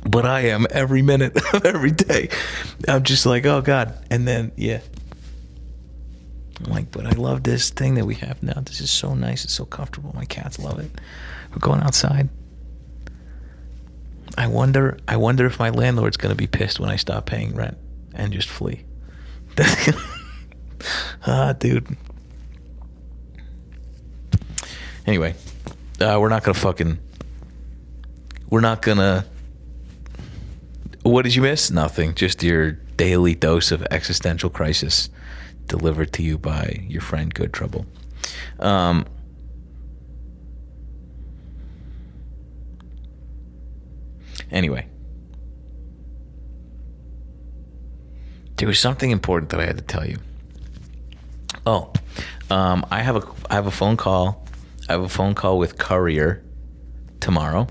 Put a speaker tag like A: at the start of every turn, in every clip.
A: but I am every minute of every day. I'm just like, oh God. And then, yeah. I'm like, but I love this thing that we have now. This is so nice. It's so comfortable. My cats love it. We're going outside. I wonder if my landlord's going to be pissed when I stop paying rent and just flee. Dude. Anyway, we're not gonna. What did you miss? Nothing. Just your daily dose of existential crisis delivered to you by your friend Good Trouble. Anyway, there was something important that I had to tell you. Oh, I have a phone call. I have a phone call with Courier tomorrow.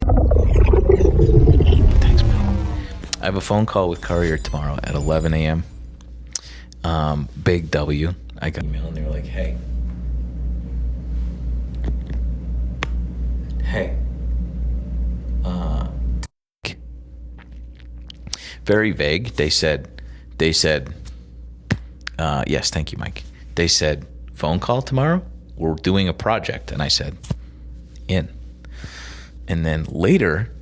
A: Thanks, man. I have a phone call with Courier tomorrow at 11 a.m. Big W. I got an email and they were like, hey. Very vague. They said, yes, thank you, Mike. They said, phone call tomorrow? We're doing a project. And I said, in. And then later,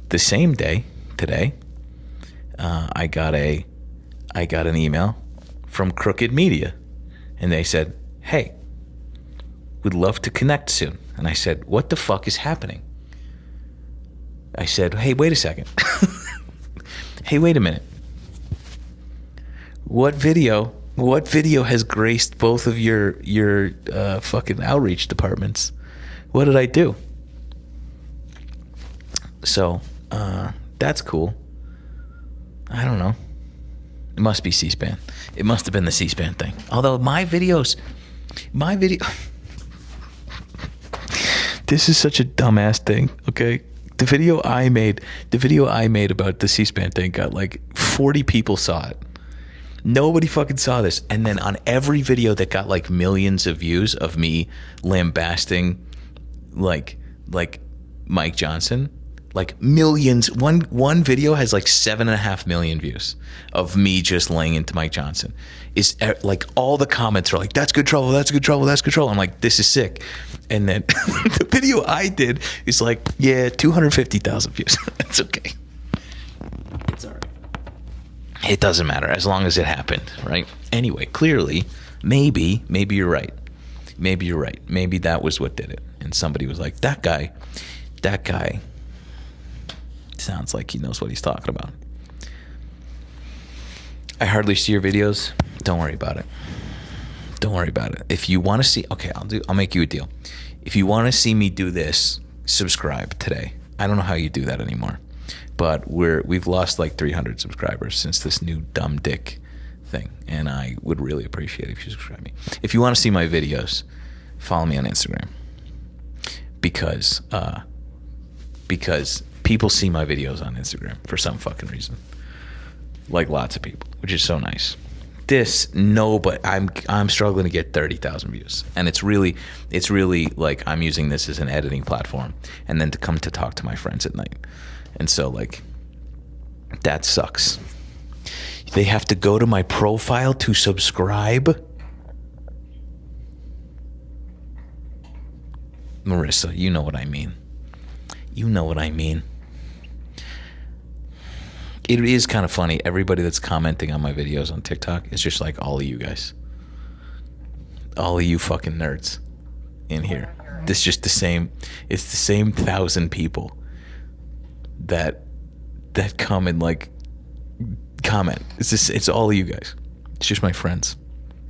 A: the same day, today, I got an email from Crooked Media. And they said, hey, we'd love to connect soon. And I said, what the fuck is happening? I said, hey, wait a second. Hey, wait a minute. What video has graced both of your fucking outreach departments? What did I do? So, that's cool. I don't know. It must be C-SPAN. It must have been the C-SPAN thing. Although my video this is such a dumbass thing, okay? The video I made about the C-SPAN thing got like 40 people saw it. Nobody fucking saw this. And then on every video that got like millions of views of me lambasting like Mike Johnson, like millions. One video has like 7.5 million views of me just laying into Mike Johnson. Is like all the comments are like, that's good trouble, that's good trouble, that's good trouble. I'm like, this is sick. And then the video I did is like, yeah, 250,000 views. That's okay. It's all right. It doesn't matter as long as it happened, right? Anyway, clearly, maybe you're right. Maybe you're right. Maybe that was what did it. And somebody was like, that guy sounds like he knows what he's talking about. I hardly see your videos. Don't worry about it. Don't worry about it. If you want to see, okay, I'll make you a deal. If you want to see me do this, subscribe today. I don't know how you do that anymore, but we've lost like 300 subscribers since this new dumb dick thing, and I would really appreciate it if you subscribe me. If you want to see my videos, follow me on Instagram because people see my videos on Instagram for some fucking reason, like lots of people, which is so nice. But I'm struggling to get 30,000 views, and it's really like I'm using this as an editing platform, and then to come to talk to my friends at night, and so like that sucks. They have to go to my profile to subscribe. Marissa, you know what I mean. You know what I mean. It is kind of funny. Everybody that's commenting on my videos on TikTok is just like all of you guys. All of you fucking nerds in here. It's just the same. It's the same 1,000 people that come and like comment. It's all of you guys. It's just my friends,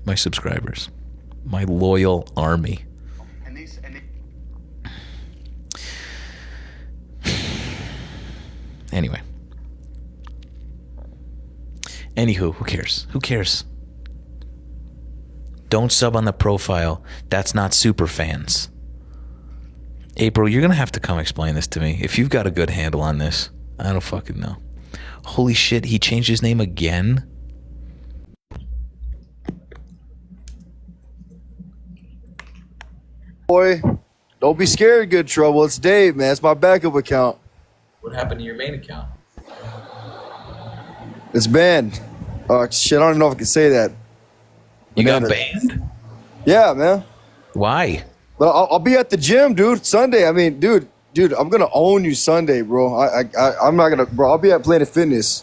A: my subscribers, my loyal army. Anyway. Anywho, who cares? Who cares? Don't sub on the profile. That's not super fans. April, you're going to have to come explain this to me. If you've got a good handle on this, I don't fucking know. Holy shit, he changed his name again?
B: Boy, don't be scared, Good Trouble. It's Dave, man. It's my backup account.
A: What happened to your main account?
B: It's banned. Oh shit! I don't even know if I can say that.
A: You got banned?
B: Yeah, man.
A: Why?
B: But I'll be at the gym, dude. Sunday. I mean, dude, I'm gonna own you Sunday, bro. I'm not gonna, bro. I'll be at Planet Fitness.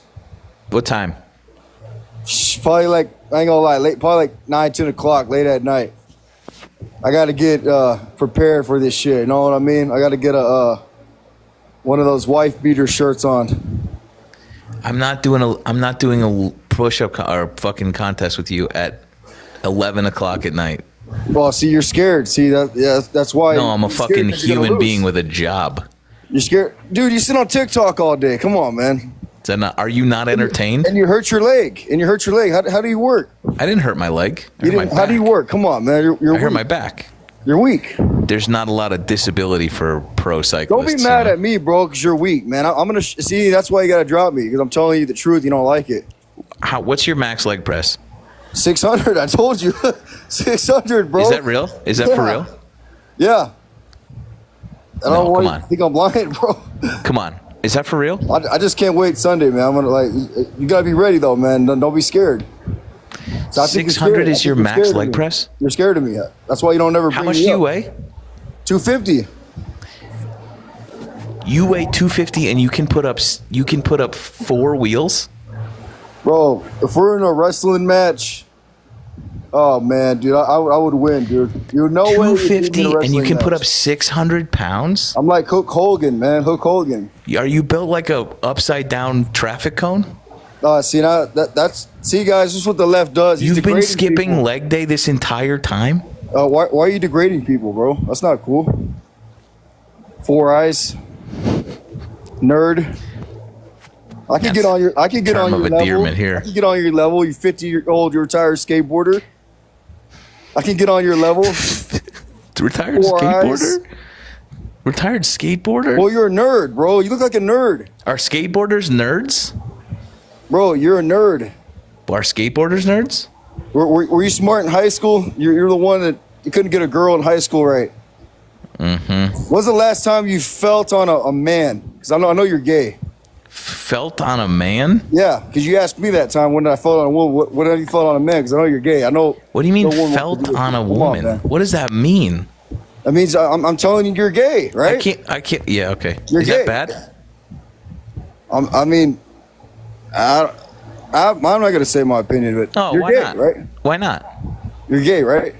A: What time?
B: Probably like, I ain't gonna lie, late, probably like 9, 10 o'clock, late at night. I gotta get prepared for this shit. You know what I mean? I gotta get one of those wife beater shirts on.
A: I'm not doing a push-up or fucking contest with you at 11 o'clock at night.
B: Well, see, you're scared. See that? Yeah, that's why.
A: No, I'm a fucking human being with a job.
B: You're scared, dude. You sit on TikTok all day. Come on, man.
A: Is that not? Are you not entertained?
B: And you hurt your leg. How do you work?
A: I didn't hurt my leg.
B: How do you work? Come on, man.
A: I hurt my back.
B: You're weak.
A: There's not a lot of disability for pro cyclists.
B: Don't be mad at me, bro, because you're weak, man. I'm gonna see. That's why you gotta drop me, because I'm telling you the truth. You don't like it.
A: What's your max leg press?
B: 600. I told you. 600, bro.
A: Is that real? Is that for real?
B: Yeah. I don't
A: come
B: want
A: on.
B: to think I'm lying, bro.
A: Come on. Is that for real?
B: I just can't wait Sunday, man. I'm gonna you gotta be ready though, man. Don't be scared.
A: So 600 is your max leg press?
B: You're scared of me. That's why you don't ever bring me up.
A: How much do you weigh?
B: 250.
A: You weigh 250 and you can put up 4 wheels?
B: Bro, if we're in a wrestling match, oh man, dude, I would win, dude. You know,
A: 250 and you can put up 600 pounds?
B: I'm like Hulk Hogan, man. Hulk Hogan.
A: Are you built like a upside down traffic cone?
B: See, now see, guys, this is what the left does.
A: You've been skipping leg day this entire time?
B: Why are you degrading people, bro? That's not cool. 4 eyes, nerd. I can get on your level.
A: Here.
B: I can get on your level. You 50-year-old, you're retired skateboarder. I can get on your level.
A: Retired skateboarder? Retired skateboarder?
B: Well, you're a nerd, bro. You look like a nerd.
A: Are skateboarders nerds?
B: Bro, you're a nerd.
A: Are skateboarders nerds?
B: Were you smart in high school? You're the one that you couldn't get a girl in high school, right?
A: Mm-hmm.
B: When's the last time you felt on a man? Because I know you're gay.
A: Felt on a man?
B: Yeah, because you asked me that time when I felt on a woman. When have you felt on a man? Because I know you're gay. I know.
A: What do you mean felt on a woman? What does that mean?
B: That means I'm telling you you're gay, right?
A: I can't. Yeah, okay.
B: You're
A: Is
B: gay.
A: that bad?
B: I'm not gonna say my opinion, but you're
A: why
B: gay,
A: not?
B: right?
A: Why not?
B: You're gay, right?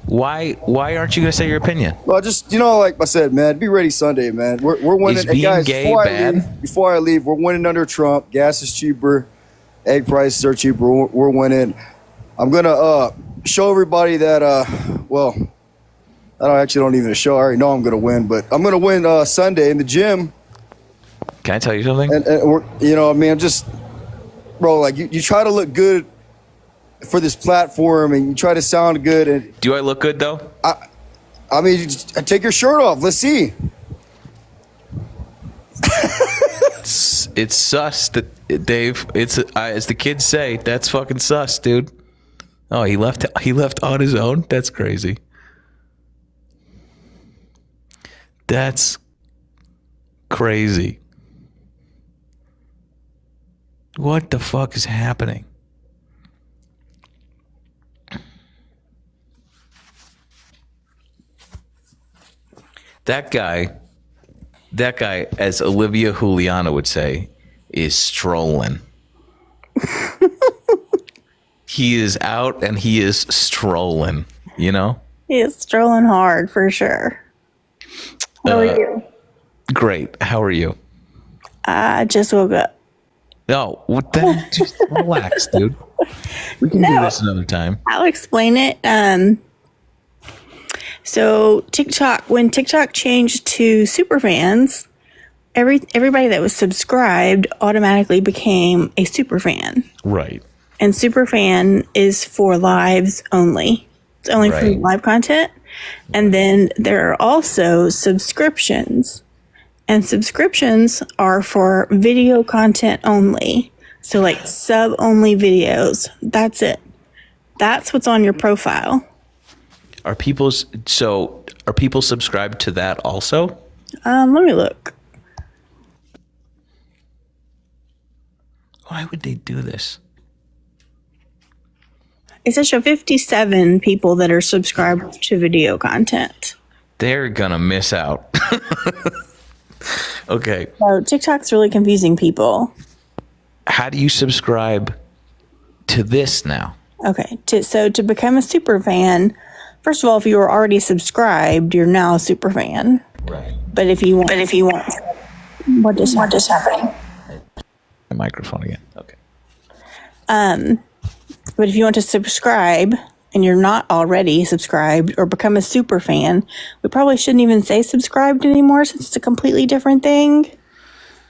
A: Why aren't you gonna say your opinion?
B: Well, just like I said, man, be ready Sunday, man. We're winning.
A: Is being
B: guys,
A: gay bad?
B: Before I leave, we're winning under Trump. Gas is cheaper, egg prices are cheaper. We're winning. I'm gonna show everybody that. Well, I don't even show. I already know I'm gonna win, but I'm gonna win Sunday in the gym.
A: Can I tell you something?
B: And we're, I'm just, bro, like you try to look good for this platform, and you try to sound good. And
A: do I look good though?
B: I mean, just take your shirt off. Let's see.
A: It's sus, Dave. It's as the kids say. That's fucking sus, dude. Oh, he left on his own. That's crazy. That's crazy. What the fuck is happening? That guy, as Olivia Juliana would say, is strolling. He is out and he is strolling, you know?
C: He is strolling hard for sure. How are you?
A: Great. How are you?
C: I just woke up.
A: No, then just relax, dude. We can do this another time.
C: I'll explain it. So when TikTok changed to superfans, everybody that was subscribed automatically became a superfan.
A: Right.
C: And superfan is for lives only. It's only for live content. And then there are also subscriptions. And subscriptions are for video content only. So like sub-only videos. That's it. That's what's on your profile.
A: Are people subscribed to that also?
C: Let me look.
A: Why would they do this?
C: It says show 57 people that are subscribed to video content.
A: They're gonna miss out. Okay.
C: So TikTok's really confusing people.
A: How do you subscribe to this now?
C: Okay. To become a super fan, first of all, if you were already subscribed, you're now a super fan.
A: Right.
C: But if you want, what just happened?
A: The microphone again. Okay.
C: But if you want to subscribe and you're not already subscribed or become a super fan, we probably shouldn't even say subscribed anymore since it's a completely different thing.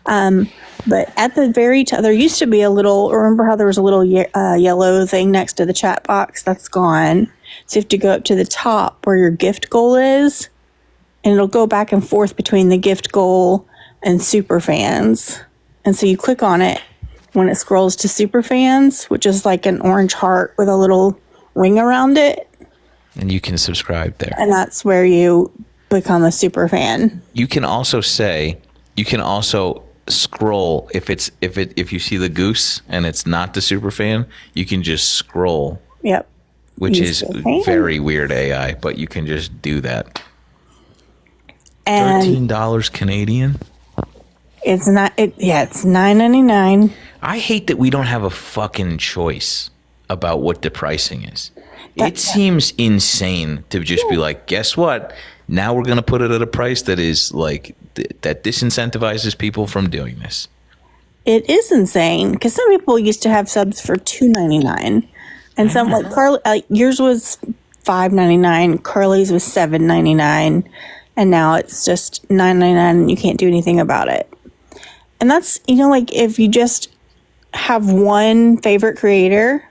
C: But at the very top, there used to be a little, remember how there was a little yellow thing next to the chat box? That's gone. So you have to go up to the top where your gift goal is, and it'll go back and forth between the gift goal and super fans. And so you click on it when it scrolls to super fans, which is like an orange heart with a little ring around it.
A: And you can subscribe there.
C: And that's where you become a super fan.
A: You can also scroll if you see the goose and it's not the super fan, you can just scroll.
C: Yep.
A: Which is very weird AI, but you can just do that. And $13 Canadian.
C: It's not. It's $9.99.
A: I hate that we don't have a fucking choice about what the pricing is. It seems insane to just be like, guess what? Now we're going to put it at a price that is like that disincentivizes people from doing this.
C: It is insane because some people used to have subs for $2.99, and some like Carly, yours was $5.99, Carly's was $7.99, and now it's just $9.99, and you can't do anything about it. And that's, like if you just have one favorite creator,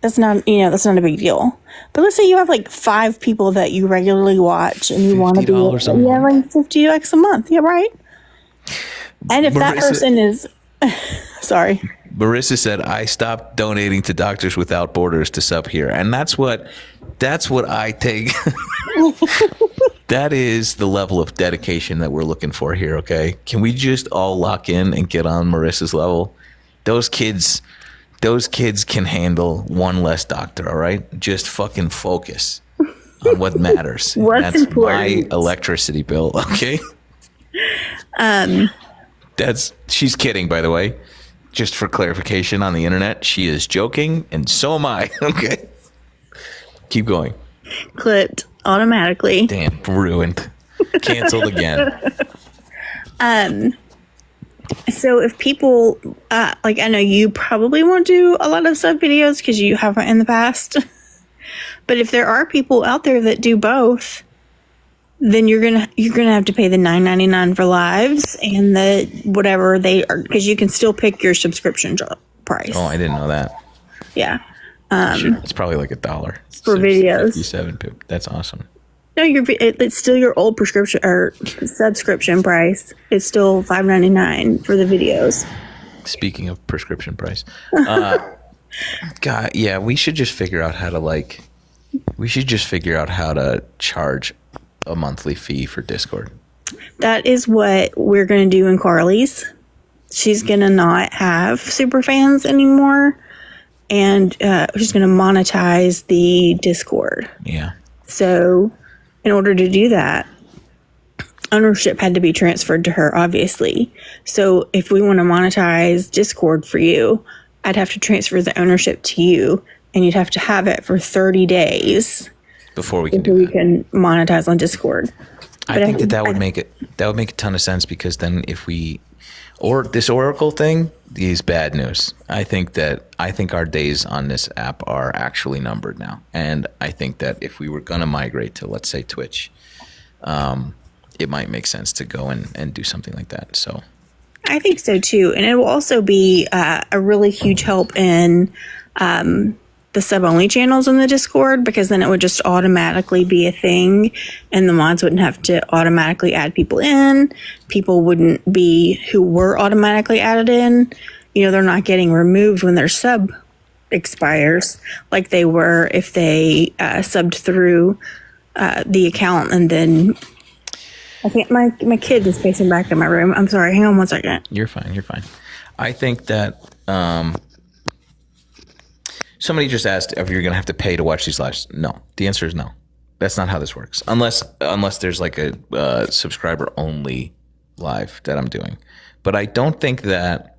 C: that's not a big deal. But let's say you have like 5 people that you regularly watch and you want to be like $50 a month. Yeah, right. And if that person is sorry.
A: Marissa said, I stopped donating to Doctors Without Borders to sub here. And that's what I take. That is the level of dedication that we're looking for here, okay? Can we just all lock in and get on Marissa's level? Those kids can handle one less doctor, all right? Just fucking focus on what matters.
C: What's important?
A: My electricity bill, okay? She's kidding, by the way. Just for clarification on the internet, she is joking, and so am I, okay? Keep going.
C: Clipped automatically.
A: Damn, ruined. Canceled again.
C: So if people, I know you probably won't do a lot of sub videos because you haven't in the past. But if there are people out there that do both, then you're gonna have to pay the $9.99 for lives and the whatever they are, because you can still pick your subscription price.
A: Oh, I didn't know that.
C: Yeah.
A: It's probably like $1
C: for videos.
A: 57. That's awesome.
C: No, it's still your old prescription or subscription price. It's still $5.99 for the videos.
A: Speaking of prescription price, God, yeah, we should just figure out how to charge a monthly fee for Discord. That
C: is what we're going to do in Carly's. She's going to not have super fans anymore, and she's going to monetize the Discord.
A: Yeah.
C: So in order to do that, ownership had to be transferred to her, obviously. So if we want to monetize Discord for you, I'd have to transfer the ownership to you, and you'd have to have it for 30 days
A: before we can
C: monetize on Discord.
A: I think that would make a ton of sense, because then this Oracle thing is bad news. I think our days on this app are actually numbered now. And I think that if we were going to migrate to, let's say, Twitch, it might make sense to go and do something like that. So
C: I think so too. And it will also be a really huge help in the sub-only channels in the Discord, because then it would just automatically be a thing and the mods wouldn't have to automatically add people in. People wouldn't be who were automatically added in. They're not getting removed when their sub expires like they were if they subbed through the account and then I think my kid is pacing back in my room. I'm sorry. Hang on one second.
A: You're fine. You're fine. I think that somebody just asked if you're going to have to pay to watch these lives. No, the answer is no. That's not how this works. Unless there's like a subscriber only live that I'm doing. But I don't think that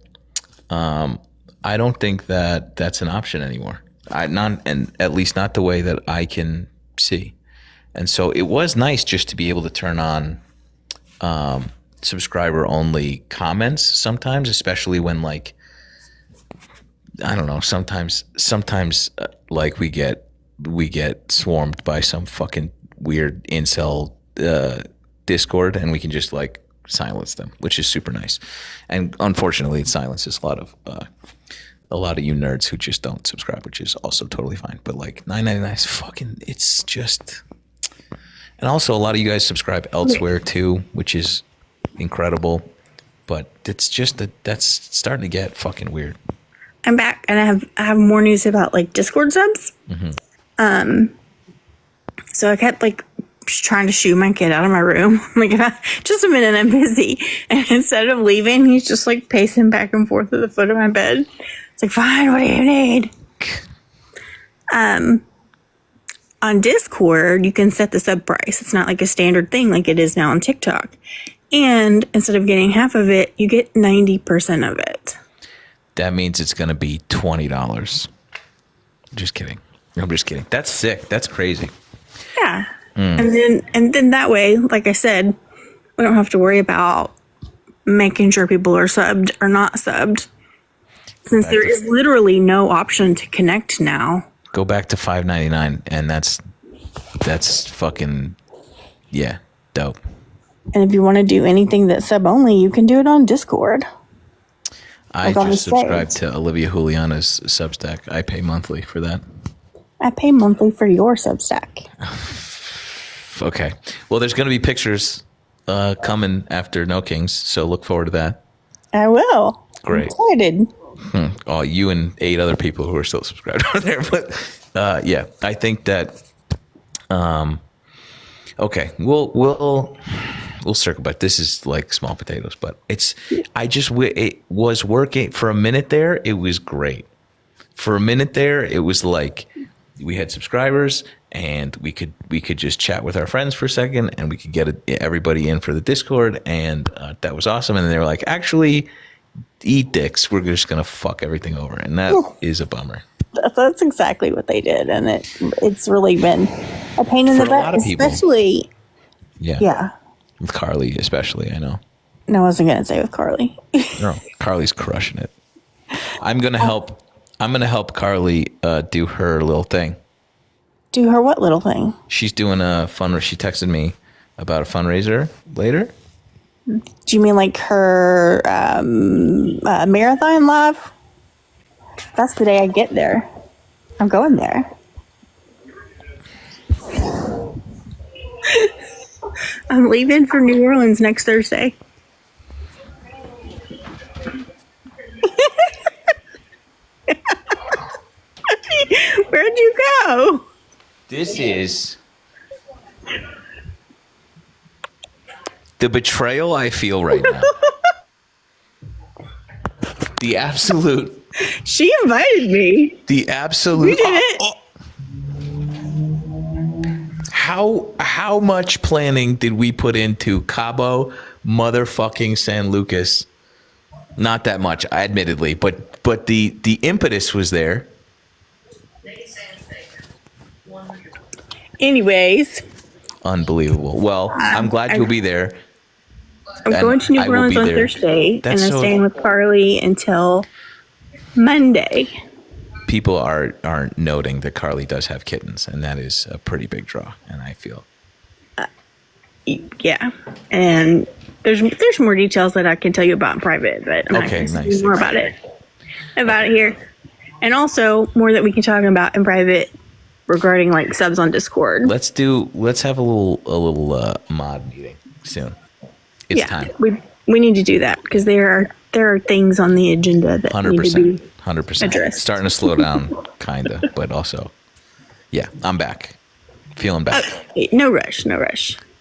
A: that's an option anymore. And at least not the way that I can see. And so it was nice just to be able to turn on subscriber only comments sometimes, especially when like, I don't know, sometimes like we get swarmed by some fucking weird incel Discord, and we can just like silence them, which is super nice. And unfortunately it silences a lot of you nerds who just don't subscribe, which is also totally fine. But like $9.99 is fucking, it's just. And also a lot of you guys subscribe elsewhere too, which is incredible. But it's just that's starting to get fucking weird.
C: I'm back, and I have more news about like Discord subs.
A: Mm-hmm.
C: So I kept like trying to shoo my kid out of my room. I'm like, just a minute, I'm busy. And instead of leaving, he's just like pacing back and forth at the foot of my bed. It's like, fine, what do you need? On Discord, you can set the sub price. It's not like a standard thing like it is now on TikTok. And instead of getting half of it, you get 90% of it.
A: That means it's going to be $20. Just kidding. I'm just kidding. That's sick. That's crazy.
C: Yeah. And then that way, like I said, we don't have to worry about making sure people are subbed or not subbed. Since there is literally no option to connect now.
A: Go back to $5.99, and that's fucking, yeah, dope.
C: And if you want to do anything that's sub only, you can do it on Discord.
A: I just subscribed to Olivia Juliana's Substack. I pay monthly for that.
C: I pay monthly for your Substack.
A: Okay. Well, there's going to be pictures coming after No Kings, so look forward to that.
C: I will.
A: Great.
C: I'm excited.
A: Oh, you and 8 other people who are still subscribed over there. But yeah, I think that. Okay, we'll circle back. This is like small potatoes, but it was working for a minute there. It was great. For a minute there, it was like we had subscribers, and we could just chat with our friends for a second, and we could get everybody in for the Discord, and that was awesome. And then they were like, actually, eat dicks. We're just gonna fuck everything over, and that is a bummer.
C: That's exactly what they did, and it's really been a pain in the butt, especially. Yeah.
A: With Carly, especially, I know.
C: No, I wasn't gonna say with Carly.
A: No, Carly's crushing it. I'm gonna help Carly do her little thing.
C: Do her what little thing?
A: She's doing a she texted me about a fundraiser later.
C: Do you mean like her marathon live? That's the day I get there. I'm going there. I'm leaving for New Orleans next Thursday. Where'd you go?
A: This is the betrayal I feel right now. The absolute.
C: She invited me.
A: The absolute.
C: You didn't.
A: How much planning did we put into Cabo motherfucking San Lucas? Not that much, admittedly, but the impetus was there.
C: Anyways.
A: Unbelievable. Well, I'm glad you'll be there.
C: I'm going to New Orleans on Thursday, and I'm staying with Carly until Monday.
A: People are noting that Carly does have kittens, and that is a pretty big draw, and I feel.
C: Yeah, and there's more details that I can tell you about in private, but I'm not going to say more about it here, and also more that we can talk about in private regarding like subs on Discord.
A: Let's have a little mod meeting soon. It's time.
C: We need to do that because there are things on the agenda that
A: 100%,
C: need to be
A: 100%.
C: addressed.
A: Starting to slow down, kinda, but also, yeah, I'm back, feeling back.
C: No rush.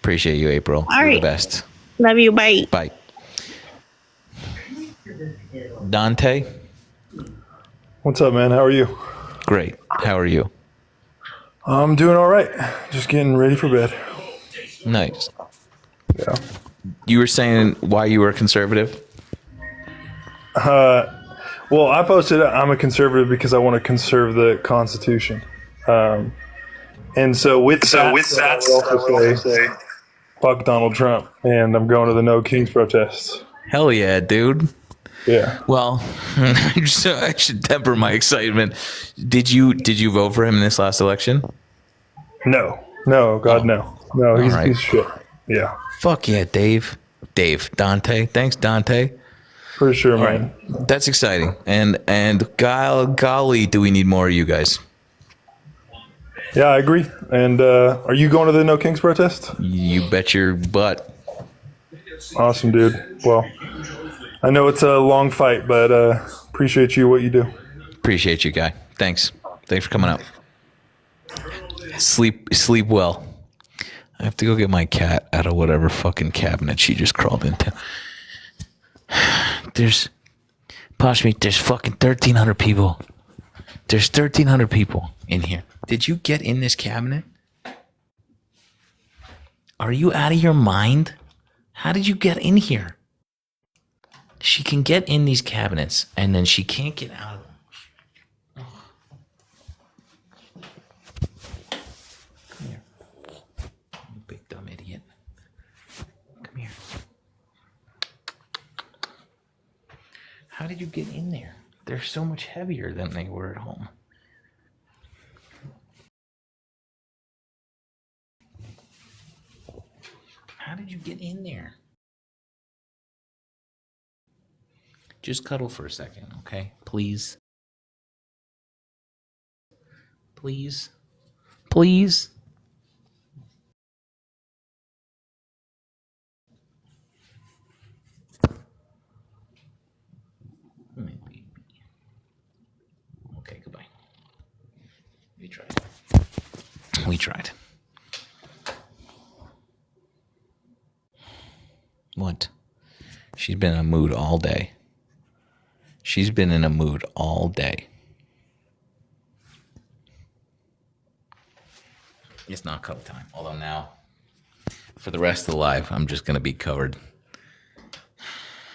A: Appreciate you, April.
C: All
A: You're
C: right.
A: the best.
C: Love you. Bye.
A: Bye. Dante,
D: What's up, man? How are you?
A: great. How are you?
D: I'm doing all right. Just getting ready for bed.
A: Nice.
D: Yeah.
A: You were saying why you were conservative?
D: Well, I posted I'm a conservative because I want to conserve the Constitution. And so with that, I would also say fuck Donald Trump, and I'm going to the No Kings protests.
A: Hell yeah, dude.
D: Yeah.
A: Well, I should temper my excitement. Did you vote for him in this last election?
D: No, God, no. He's
A: right.
D: a piece of shit. Yeah,
A: Fuck yeah, Dave. Dante. Thanks, Dante.
D: for sure, man.
A: That's exciting. And golly, do we need more of you guys?
D: Yeah, I agree. And are you going to the No Kings protest?
A: You bet your butt.
D: Awesome, dude. Well, I know it's a long fight, but appreciate what you do.
A: Appreciate you, guy. Thanks for coming up. Sleep well. I have to go get my cat out of whatever fucking cabinet she just crawled into. There's fucking 1,300 people. There's 1,300 people in here. Did you get in this cabinet? Are you out of your mind? How did you get in here? She can get in these cabinets and then she can't get out of them. Come here. You big dumb idiot. Come here. How did you get in there? They're so much heavier than they were at home. How did you get in there? Just cuddle for a second, okay? Please. Please. Please. Okay, goodbye. We tried. What? She's been in a mood all day. It's not cuddle time. Although now, for the rest of the live, I'm just going to be covered.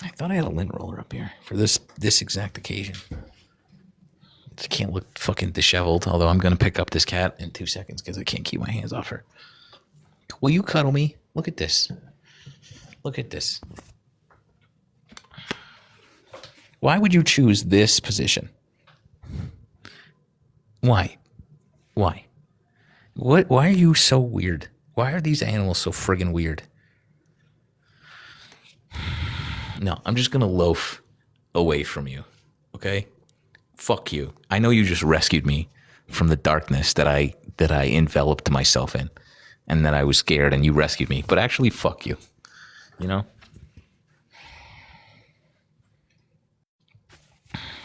A: I thought I had a lint roller up here for this exact occasion. I can't look fucking disheveled, although I'm going to pick up this cat in 2 seconds because I can't keep my hands off her. Will you cuddle me? Look at this. Why would you choose this position? Why? Why are you so weird? Why are these animals so friggin' weird? No, I'm just gonna loaf away from you, okay? Fuck you. I know you just rescued me from the darkness that I enveloped myself in, and that I was scared, and you rescued me. But actually, fuck you. You know?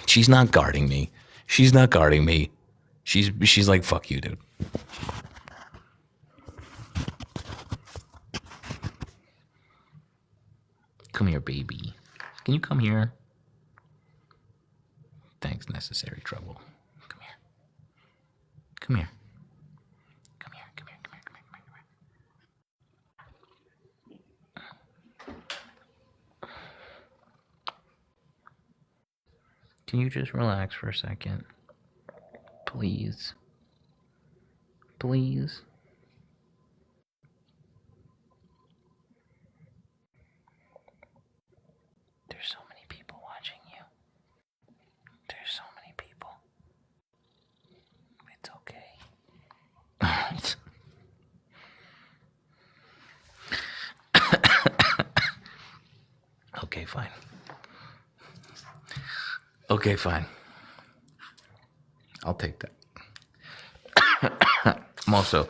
A: She's not guarding me. She's like, fuck you, dude. Come here, baby. Can you come here? Thanks, necessary trouble. Come here. Come here. Can you just relax for a second? Please. Please. There's so many people watching you. There's so many people. It's okay. Alright. Okay, fine. I'll take that. I'm also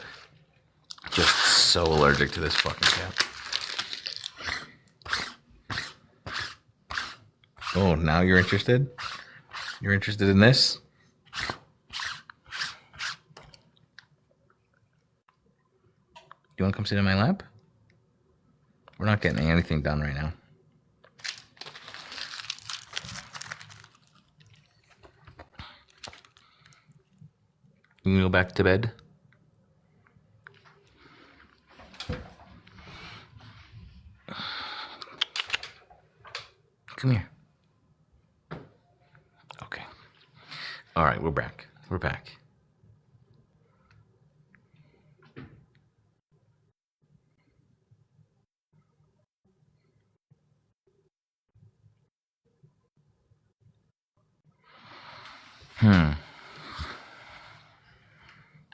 A: just so allergic to this fucking cat. Oh, now you're interested? You're interested in this? You want to come sit in my lap? We're not getting anything done right now. You can go back to bed. Come here. Okay. All right, we're back. We're back.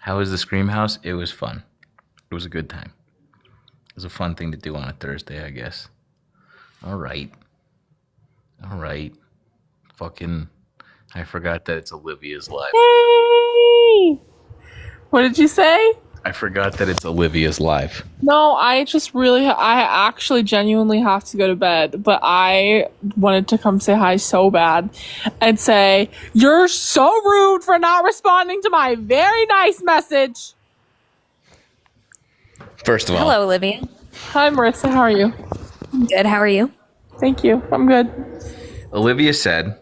A: How was the Scream House? It was fun. It was a good time. It was a fun thing to do on a Thursday, I guess. All right. Fucking, I forgot that it's Olivia's live.
E: Hey! What did you say?
A: I forgot that it's Olivia's live.
E: No, I actually genuinely have to go to bed, but I wanted to come say hi so bad and say, you're so rude for not responding to my very nice message.
A: First of all,
F: Hello, Olivia.
E: Hi, Marissa. How are you?
F: Good. How are you?
E: Thank you. I'm good.
A: Olivia said,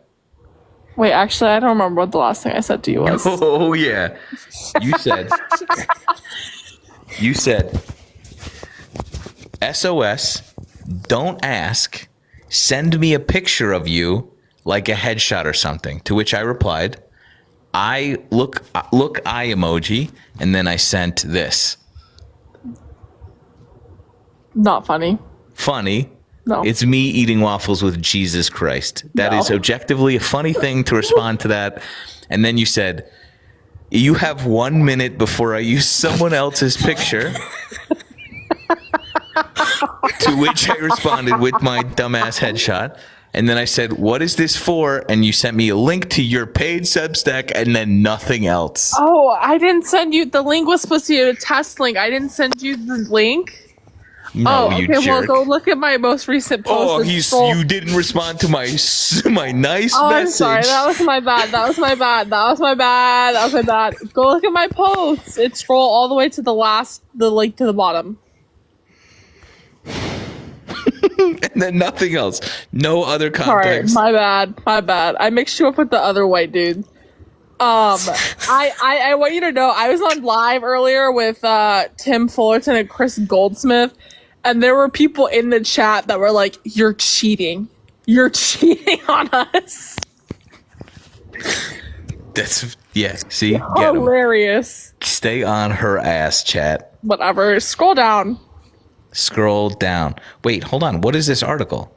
E: Wait, actually, I don't remember what the last thing I said to you was.
A: oh yeah, you said, SOS, don't ask, send me a picture of you, like a headshot or something. To which I replied, I look eye emoji, and then I sent this.
E: Not funny.
A: Funny.
E: No.
A: It's me eating waffles with Jesus Christ. That
E: No.
A: is objectively a funny thing to respond to that. And then you said, you have 1 minute before I use someone else's picture. To which I responded with my dumbass headshot. And then I said, what is this for? And you sent me a link to your paid Substack and then nothing else.
E: Oh, I didn't send you. The link was supposed to be a test link. I didn't send you the link.
A: No,
E: oh,
A: you
E: okay.
A: jerk.
E: Well, go look at my most recent post.
A: Oh,
E: and
A: you didn't respond to my nice
E: Oh, I'm
A: message.
E: sorry. That was my bad. Go look at my posts. It scroll all the way to the link to the bottom.
A: And then nothing else. No other
E: Sorry,
A: context.
E: my bad. I mixed you up with the other white dude. I want you to know I was on live earlier with Tim Fullerton and Chris Goldsmith, and there were people in the chat that were like, "You're cheating. You're cheating on us."
A: See, get 'em.
E: Hilarious.
A: Stay on her ass, chat.
E: Whatever. Scroll down.
A: Scroll down. Wait, hold on. What is this article?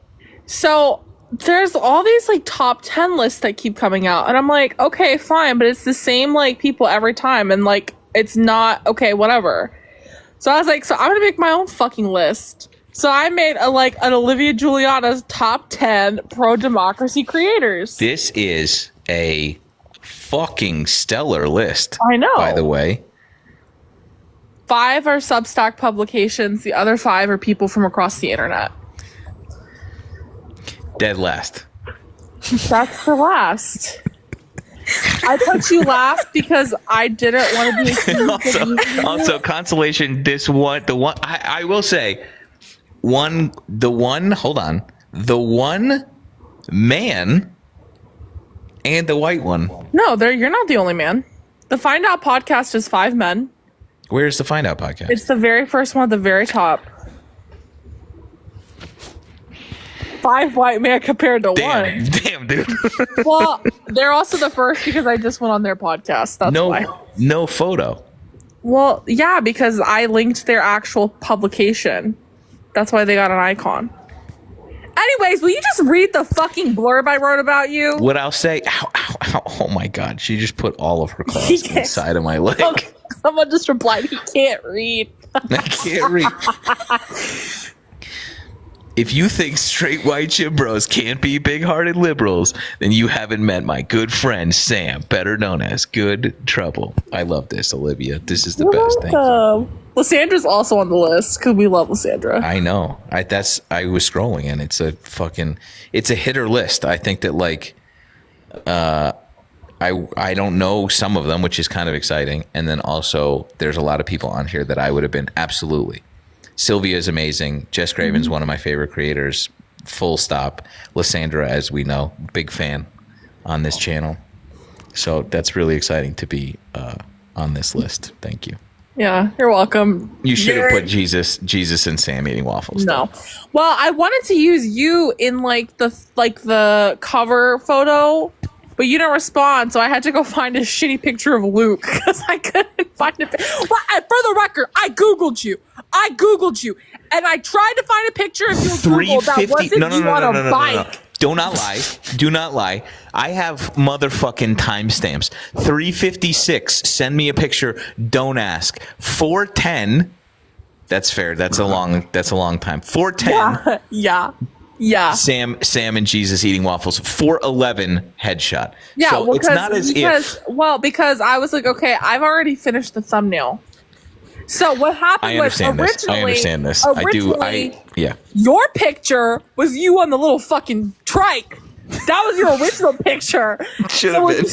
E: So there's all these like top 10 lists that keep coming out, and I'm like, okay, fine, but it's the same like people every time, and like it's not okay, whatever. So I was like, so I'm gonna make my own fucking list. So I made an Olivia Giuliana's top 10 pro-democracy creators.
A: This is a fucking stellar list.
E: I know.
A: By the way,
E: 5 are Substack publications. The other 5 are people from across the internet.
A: dead last.
E: That's the last. I thought you laughed because I didn't want to be accused.
A: Also, consolation. I will say, the one man and the white one.
E: No, you're not the only man. The Find Out podcast is 5 men.
A: Where's the Find Out podcast?
E: It's the very first one at the very top. 5 white men compared to 1.
A: Damn, dude.
E: Well, they're also the first because I just went on their podcast. That's why.
A: No photo.
E: Well, yeah, because I linked their actual publication. That's why they got an icon. Anyways, will you just read the fucking blurb I wrote about you?
A: What I'll say, oh my God, she just put all of her claws inside of my leg.
E: Okay, someone just replied, he can't read.
A: I can't read. If you think straight white bros can't be big-hearted liberals, then you haven't met my good friend Sam, better known as Good Trouble. I love this, Olivia. This is the best thing.
E: Lysandra's also on the list because we love Lysandra.
A: I know. I was scrolling and it's a hitter list. I think that like, I don't know some of them, which is kind of exciting. And then also there's a lot of people on here that I would have been absolutely Sylvia is amazing. Jess Craven's one of my favorite creators. Full stop. Lysandra, as we know, big fan on this channel. So that's really exciting to be on this list. Thank you.
E: Yeah, you're welcome.
A: You should have put Jesus and Sam eating waffles.
E: No. Well, I wanted to use you in like the cover photo, but you didn't respond, so I had to go find a shitty picture of Luke because I couldn't find it. But for the record, I googled you, and I tried to find a picture of you on Google that wasn't you on a bike.
A: Do not lie. Do not lie. I have motherfucking timestamps. 3:56. Send me a picture. Don't ask. 4:10. That's fair. That's a long time. 4:10.
E: Yeah.
A: Sam and Jesus eating waffles. 4:11 headshot.
E: Yeah,
A: so
E: well,
A: it's not as if.
E: Well, because I was like, okay, I've already finished the thumbnail. So what happened was originally,
A: I understand this. Yeah.
E: Your picture was you on the little fucking trike. That was your original picture.
A: Should have been.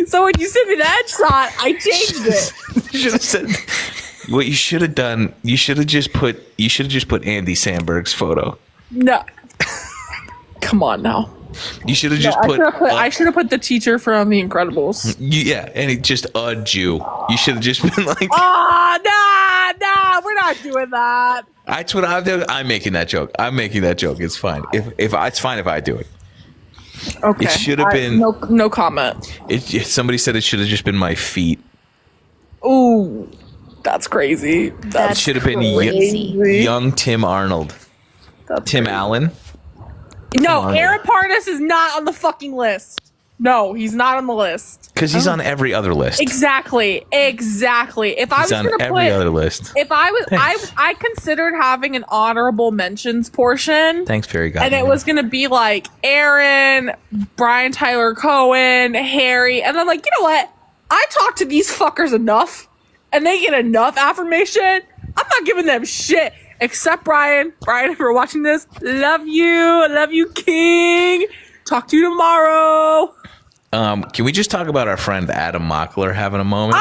E: So when you sent me the headshot, I changed it.
A: You should have said. What you should have done. You should have just put Andy Samberg's photo.
E: No. Come on now.
A: You should have just put.
E: I should have put the teacher from The Incredibles.
A: Yeah, and it just a Jew. You should have just been like.
E: Oh, no, we're not doing that.
A: That's what I'm doing. I'm making that joke. It's fine. If it's fine if I do it.
E: Okay.
A: It should have been
E: no comment.
A: Somebody said it should have just been my feet.
E: Ooh, that's crazy.
A: It should have been young Tim Arnold. Tim Allen.
E: No, Aaron Parnas is not on the fucking list. No, he's not on the list.
A: Because he's on every other list.
E: Exactly. If I was
A: on every other list.
E: If I was, I considered having an honorable mentions portion.
A: Thanks, Fairy God.
E: And it was gonna be like Aaron, Brian Tyler Cohen, Harry, and I'm like, you know what? I talk to these fuckers enough, and they get enough affirmation. I'm not giving them shit. Except Brian. Brian, if you're watching this, love you, King. Talk to you tomorrow.
A: Can we just talk about our friend Adam Mockler having a moment?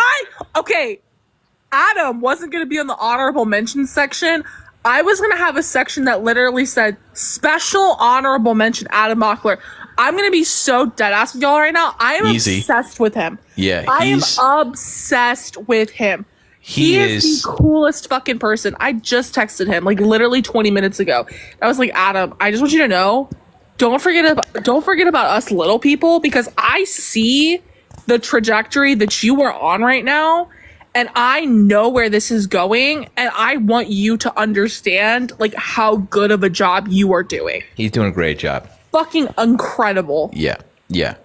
E: Adam wasn't going to be on the honorable mention section. I was going to have a section that literally said special honorable mention Adam Mockler. I'm going to be so dead ass with y'all right now. I am obsessed with him.
A: Yeah,
E: I am obsessed with him. He is the coolest fucking person. I just texted him like literally 20 minutes ago. I was like, Adam, I just want you to know, don't forget about us little people, because I see the trajectory that you are on right now, and I know where this is going, and I want you to understand like how good of a job you are doing.
A: He's doing a great job.
E: Fucking incredible.
A: Yeah.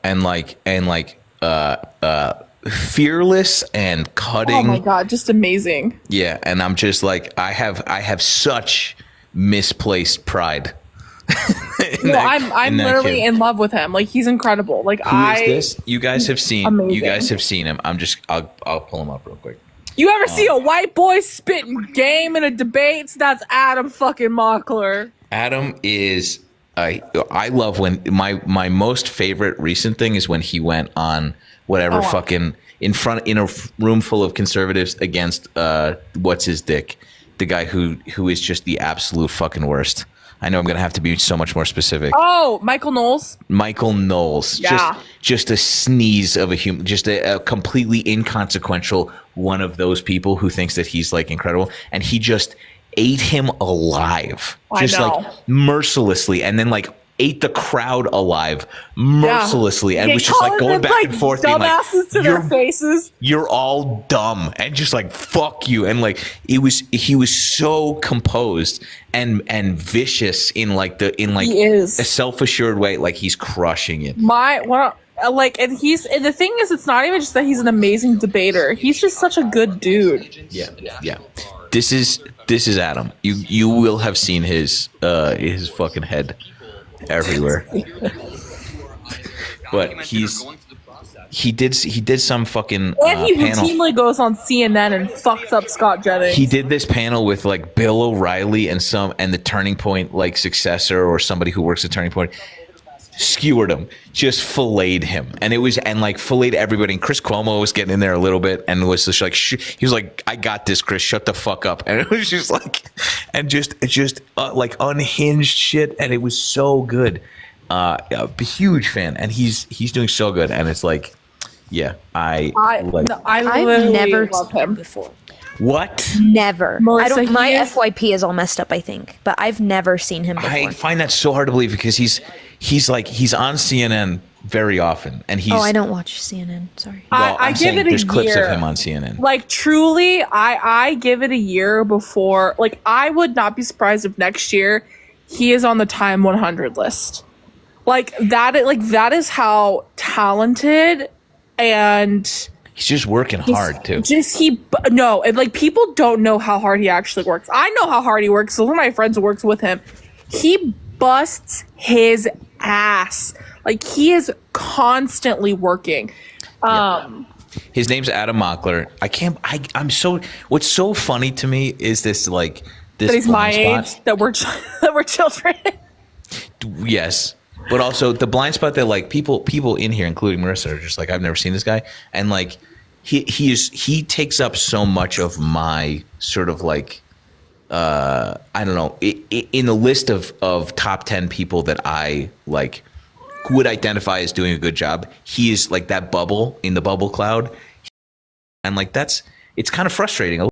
A: And fearless and cutting.
E: Oh my god, just amazing.
A: Yeah, and I'm just like, I have such misplaced pride.
E: I'm literally in love with him. Like, he's incredible. Like,
A: Who is this? You guys have seen.
E: Amazing.
A: You guys have seen him. I'll pull him up real quick.
E: You ever see a white boy spitting game in a debate? That's Adam fucking Mockler.
A: Adam is. I love when my most favorite recent thing is when he went on whatever fucking in a room full of conservatives against what's his dick, the guy who is just the absolute fucking worst. I know I'm going to have to be so much more specific.
E: Oh, Michael Knowles.
A: Yeah. Just a sneeze of a human, just a completely inconsequential one of those people who thinks that he's like incredible. And he just ate him alive, like mercilessly. And then like ate the crowd alive mercilessly, and was just like going back and forth, being like,
E: to their faces.
A: You're all dumb, and just like fuck you, and like he was so composed and vicious in a self-assured way, like he's crushing it.
E: And the thing is, it's not even just that he's an amazing debater. He's just such a good dude.
A: Yeah. This is Adam. You will have seen his fucking head everywhere. But he did some fucking
E: and he
A: panel.
E: routinely goes on CNN and fucks up Scott Jennings.
A: He did this panel with like Bill O'Reilly and the Turning Point like successor or somebody who works at Turning Point. skewered him, just filleted him, and like filleted everybody. And Chris Cuomo was getting in there a little bit, and was just like, he was like, "I got this, Chris. Shut the fuck up." And it was just like, and just like unhinged shit, and it was so good. A huge fan, and he's doing so good, and it's like, yeah, I
F: I've never
E: love
F: seen
E: him
F: before.
A: What?
F: Never.
E: Melissa,
F: My
E: he is-
F: FYP is all messed up, I think, but I've never seen him before.
A: I find that so hard to believe because he's on CNN very often, and he's.
F: Oh, I don't watch CNN. Sorry.
A: Well,
E: I
A: I'm
E: give
A: saying
E: it a
A: there's clips
E: year.
A: of him on CNN.
E: Like truly, I give it a year before. Like I would not be surprised if next year he is on the Time 100 list. Like that is how talented and
A: He's just working hard too.
E: Like people don't know how hard he actually works. I know how hard he works. So one of my friends who works with him, he busts his ass. Like he is constantly working.
A: His name's Adam Mockler. What's so funny to me is this like this.
E: That he's my
A: blind spot.
E: age. That we're children.
A: Yes. But also the blind spot that like people in here, including Marissa, are just like, I've never seen this guy. And like he takes up so much of my sort of like I don't know, in the list of top 10 people that I like would identify as doing a good job. He is like that bubble in the bubble cloud. And like it's kind of frustrating a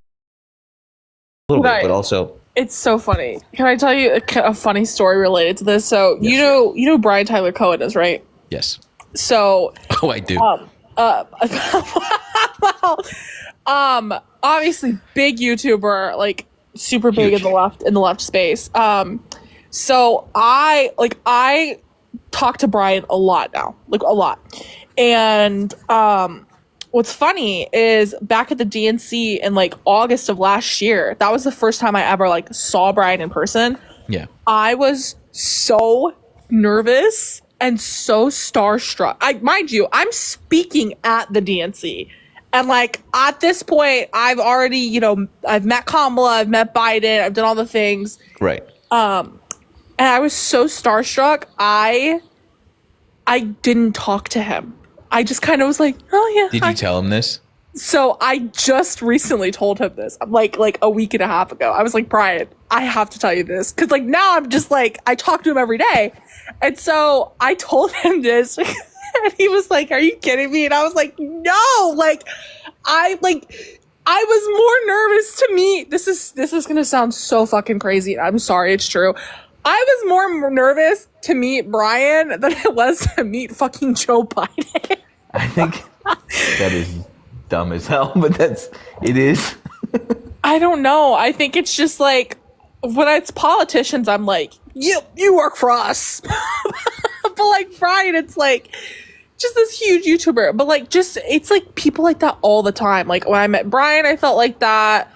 A: little bit, but also
E: It's so funny. Can I tell you a funny story related to this? So you know Brian Tyler Cohen is, right?
A: yes.
E: So
A: Oh, I do.
E: obviously big YouTuber, like super big
A: Huge.
E: in the left space. So I talk to Brian a lot now, like a lot. And what's funny is back at the DNC in like August of last year, that was the first time I ever like saw Brian in person.
A: Yeah.
E: I was so nervous and so starstruck. Mind you, I'm speaking at the DNC. And like at this point, I've already, I've met Kamala, I've met Biden, I've done all the things.
A: Right.
E: And I was so starstruck, I didn't talk to him. I just kind of was like, oh yeah.
A: Did you tell him this?
E: So I just recently told him this, like a week and a half ago. I was like, Brian, I have to tell you this. Cause like now I'm just like, I talk to him every day. And so I told him this and he was like, are you kidding me? And I was like, no, I was more nervous to meet. This is going to sound so fucking crazy. I'm sorry. It's true. I was more nervous to meet Brian than I was to meet fucking Joe Biden.
A: I think that is dumb as hell, but it is.
E: I don't know. I think it's just like when it's politicians, I'm like, you work for us. But like Brian, it's like just this huge YouTuber. But like it's like people like that all the time. Like when I met Brian, I felt like that.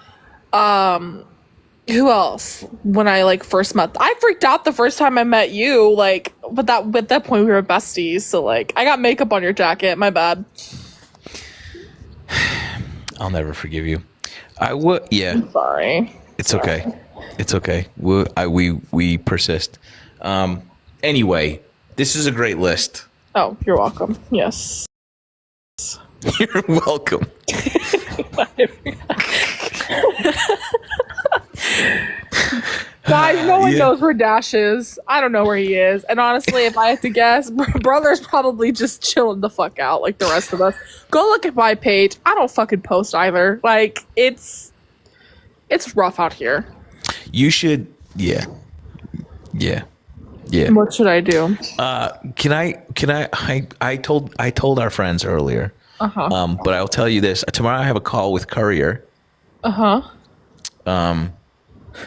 E: Who else? When I like first met, I freaked out the first time I met you. Like, but at that point we were besties. So like, I got makeup on your jacket. My bad.
A: I'll never forgive you. I would. Yeah.
E: I'm sorry.
A: It's okay. It's okay. We persist. Anyway, this is a great list.
E: Oh, you're welcome. Yes.
A: You're welcome.
E: Guys, no one knows where Dash is. I don't know where he is. And honestly, if I had to guess, brother's probably just chilling the fuck out like the rest of us. Go look at my page. I don't fucking post either. Like, it's rough out here.
A: You should. Yeah.
E: What should I do?
A: Can I told our friends earlier. But I'll tell you this. Tomorrow I have a call with Courier.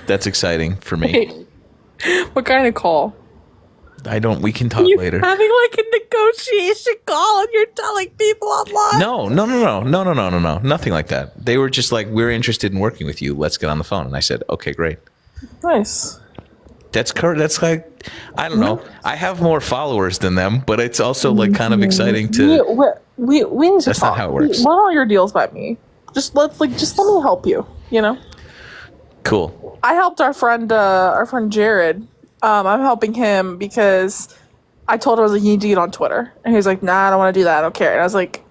A: That's exciting for me.
E: Wait, what kind of call?
A: We can talk
E: You
A: later.
E: having like a negotiation call and you're telling people online?
A: No. Nothing like that. They were just like, we're interested in working with you. Let's get on the phone. And I said, okay, great.
E: Nice.
A: That's like, I don't know. I have more followers than them, but it's also like kind of exciting to.
E: We need to
A: That's
E: talk.
A: not how it works.
E: What are your deals by me? Just let me help you.
A: Cool.
E: I helped our friend Jared. I'm helping him because I told him, I was like, you need to get on Twitter. And he was like, nah, I don't want to do that. I don't care. And I was like,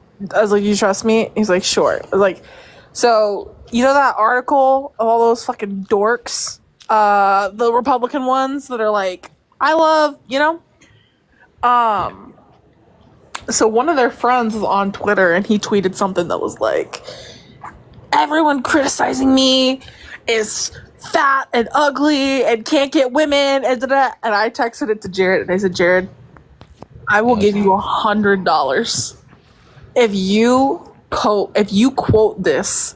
E: you trust me? He's like, sure. I was like, so you know that article of all those fucking dorks, the Republican ones that are like, I love, so one of their friends was on Twitter and he tweeted something that was like, everyone criticizing me is fat and ugly and can't get women and da-da. And I texted it to Jared and I said, Jared, I will give you $100 if you quote this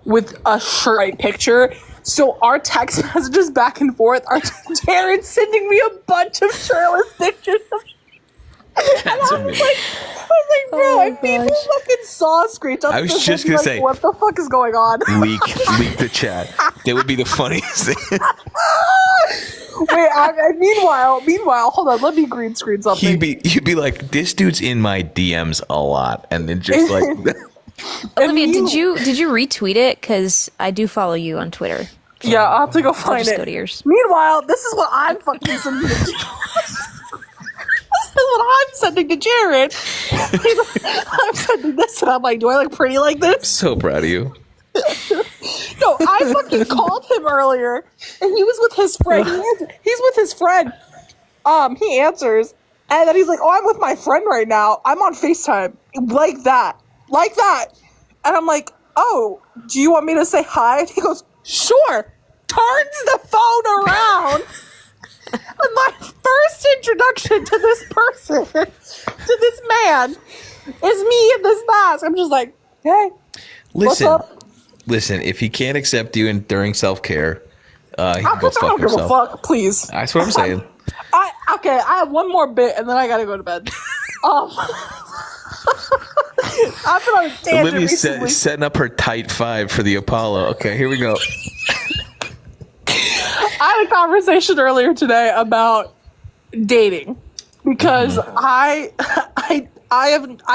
E: with a shirt picture. So our text messages back and forth are Jared sending me a bunch of shirtless pictures of and I was like, bro, if people fucking saw screenshots,
A: I was just gonna say,
E: what the fuck is going on?
A: Leak the chat. That would be the funniest thing.
E: Wait, meanwhile, hold on, let me green screen something.
A: You'd be like, this dude's in my DMs a lot, and then just like.
F: Olivia, did you retweet it? Because I do follow you on Twitter.
E: Yeah, I'll have to go find
F: just
E: it.
F: Go to yours.
E: Meanwhile, this is what I'm fucking sending. This is what I'm sending to Jared. He's like, I'm sending this, and I'm like, do I look pretty like this?
A: So proud of you.
E: No, I fucking called him earlier, and he was with his friend. He's with his friend. He answers, and then he's like, "Oh, I'm with my friend right now. I'm on FaceTime." Like that. And I'm like, "Oh, do you want me to say hi?" And he goes, "Sure." Turns the phone around. And my first introduction to this person, to this man, is me in this mask. I'm just like, hey, what's up?
A: Listen, if he can't accept you during self-care, he can go fuck
E: I don't give a
A: himself.
E: fuck, please.
A: That's what I'm saying.
E: I have one more bit, and then I gotta go to bed. I've been on a tangent recently.
A: Setting up her tight five for the Apollo. Okay, here we go.
E: I had a conversation earlier today about dating because I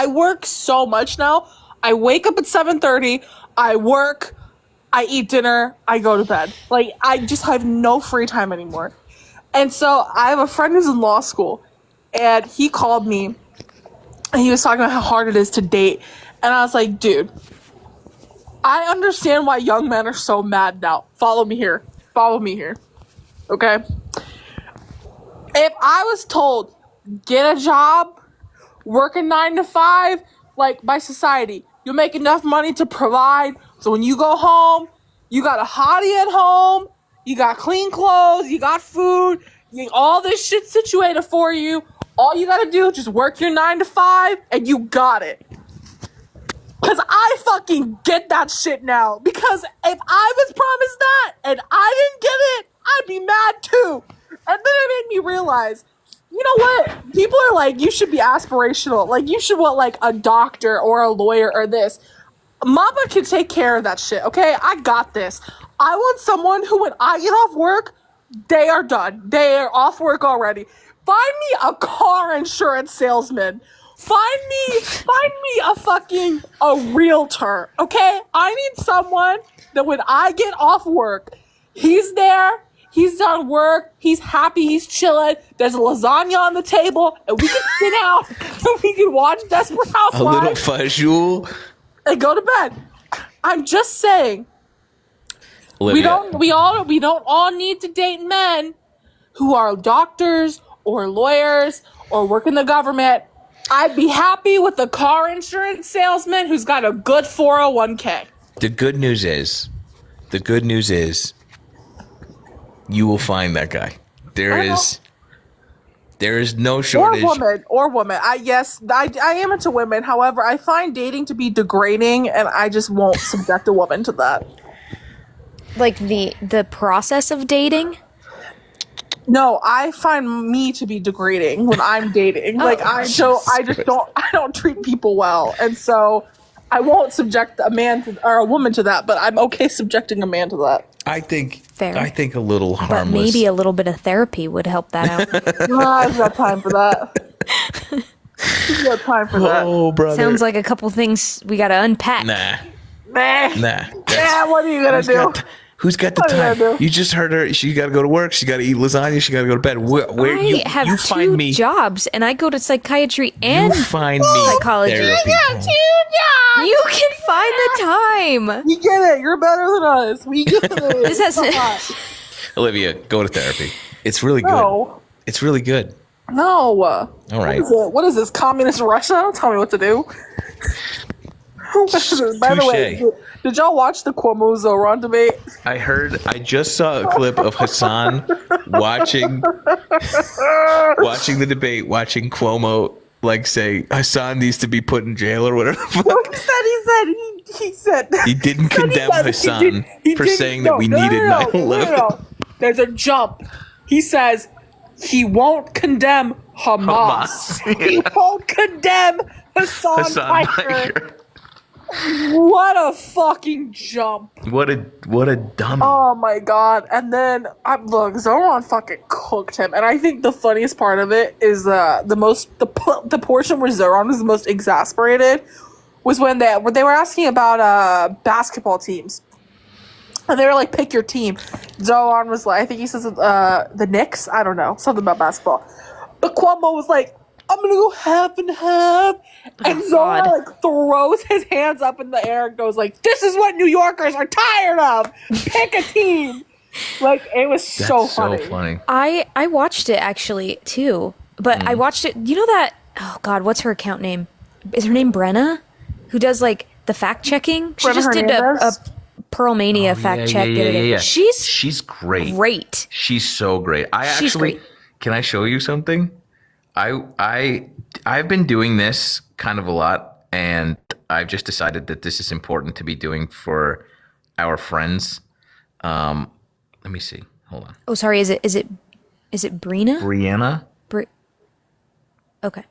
E: work so much now. I wake up at 7:30. I work. I eat dinner. I go to bed. Like, I just have no free time anymore. And so I have a friend who's in law school, and he called me, and he was talking about how hard it is to date. And I was like, dude, I understand why young men are so mad now. Follow me here. Okay? If I was told, get a job, work a 9 to 5, like by society, you'll make enough money to provide. So when you go home, you got a hottie at home, you got clean clothes, you got food, all this shit situated for you. All you gotta do is just work your 9 to 5 and you got it. Because I fucking get that shit now. Because if I was promised that and I didn't get it, I'd be mad too. And then it made me realize, you know what? People are like, you should be aspirational. Like, you should want like a doctor or a lawyer or this. Mama can take care of that shit, okay? I got this. I want someone who, when I get off work, they are done. They are off work already. Find me a car insurance salesman. Find me a realtor, okay? I need someone that when I get off work, he's there, he's done work, he's happy, he's chilling, there's a lasagna on the table, and we can sit out, and we can watch Desperate Housewives.
A: A little fajoule.
E: And go to bed. I'm just saying,
A: Olivia.
E: we don't all need to date men who are doctors or lawyers or work in the government. I'd be happy with a car insurance salesman who's got a good 401k.
A: The good news is, you will find that guy. There is no shortage.
E: Or woman. I am into women. However, I find dating to be degrading, and I just won't subject a woman to that.
F: Like the process of dating?
E: No, I find me to be degrading when I'm dating. I don't treat people well, and so I won't subject a man or a woman to that. But I'm okay subjecting a man to that.
A: I think
F: Fair.
A: I think a little
F: But
A: harmless.
F: maybe a little bit of therapy would help that out.
E: I've got time for that. I've got time for that.
A: Oh, brother.
F: Sounds like a couple things we gotta unpack.
A: Nah.
E: Nah.
A: Nah.
E: Yeah, what are you gonna do?
A: Who's got the
E: yeah, I
A: time?
E: do.
A: You just heard her. She got to go to work. She got to eat lasagna. She got to go to bed. Where
F: I
A: you
F: have
A: find
F: two
A: me?
F: jobs, and I go to psychiatry and
A: You find me
F: psychology.
A: therapy.
F: You can find the time.
E: We get it. You're better than us. We get it.
F: This has
A: Olivia, go to therapy. It's really good.
E: No.
A: It's really good.
E: No.
A: All right.
E: What is this? Communist Russia? Don't tell me what to do. By the way,
A: Touche.
E: did y'all watch the Cuomo Zoran debate?
A: I just saw a clip of Hassan watching the debate, watching Cuomo like say Hassan needs to be put in jail or whatever.
E: He said
A: He didn't condemn Hassan for saying that we needed 9/11.
E: No. There's a jump. He says he won't condemn Hamas. He won't condemn Hassan Piker. What a fucking jump.
A: What a dummy.
E: Oh my god. And then look, Zoran fucking cooked him. And I think the funniest part of it is the portion where Zoran was the most exasperated was when they were asking about basketball teams. And they were like, pick your team. Zoran was like, I think he says the Knicks. I don't know. Something about basketball. But Cuomo was like, I'm gonna go half and half. And Zoran like throws his hands up in the air and goes like, this is what New Yorkers are tired of. Pick a team. Like, it was so funny.
F: I watched it actually too, but I watched it. You know that? Oh God, what's her account name? Is her name Brenna? Who does like the fact checking? She just did a Pearl Mania fact check.
A: Yeah.
F: She's
A: great.
F: Great.
A: She's so great.
F: She's great.
A: Can I show you something? I've been doing this kind of a lot, and I've just decided that this is important to be doing for our friends. Let me see. Hold on.
F: Oh, sorry. Is it Brina?
A: Brianna.
F: Okay.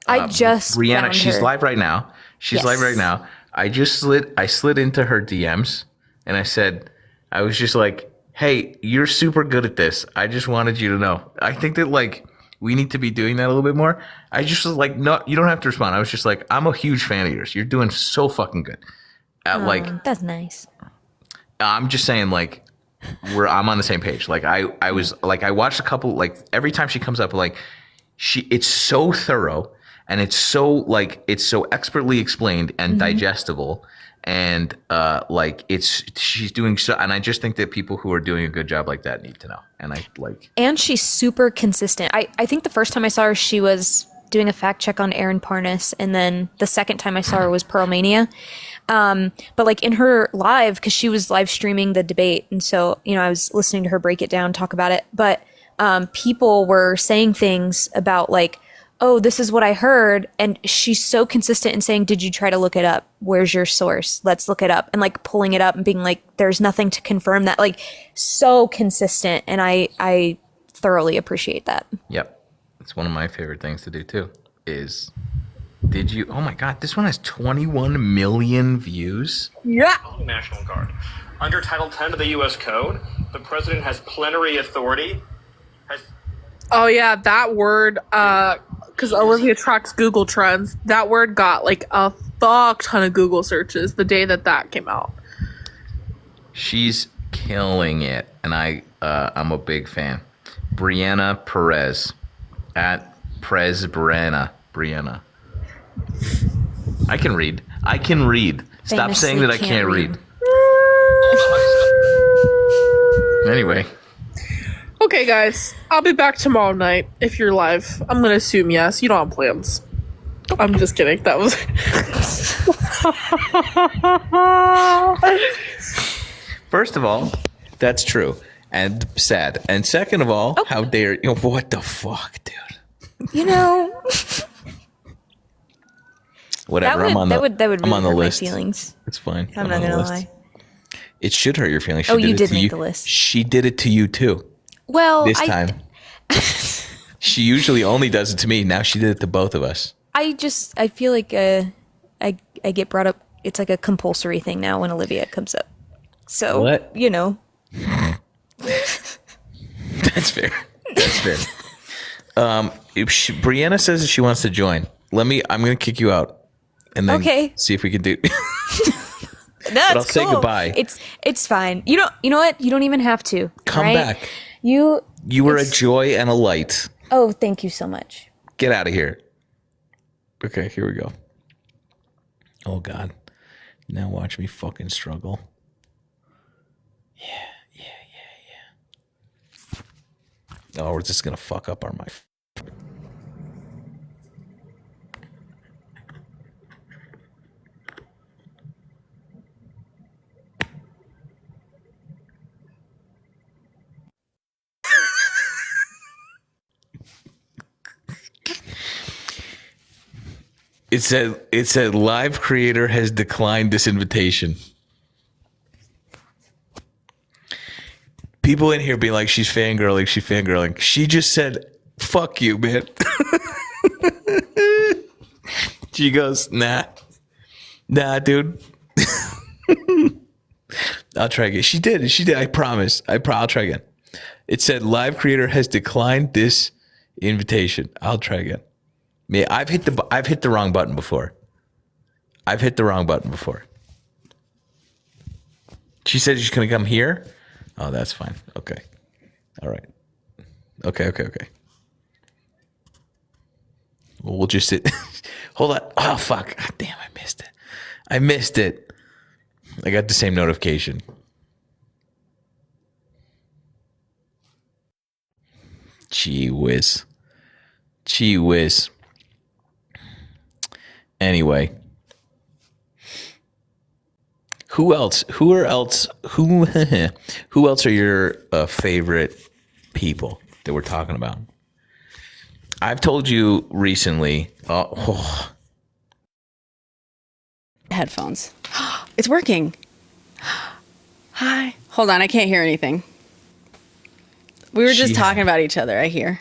F: I just
A: Brianna.
F: found
A: She's
F: her.
A: live right now. Live right now. I slid into her DMs, and I was just like, hey, you're super good at this. I just wanted you to know. I think that like we need to be doing that a little bit more. I just was like, no, you don't have to respond. I was just like, I'm a huge fan of yours. You're doing so fucking good.
F: That's nice.
A: I'm just saying, like, I'm on the same page. Like, I was like, I watched a couple, like, every time she comes up, like, it's so thorough and it's so expertly explained and digestible. And she's doing so, and I just think that people who are doing a good job like that need to know. And she's super consistent. I think the first time I saw her, she was doing a fact check on Aaron Parnas, and then the second time I saw her was Pearl Mania. But like in her live, because she was live streaming the debate, and so I was listening to her break it down, talk about it. But people were saying things about like, oh, this is what I heard. And she's so consistent in saying, did you try to look it up? Where's your source? Let's look it up. And like pulling it up and being like, there's nothing to confirm that. Like so consistent. And I thoroughly appreciate that. Yep. It's one of my favorite things to do too oh my God, this one has 21 million views.
E: Yeah.
G: National Guard. Under Title 10 of the U.S. Code, the president has plenary authority.
E: Oh yeah, that word, because Olivia tracks Google Trends, that word got like a fuck ton of Google searches the day that came out.
A: She's killing it, and I'm a big fan. Brianna Perez at Prez Brianna. I can read. Stop
F: Famously
A: saying that I can't read. Anyway.
E: Okay, guys, I'll be back tomorrow night if you're live. I'm gonna assume yes. You don't have plans. I'm just kidding. That was.
A: First of all, that's true and sad. And second of all, how dare what the fuck, dude? Whatever.
F: That would really
A: I'm on the
F: hurt
A: list.
F: my feelings.
A: It's fine.
F: I'm not gonna lie.
A: It should hurt your feelings.
F: You did make the list.
A: She did it to you too.
F: Well,
A: this time. She usually only does it to me. Now she did it to both of us.
F: I feel like I get brought up. It's like a compulsory thing now when Olivia comes up. So
A: what? That's fair. If Brianna says that she wants to join, I'm gonna kick you out, and then see if we can do.
F: No,
A: but I'll
F: it's
A: say
F: cool.
A: goodbye.
F: It's fine. You know what? You don't even have to.
A: Come
F: right?
A: back.
F: You
A: were a joy and a light.
F: Oh, thank you so much.
A: Get out of here. Okay, here we go. Oh God. Now watch me fucking struggle. Yeah. Oh, we're just gonna fuck up our mic. It said live creator has declined this invitation. People in here be like, she's fangirling. She just said, fuck you, man. She goes, nah, dude. I'll try again. She did. I promise. I'll try again. It said live creator has declined this invitation. I'll try again. Man, I've hit the wrong button before. She said she's gonna come here. Oh, that's fine. Okay. All right. Okay. Well, we'll just sit. Hold on. Oh, fuck. God damn, I missed it. I got the same notification. Gee whiz. Anyway. Who else are your favorite people that we're talking about? I've told you recently.
H: Headphones. It's working. Hi. Hold on, I can't hear anything. We were just talking about each other, I hear.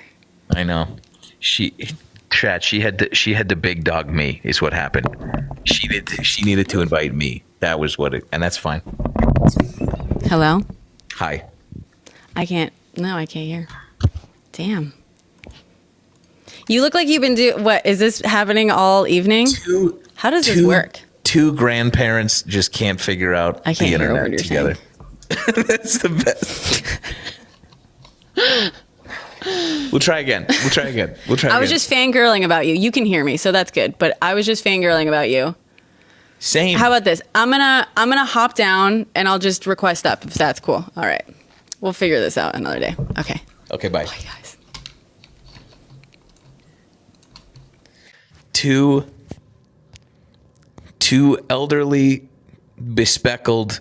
A: I know. She had to big dog me is what happened. She needed to invite me. That was and that's fine.
H: Hello?
A: Hi.
H: I can't hear. Damn. You look like you've been what, is this happening all evening? How does this work?
A: Two grandparents just can't figure out
H: I can't
A: the
H: hear what
A: internet
H: you're
A: together. That's the best. We'll try again.
H: I was just fangirling about you. You can hear me, so that's good. But I was just fangirling about you.
A: Same.
H: How about this? I'm gonna hop down and I'll just request up if that's cool. All right. We'll figure this out another day. Okay.
A: Okay, bye.
H: Bye, guys.
A: Two elderly, bespectacled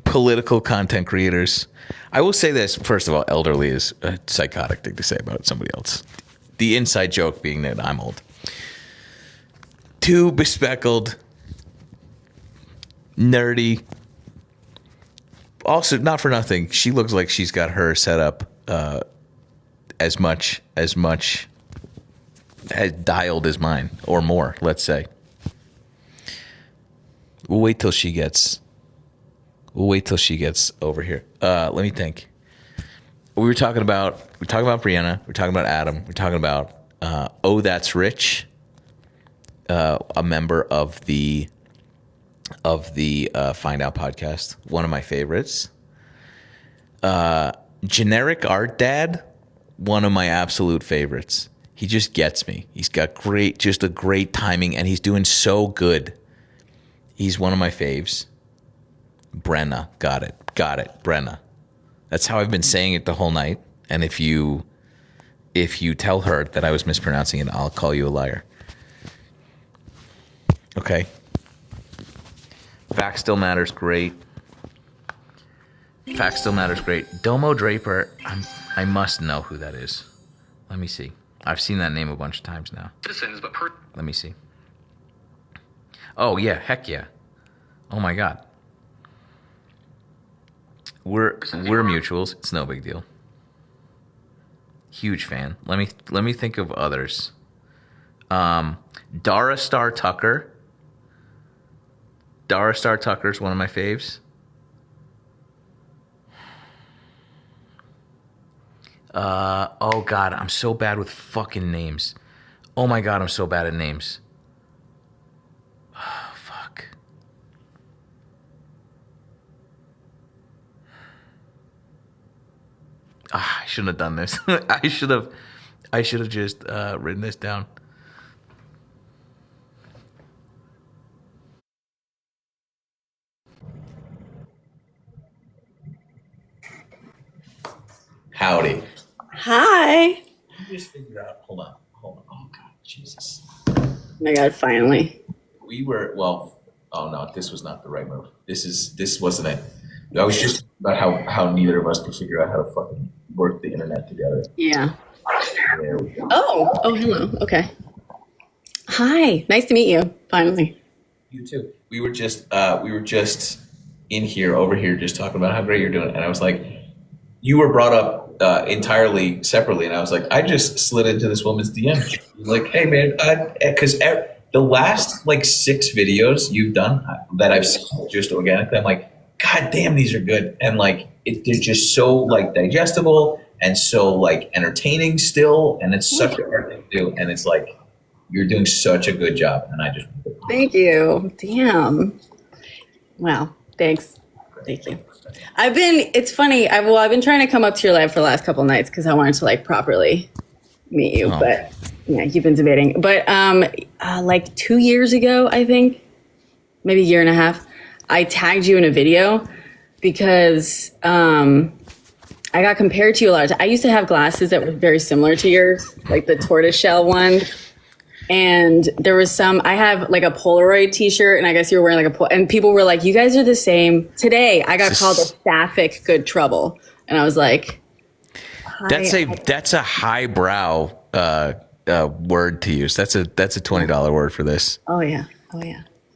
A: political content creators. I will say this, first of all, elderly is a psychotic thing to say about somebody else. The inside joke being that I'm old. Two bespectacled, nerdy. Also, not for nothing, she looks like she's got her set up as much as dialed as mine, or more, let's say. We'll wait till she gets over here. Let me think. We were talking about Brianna. We're talking about Adam. We're talking about Oh That's Rich, a member of the Find Out podcast, one of my favorites. Generic Art Dad, one of my absolute favorites. He just gets me. He's got a great timing, and he's doing so good. He's one of my faves. Brenna, got it, Brenna. That's how I've been saying it the whole night. And if you tell her that I was mispronouncing it, I'll call you a liar. Okay. Fact Still Matters, great. Domo Draper, I must know who that is. Let me see. I've seen that name a bunch of times now.
G: Citizens, but
A: Let me see. Oh yeah, heck yeah. Oh my God. We're mutuals. It's no big deal. Huge fan. Let me think of others. Dara Star Tucker. Dara Star Tucker's one of my faves. Oh God, I'm so bad with fucking names. Oh my God, I'm so bad at names. Oh, fuck. I shouldn't have done this. I should have just written this down. Howdy.
H: Hi.
A: Just figured out. Hold on. Oh God, Jesus.
H: Oh my God, finally.
A: We were Oh no, this was not the right move. This wasn't it. I was just about how neither of us could figure out how to fucking work the internet together.
H: Yeah.
A: There we go.
H: Oh, hello. Okay. Hi. Nice to meet you. Finally.
A: You too. We were just over here, just talking about how great you're doing, and I was like, you were brought up entirely separately, and I was like, I just slid into this woman's DM, like, hey man, because the last like 6 videos you've done that I've seen just organically, I'm like, God damn, these are good, and like they're just so like digestible and so like entertaining still, and it's such a hard thing to do, and it's like you're doing such a good job, and I just
H: Thank you. Damn. Wow. Thanks. Thank you. It's funny. I've been trying to come up to your live for the last couple of nights because I wanted to like properly meet you, but yeah, you've been debating. But like 2 years ago, I think, maybe a year and a half, I tagged you in a video because I got compared to you a lot. I used to have glasses that were very similar to yours, like the tortoiseshell one. And there was I have like a Polaroid t-shirt, and I guess you were wearing like and people were like, you guys are the same. Today, I got called a sapphic good trouble. And I was like,
A: that's a highbrow word to use. That's a $20 word for this.
H: Oh yeah.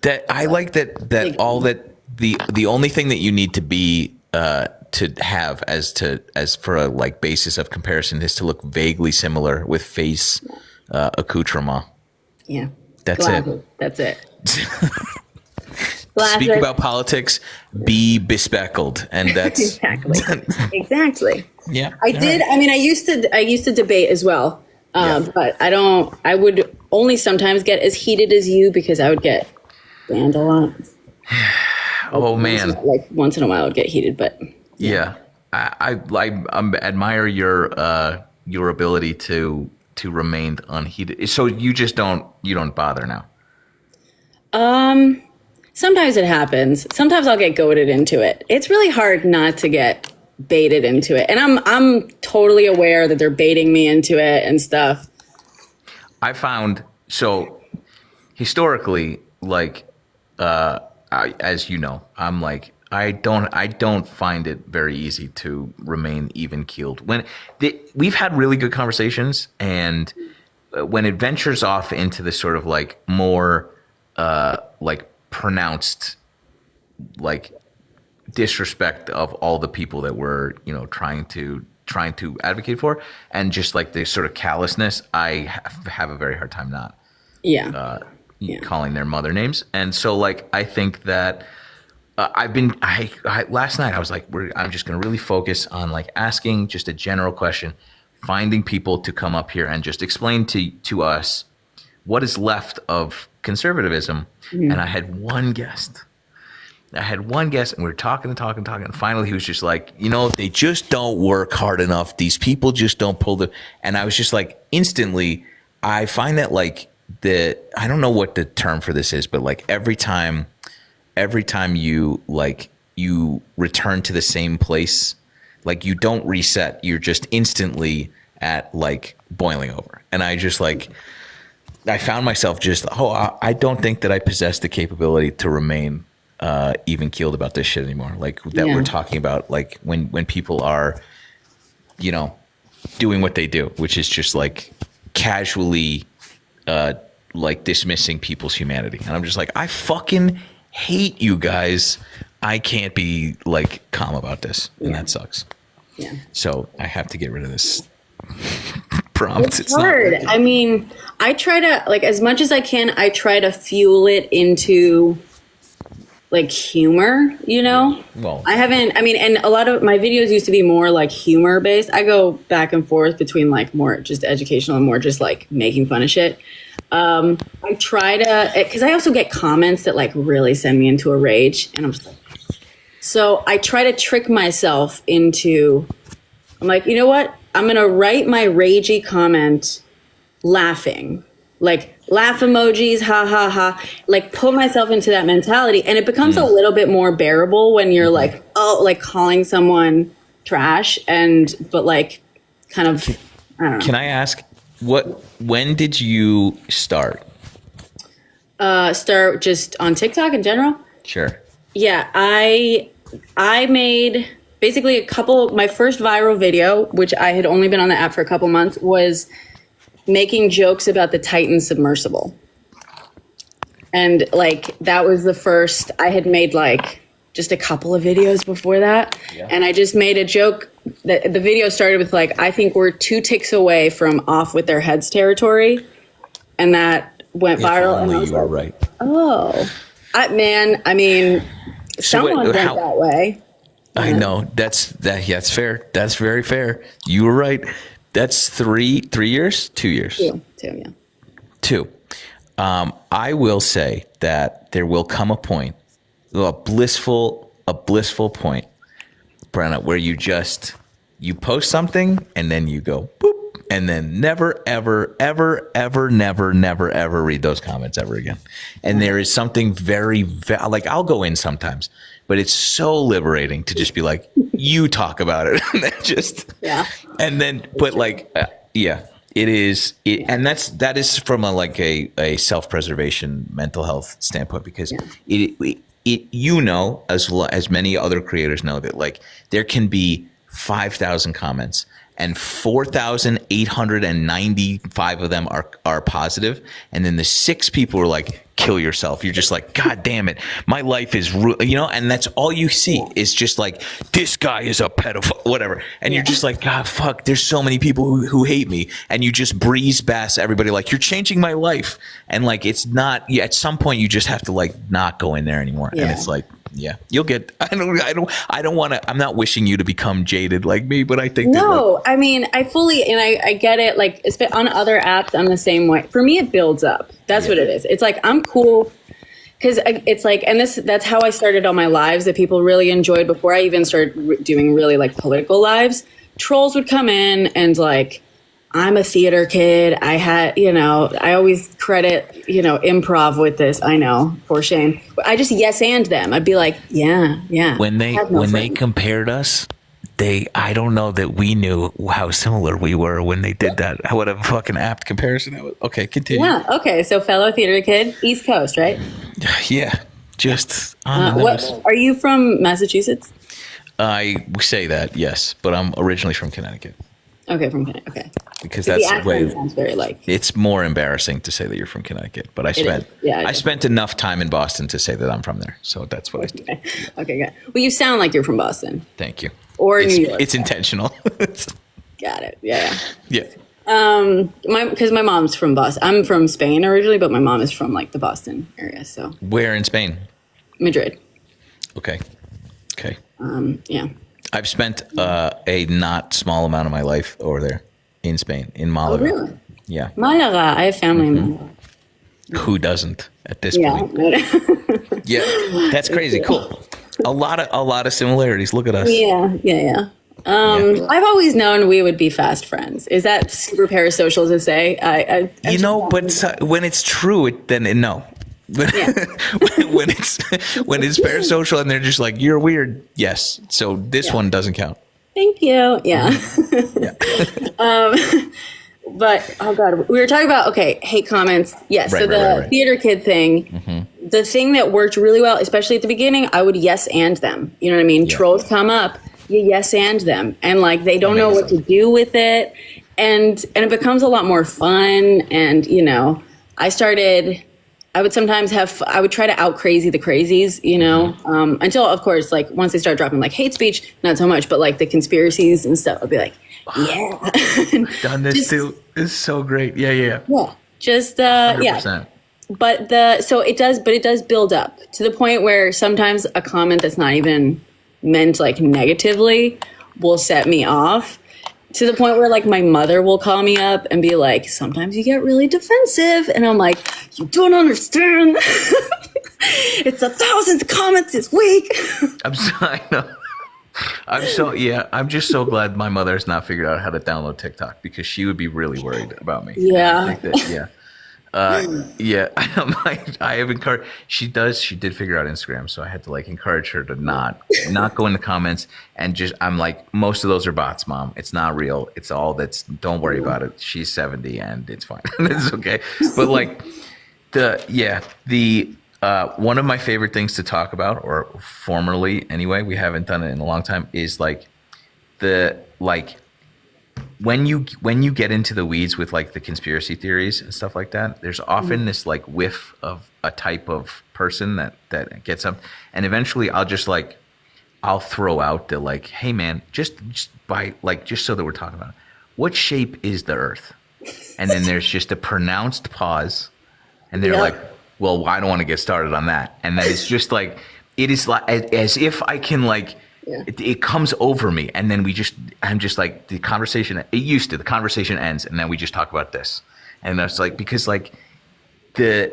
A: That I like that all that the only thing that you need to be to have as for a like basis of comparison is to look vaguely similar with face accoutrement.
H: Yeah.
A: That's
H: glasses.
A: it.
H: That's it.
A: Speak about politics, be bespeckled, and that's
H: exactly.
A: Yeah.
H: I did. Right. I mean, I used to debate as well, but I would only sometimes get as heated as you because I would get banned a lot.
A: Oh man!
H: Once in a while, I'd get heated, but
A: yeah. I admire your ability to remain unheated. So you don't bother now.
H: Sometimes it happens. Sometimes I'll get goaded into it. It's really hard not to get baited into it. And I'm totally aware that they're baiting me into it and stuff.
A: I found, so historically, like, as you know, I'm like, I don't find it very easy to remain even keeled. We've had really good conversations, and when it ventures off into this sort of like more like pronounced like disrespect of all the people that we're trying to advocate for, and just like this sort of callousness, I have a very hard time not calling their mother names. And so like I think that I last night I was like, I'm just going to really focus on like asking just a general question, finding people to come up here and just explain to us what is left of conservatism. Mm-hmm. And I had one guest, and we were talking, and finally he was just like, they just don't work hard enough. These people just don't pull and I was just like, instantly, I find that like I don't know what the term for this is, but like every time you return to the same place, like you don't reset, you're just instantly at like boiling over. And I just like, I found myself just, I don't think that I possess the capability to remain even keeled about this shit anymore. Like that we're talking about, like when people are, doing what they do, which is just like casually like dismissing people's humanity. And I'm just like, I fucking hate you guys. I can't be like calm about this, and that sucks. Yeah. So I have to get rid of this prompt.
H: It's hard. I mean, I try to, like, as much as I can, I try to fuel it into like humor, Well, and a lot of my videos used to be more like humor based. I go back and forth between like more just educational and more just like making fun of shit. I try to, because I also get comments that like really send me into a rage, and I'm just like, so I try to trick myself into I'm like, you know what? I'm going to write my ragey comment laughing. Like laugh emojis, ha ha ha. Like put myself into that mentality. And it becomes a little bit more bearable when you're like, oh, like calling someone trash but like kind of, I don't know.
A: Can I ask, when did you start?
H: Start just on TikTok in general?
A: Sure.
H: Yeah, I made basically my first viral video, which I had only been on the app for a couple months, was making jokes about the Titan submersible. And like, that was the first. I had made like just a couple of videos before that. Yeah. And I just made a joke that the video started with like, I think we're 2 ticks away from off with their heads territory. And that went viral.
A: Only
H: and
A: you are right.
H: Oh, I mean, someone went that way.
A: I know that's fair. That's very fair. You were right. That's 3 years, 2 years,
H: 2, yeah.
A: 2. I will say that there will come a point, a blissful point, Brenna, where you post something and then you go boop, and then never, ever, ever, ever, never, ever read those comments ever again. And there is something very, like, I'll go in sometimes, but it's so liberating to just be like, you talk about it. And then but like, it is. And that is from a self-preservation mental health standpoint, because as many other creators know, that like there can be 5,000 comments and 4,895 of them are positive. And then the 6 people are like, kill yourself. You're just like, God damn it. My life is, and that's all you see is just like, this guy is a pedophile, whatever. And you're just like, God, fuck, there's so many people who hate me. And you just breeze past everybody like, you're changing my life. And like, it's not, at some point you just have to like not go in there anymore. Yeah. And it's like, yeah, you'll get, I don't want to, I'm not wishing you to become jaded like me, but I think
H: I mean, I fully, and I get it. Like on other apps, I'm the same way. For me, it builds up. That's what it is. It's like, I'm cool. Cause it's like, and that's how I started all my lives that people really enjoyed before I even started doing really like political lives. Trolls would come in and like, I'm a theater kid. I had, I always credit, improv with this. I know, for shame. I just yes and them. I'd be like, yeah.
A: When they compared us, I don't know that we knew how similar we were when they did that. What a fucking apt comparison that was. Okay, continue.
H: Yeah. Okay. So fellow theater kid, East Coast, right?
A: Yeah. Just on the nose.
H: Are you from Massachusetts?
A: I say that, yes, but I'm originally from Connecticut.
H: Okay, from Connecticut. Okay.
A: Because that's the way
H: sounds very like.
A: It's more embarrassing to say that you're from Connecticut, but I spent enough time in Boston to say that I'm from there, so that's what I did.
H: Okay, good. Well, you sound like you're from Boston.
A: Thank you.
H: Or New York.
A: It's intentional.
H: Got it. Yeah.
A: Yeah.
H: Because my mom's from Boston. I'm from Spain originally, but my mom is from like the Boston area. So.
A: Where in Spain?
H: Madrid.
A: Okay.
H: Yeah.
A: I've spent a not small amount of my life over there in Spain, in Malaga.
H: Oh, really?
A: Yeah.
H: Malaga. I have family in Malaga.
A: Who doesn't at this point? Yeah. That's crazy. Cool. A lot of similarities. Look at us.
H: Yeah. I've always known we would be fast friends. Is that super parasocial to say?
A: But when it's true, no. when it's parasocial and they're just like, you're weird. Yes. So this one doesn't count.
H: Thank you. Yeah. But oh god, we were talking about hate comments. Yes. So the theater kid thing, the thing that worked really well, especially at the beginning, I would yes and them. You know what I mean? Yeah. Trolls come up, you yes and them, and like they don't know what to do with it, and it becomes a lot more fun. And I would sometimes I would try to out crazy the crazies, until of course, like once they start dropping like hate speech, not so much, but like the conspiracies and stuff, I'd be like, yeah.
A: I've done this too. It's so great. Yeah.
H: Yeah. Just, 100%. Yeah. But it does build up to the point where sometimes a comment that's not even meant like negatively will set me off. To the point where like my mother will call me up and be like, sometimes you get really defensive. And I'm like, you don't understand. It's 1,000 comments this week.
A: I know. I'm just so glad my mother's not figured out how to download TikTok because she would be really worried about me.
H: Yeah.
A: I think that, yeah. I'm like, I have encouraged. She did figure out Instagram, so I had to like encourage her to not go in the comments and just. I'm like, most of those are bots, Mom. It's not real. It's all that's. Don't worry about it. She's 70 and it's fine. It's okay. But like the one of my favorite things to talk about, or formerly anyway, we haven't done it in a long time, is like when you get into the weeds with like the conspiracy theories and stuff like that, there's often this like whiff of a type of person that gets up, and eventually I'll throw out the like, hey man, just by like, just so that we're talking about it, what shape is the Earth? And then there's just a pronounced pause, and they're like, well, I don't want to get started on that. And then it's just like, it is like as if I can like. Yeah. It comes over me, and then I'm just like, the conversation ends, and then we just talk about this. And that's like, because like the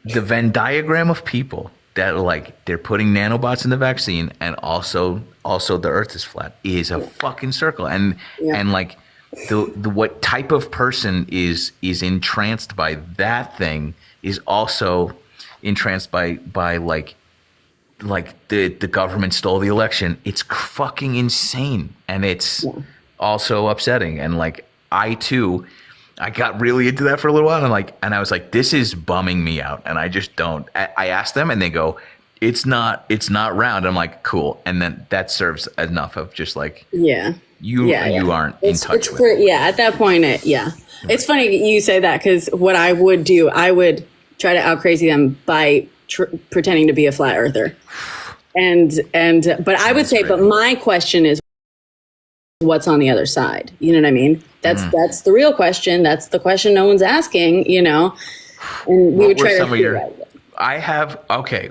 A: Venn diagram of people that are like, they're putting nanobots in the vaccine, and also the Earth is flat, is a fucking circle. And like the what type of person is entranced by that thing is also entranced by like the government stole the election. It's fucking insane, and it's also upsetting. And like I got really into that for a little while, and I was like, this is bumming me out, and I just don't. I asked them, and they go, it's not round. I'm like, cool. And then that serves enough of just like, you aren't in touch with it.
H: At that point, it's funny you say that, because what I would do, I would try to out crazy them by pretending to be a flat earther, but I would say, but my question is, what's on the other side? You know what I mean? That's the real question. That's the question no one's asking. You know, and we would try to figure out.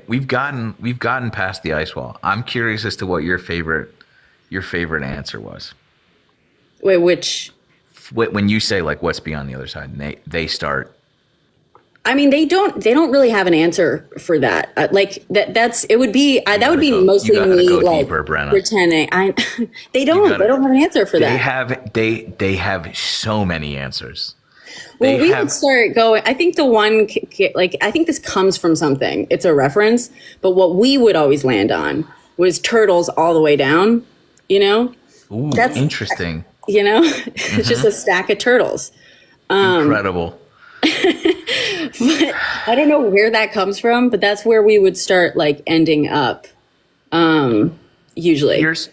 A: We've gotten past the ice wall. I'm curious as to what your favorite answer was.
H: Wait, which?
A: When you say like, what's beyond the other side, and they start.
H: I mean, they don't really have an answer for that. It would be mostly me like deeper, pretending. They don't have an answer for that.
A: They have so many answers.
H: Well, we would start going. I think I think this comes from something. It's a reference, but what we would always land on was turtles all the way down. You know,
A: that's interesting.
H: You know, it's just a stack of turtles.
A: Incredible.
H: But I don't know where that comes from, but that's where we would start like ending up. Usually,
A: here's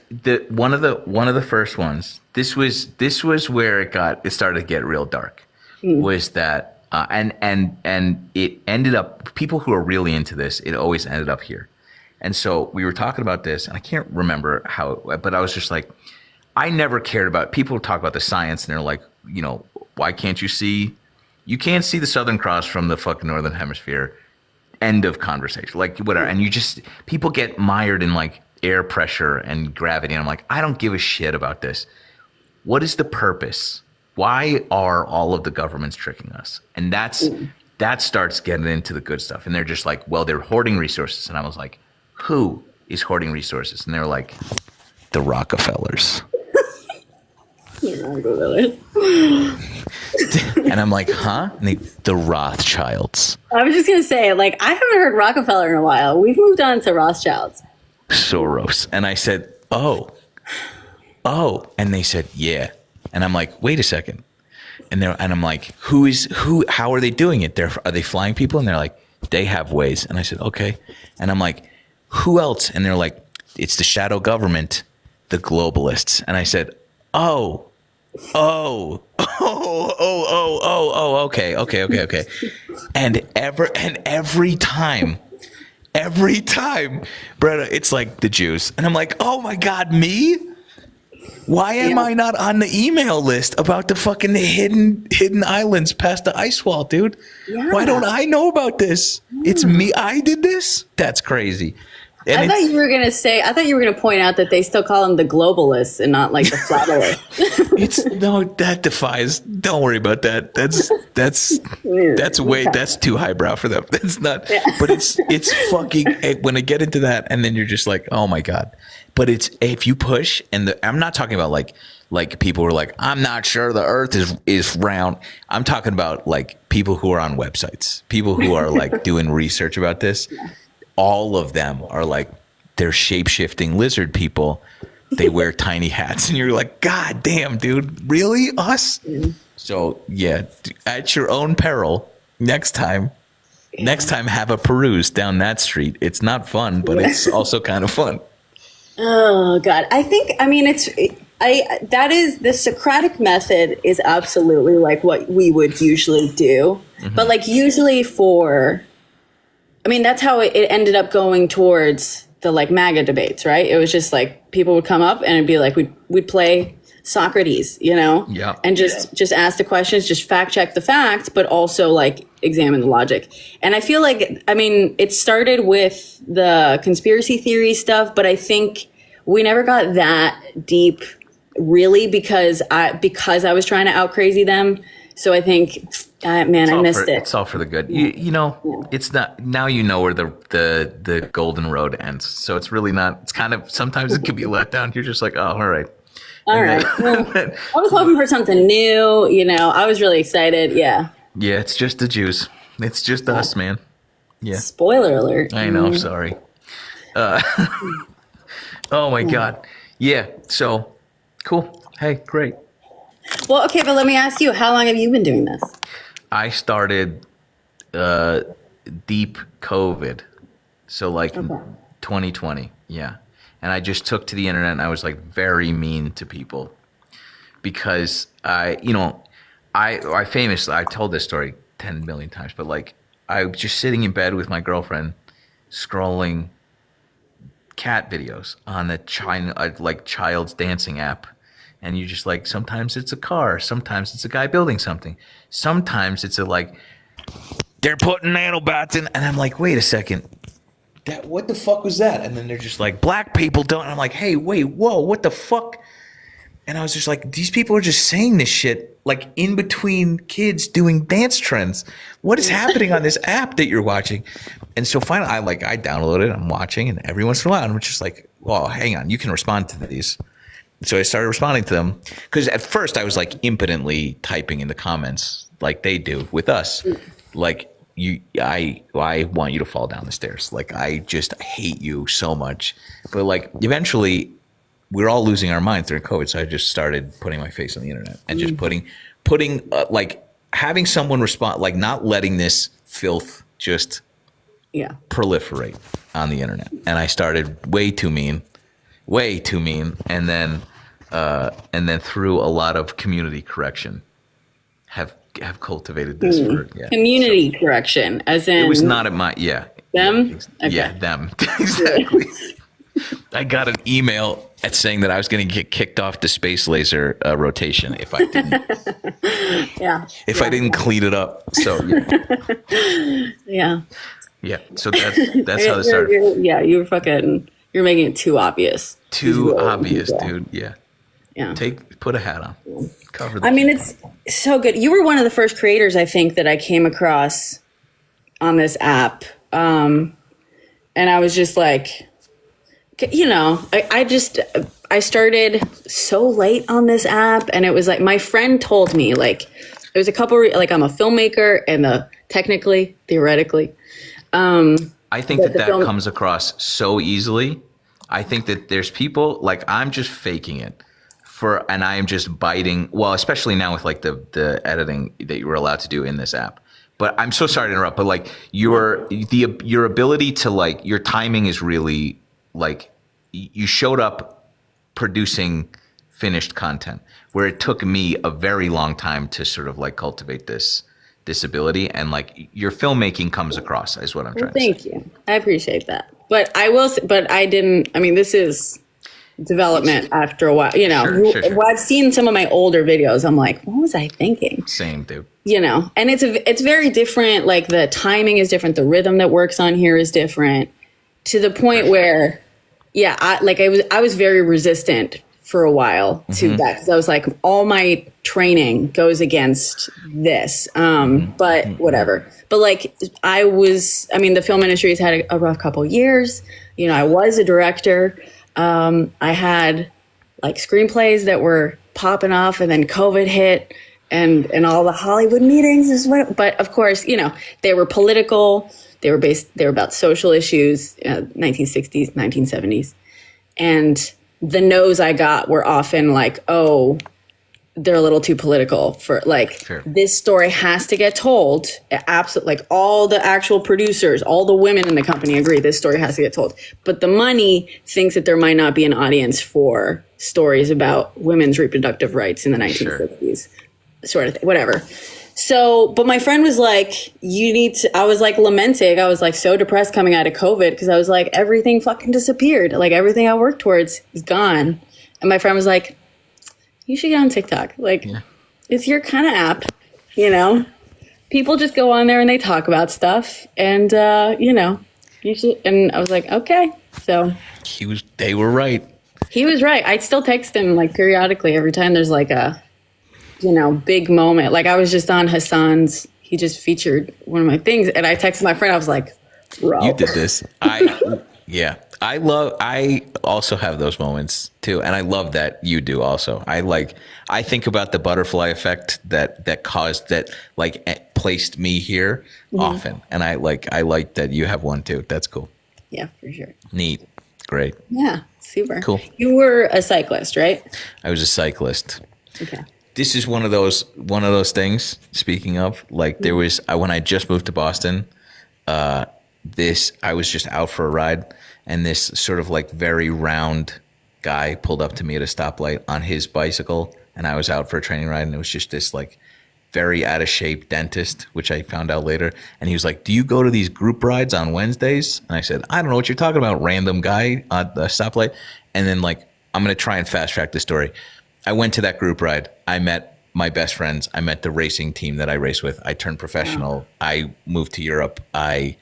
A: one of the first ones. This was where it started to get real dark. Was that and it ended up, people who are really into this, it always ended up here. And so we were talking about this, and I can't remember how, but I was just like, I never cared about, people talk about the science, and they're like, you know, why can't you see? You can't see the Southern Cross from the fucking Northern Hemisphere. End of conversation. Like, whatever. And people get mired in like air pressure and gravity. And I'm like, I don't give a shit about this. What is the purpose? Why are all of the governments tricking us? And that starts getting into the good stuff. And they're just like, well, they're hoarding resources. And I was like, who is hoarding resources? And they're like, the Rockefellers. And I'm like, huh? And the Rothschilds.
H: I was just gonna say, like, I haven't heard Rockefeller in a while. We've moved on to Rothschilds.
A: Soros. And I said, oh. And they said, yeah. And I'm like, wait a second. And I'm like, how are they doing it? Are they flying people? And they're like, they have ways. And I said, okay. And I'm like, who else? And they're like, it's the shadow government, the globalists. And I said, okay. And every time, Bretta, it's like the Jews. And I'm like, oh my God, me? Why am I not on the email list about the fucking hidden islands past the ice wall, dude? Yeah. Why don't I know about this? It's me. I did this? That's crazy. And
H: I thought you were gonna point out that they still call them the globalists and not like the flat earth.
A: that defies. Don't worry about that. That's too highbrow for them. That's not. Yeah. But it's fucking when I get into that, and then you're just like, oh my god. But it's if you push, and I'm not talking about like people who are like, I'm not sure the Earth is round. I'm talking about like people who are on websites, people who are like doing research about this. All of them are like, they're shape-shifting lizard people. They wear tiny hats, and you're like, God damn, dude, really? Us? Mm-hmm. So yeah, at your own peril. Next time, have a peruse down that street. It's not fun, but it's also kind of fun.
H: Oh God, that is the Socratic method is absolutely like what we would usually do, but like usually that's how it ended up going towards the like MAGA debates, right? It was just like people would come up and it'd be like we'd play Socrates, and just ask the questions, just fact check the facts, but also like examine the logic. And I feel like, it started with the conspiracy theory stuff, but I think we never got that deep really because I was trying to out crazy them. So I think, I missed it.
A: It's all for the good. It's not, now where the golden road ends. So it's really not, it's kind of, sometimes it can be a letdown. You're just like, oh, all right.
H: All right. Well, I was hoping for something new. I was really excited. Yeah.
A: Yeah, it's just the Jews. It's just us, man. Yeah.
H: Spoiler alert.
A: I know. Sorry. Oh my God. Yeah. So cool. Hey, great.
H: Well, okay, but let me ask you, how long have you been doing this?
A: I started deep COVID. So like 2020. Yeah. And I just took to the internet and I was like very mean to people because I told this story 10 million times, but like I was just sitting in bed with my girlfriend scrolling cat videos on the child's dancing app. And you're just like, sometimes it's a car, sometimes it's a guy building something. Sometimes it's they're putting nanobots in. And I'm like, wait a second. What the fuck was that? And then they're just like, black people don't. And I'm like, hey, wait, whoa, what the fuck? And I was just like, these people are just saying this shit like in between kids doing dance trends. What is happening on this app that you're watching? And so finally, I downloaded it. I'm watching, and every once in a while, I'm just like, well, hang on, you can respond to these. So I started responding to them because at first I was like impotently typing in the comments like they do with us, like. I want you to fall down the stairs. Like, I just hate you so much. But like, eventually we're all losing our minds during COVID. So I just started putting my face on the internet and just putting like having someone respond, like not letting this filth just proliferate on the internet. And I started way too mean. And then through a lot of community correction have cultivated this
H: community correction, as in
A: it was not at my
H: them.
A: Them exactly. I got an email saying that I was going to get kicked off the space laser rotation if I didn't. I didn't clean it up. So yeah. So that's how this started.
H: You're making it too obvious.
A: Too obvious, dude. Yeah. Put a hat on. Cover the
H: it's so good. You were one of the first creators, I think, that I came across on this app. And I was just like, I started so late on this app, and it was like, my friend told me, like, it was a couple, like, I'm a filmmaker and theoretically.
A: I think that comes across so easily. I think that there's people, like, I'm just faking it. And I am just biting, well, especially now with like the editing that you were allowed to do in this app. But I'm so sorry to interrupt, but like your ability to like, your timing is really like, you showed up producing finished content where it took me a very long time to sort of like cultivate this ability, and like your filmmaking comes across is what I'm trying to say.
H: Thank you. I appreciate that. But this is development after a while, Sure. I've seen some of my older videos. I'm like, what was I thinking?
A: Same, dude.
H: And it's very different. Like, the timing is different. The rhythm that works on here is different. to the point where, yeah, I was very resistant for a while to that, because I was like, all my training goes against this. But whatever. But like, the film industry has had a rough couple years. You know, I was a director. I had like screenplays that were popping off, and then COVID hit, and all the Hollywood meetings but of course, you know, they were political. They were about social issues, 1960s, 1970s. And the no's I got were often like, oh, they're a little too political for this story has to get told. Absolutely. Like all the actual producers, all the women in the company agree this story has to get told. But the money thinks that there might not be an audience for stories about women's reproductive rights in the 1960s, sort of thing, whatever. So, but my friend was like, I was like lamenting. I was like so depressed coming out of COVID, because I was like, everything fucking disappeared. Like everything I worked towards is gone. And my friend was like, you should get on TikTok. Like, it's your kind of app, you know? People just go on there and they talk about stuff. And, you know, you should. And I was like, okay. So
A: they were right.
H: He was right. I still text him like periodically every time there's like a, you know, big moment. Like I was just on Hassan's, he just featured one of my things, and I texted my friend. I was like, bro,
A: you did this. I also have those moments too. And I love that you do also. I think about the butterfly effect that caused that, like placed me here often. And I like that you have one too. That's cool.
H: Yeah, for sure.
A: Neat. Great.
H: Yeah. Super.
A: Cool.
H: You were a cyclist, right?
A: I was a cyclist.
H: Okay.
A: This is one of those things. Speaking of, like, there was when I just moved to Boston. I was just out for a ride, and this sort of like very round guy pulled up to me at a stoplight on his bicycle, and I was out for a training ride, and it was just this like very out of shape dentist, which I found out later. And he was like, "Do you go to these group rides on Wednesdays?" And I said, "I don't know what you're talking about, random guy at the stoplight." And then like, I'm going to try and fast track the story. I went to that group ride. I met my best friends. I met the racing team that I race with. I turned professional. Wow. I moved to Europe. The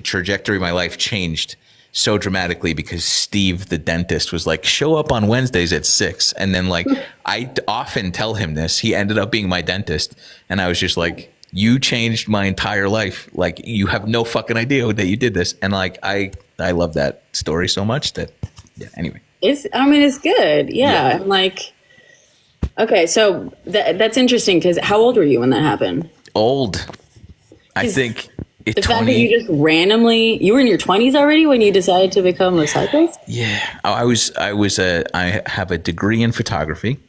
A: trajectory of my life changed so dramatically because Steve, the dentist, was like, show up on Wednesdays at 6. And then like, I often tell him this. He ended up being my dentist. And I was just like, you changed my entire life. Like, you have no fucking idea that you did this. And like, I love that story so much that, yeah, anyway.
H: It's good. Yeah. I'm like, okay, so that's interesting, because how old were you when that happened?
A: Old. I think
H: the fact that you just randomly, you were in your 20s already when you decided to become a cyclist?
A: Yeah. I have a degree in photography.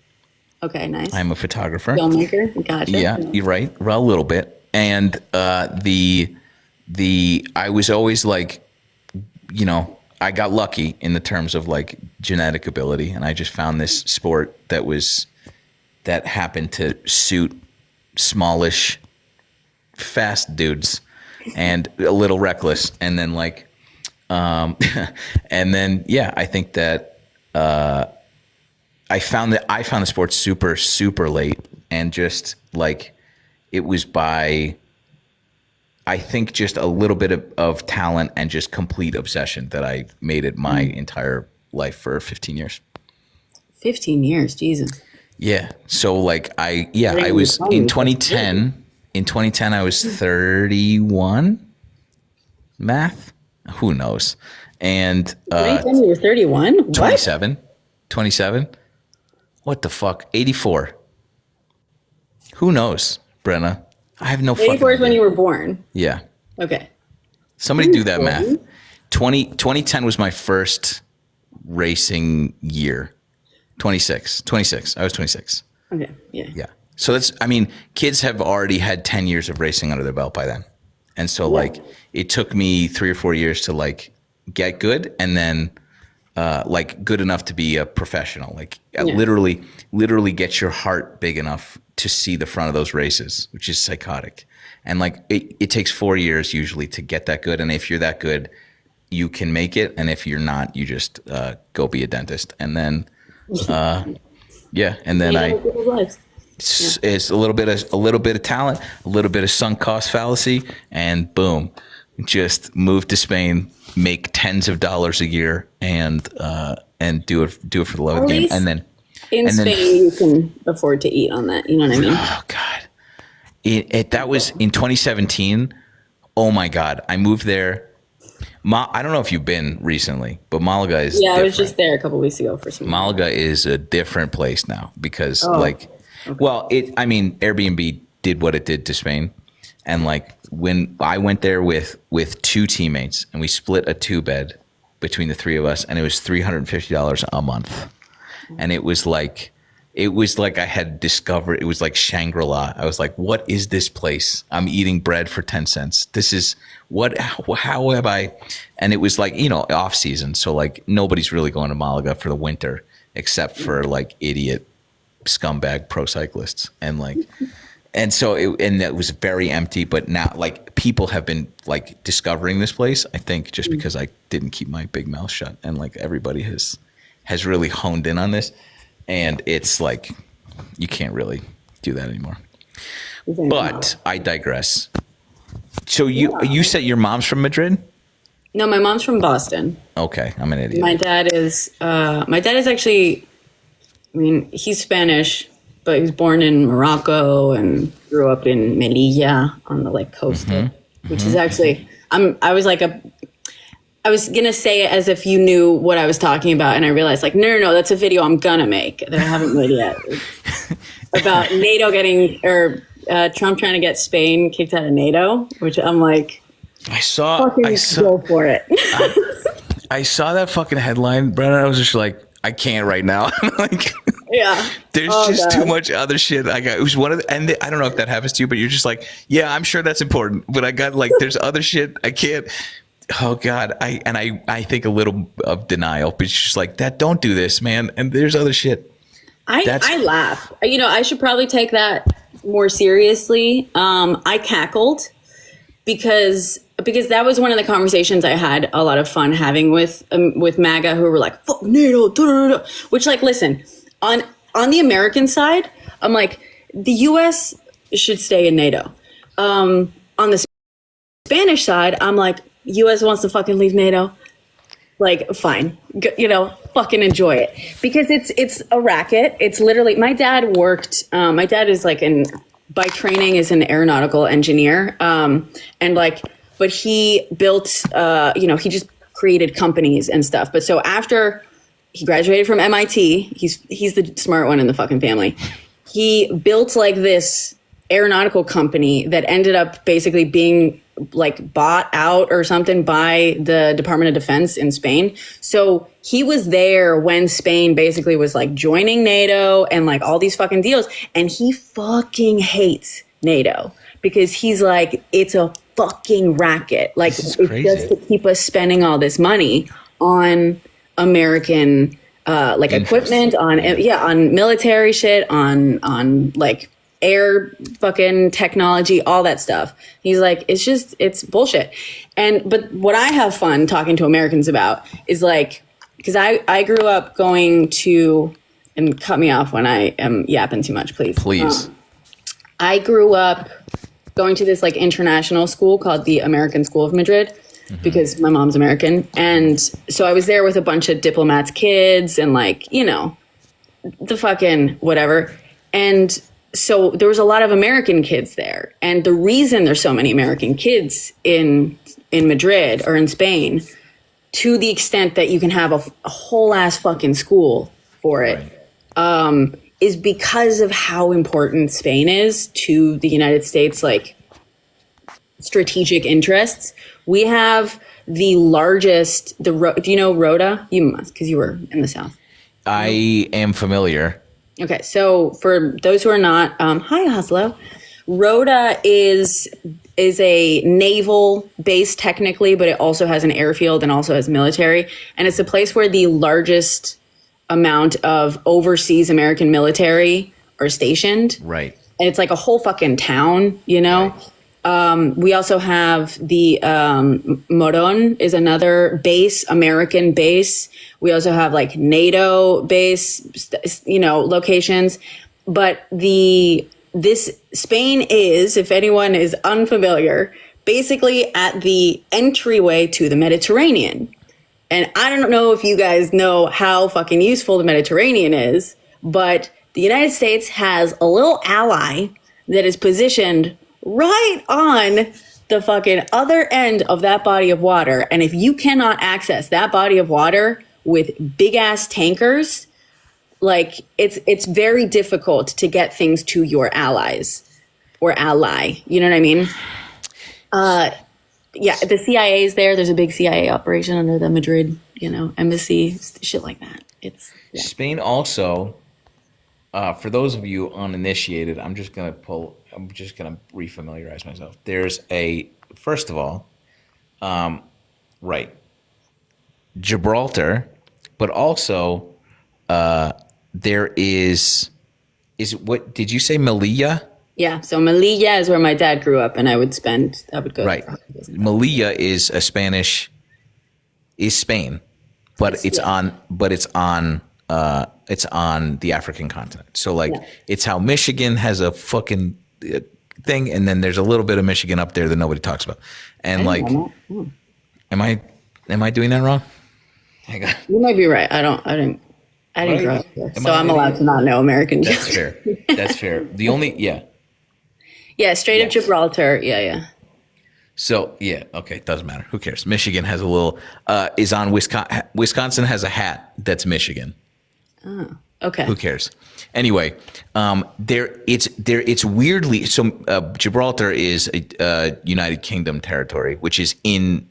H: Okay, nice.
A: I'm a photographer.
H: Filmmaker. Gotcha.
A: Yeah, you're right. Well, a little bit. And I was always like, you know, I got lucky in the terms of like genetic ability, and I just found this sport that happened to suit smallish, fast dudes and a little reckless. And then like, and then, yeah, I think that, I found the sport super, super late, and just like, it was by, I think, just a little bit of talent and just complete obsession that I made it my entire life for 15 years. 15
H: years, Jesus.
A: Yeah. So like I was in 2010. In 2010, I was 31. Math? Who knows? And
H: 2010, you were 31?
A: 27. 27. What the fuck? 84. Who knows, Brenna? I have no fucking
H: 84 is when
A: idea.
H: you were born.
A: Yeah.
H: Okay.
A: Somebody do that math. 2010 was my first racing year. 26. I was 26.
H: Okay. Yeah.
A: Yeah. So kids have already had 10 years of racing under their belt by then. And so like, it took me 3 or 4 years to like get good, and then like good enough to be a professional, like literally get your heart big enough to see the front of those races, which is psychotic. And like, it takes 4 years usually to get that good. And if you're that good, you can make it. And if you're not, you just go be a dentist. And then, and then it's a little bit of talent, a little bit of sunk cost fallacy, and boom, just move to Spain, make tens of dollars a year, and do it for the love of the game. And then
H: in Spain, you can afford to eat on that. You know what I mean?
A: Oh God, that was in 2017. Oh my God, I moved there. I don't know if you've been recently, but Malaga is different.
H: I was just there a couple weeks ago for some.
A: Malaga is a different place now because Airbnb did what it did to Spain. And like when I went there with two teammates and we split a 2-bed between the three of us, and it was $350 a month. And it was like I had discovered, it was like Shangri-La. I was like, what is this place? I'm eating bread for 10 cents. This is how have I? And it was like, off season. So like nobody's really going to Malaga for the winter except for like idiot scumbag pro cyclists. And like, and so it was very empty, but now like people have been like discovering this place, I think just because I didn't keep my big mouth shut, and like everybody has really honed in on this, and it's like, you can't really do that anymore. But I digress. So you said your mom's from Madrid?
H: No, my mom's from Boston.
A: Okay. I'm an idiot.
H: My dad is actually, he's Spanish, but he was born in Morocco and grew up in Melilla on the like coast, which is actually, I was gonna say it as if you knew what I was talking about, and I realized like, no, that's a video I'm gonna make that I haven't made yet. It's about NATO Trump trying to get Spain kicked out of NATO, which I'm like, go for it.
A: I saw that fucking headline, Brennan. I was just like, I can't right now. Like,
H: yeah,
A: there's too much other shit. It was one of the, and I don't know if that happens to you, but you're just like, yeah, I'm sure that's important, but I got like, there's other shit I can't. Oh God, I think a little of denial, but it's just like that. Don't do this, man. And there's other shit.
H: I laugh. I should probably take that more seriously. I cackled because that was one of the conversations I had a lot of fun having with MAGA, who were like, fuck NATO, which like, listen, on the American side, I'm like, the US should stay in NATO. On the Spanish side, I'm like, US wants to fucking leave NATO. Like, fine, fucking enjoy it, because it's a racket. It's literally, my dad worked. My dad is like by training is an aeronautical engineer, but he built. He just created companies and stuff. But so after he graduated from MIT, he's the smart one in the fucking family. He built like this aeronautical company that ended up basically being like bought out or something by the Department of Defense in Spain. So he was there when Spain basically was like joining NATO and like all these fucking deals. And he fucking hates NATO because he's like, it's a fucking racket. Like, it's just to keep us spending all this money on American equipment, on military shit, on like air fucking technology, all that stuff. He's like, it's bullshit. But what I have fun talking to Americans about is like, because I grew up going to, and cut me off when I am yapping too much, please. I grew up going to this like international school called the American School of Madrid, because my mom's American. And so I was there with a bunch of diplomats' kids and like, the fucking whatever. And so there was a lot of American kids there. And the reason there's so many American kids in Madrid or in Spain, to the extent that you can have a whole ass fucking school for it, is because of how important Spain is to the United States, like strategic interests. We have the largest, do you know Rhoda? You must, because you were in the South.
A: I am familiar.
H: Okay, so for those who are not, hi Oslo. Rhoda is a naval base technically, but it also has an airfield and also has military. And it's a place where the largest amount of overseas American military are stationed.
A: Right.
H: And it's like a whole fucking town, Right. We also have the Moron is another base, American base. We also have like NATO base, locations. But this Spain is, if anyone is unfamiliar, basically at the entryway to the Mediterranean. And I don't know if you guys know how fucking useful the Mediterranean is, but the United States has a little ally that is positioned right on the fucking other end of that body of water. And if you cannot access that body of water with big ass tankers, like it's very difficult to get things to your allies or ally. You know what I mean? Yeah, the CIA is there. There's a big CIA operation under the Madrid, embassy, shit like that.
A: Spain also, for those of you uninitiated, I'm just gonna refamiliarize myself. There's first of all, right, Gibraltar, but also there is what did you say, Melilla?
H: Yeah, so Melilla is where my dad grew up, and I would go.
A: Right, Melilla is Spain, but it's on the African continent. So it's how Michigan has a fucking thing, and then there's a little bit of Michigan up there that nobody talks about. And am I doing that wrong? Hang on.
H: You might be right. I didn't grow up here, so I'm allowed to not know American.
A: That's fair. That's fair.
H: Strait of Gibraltar. Yeah.
A: So okay, doesn't matter. Who cares? Michigan has a little is on Wisconsin. Wisconsin has a hat that's Michigan.
H: Oh, okay.
A: Who cares? Anyway, it's weirdly so. Gibraltar is a United Kingdom territory, which is in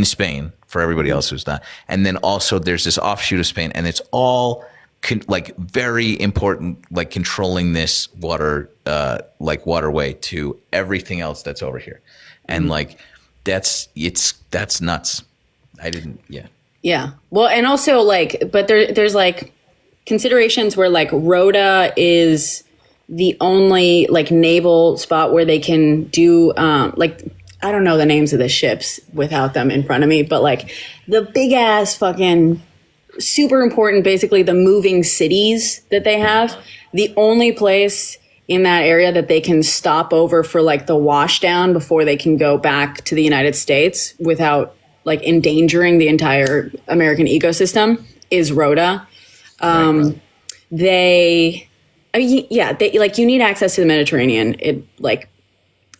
A: Spain for everybody else who's not. And then also there's this offshoot of Spain, and it's all very important, controlling this waterway to everything else that's over here, and that's nuts. Yeah. Well, and also
H: but there's considerations where Rhoda is the only naval spot where they can do I don't know the names of the ships without them in front of me, but the big ass fucking super important, basically the moving cities that they have, the only place in that area that they can stop over for the washdown before they can go back to the United States without endangering the entire American ecosystem is Rhoda. They you need access to the Mediterranean.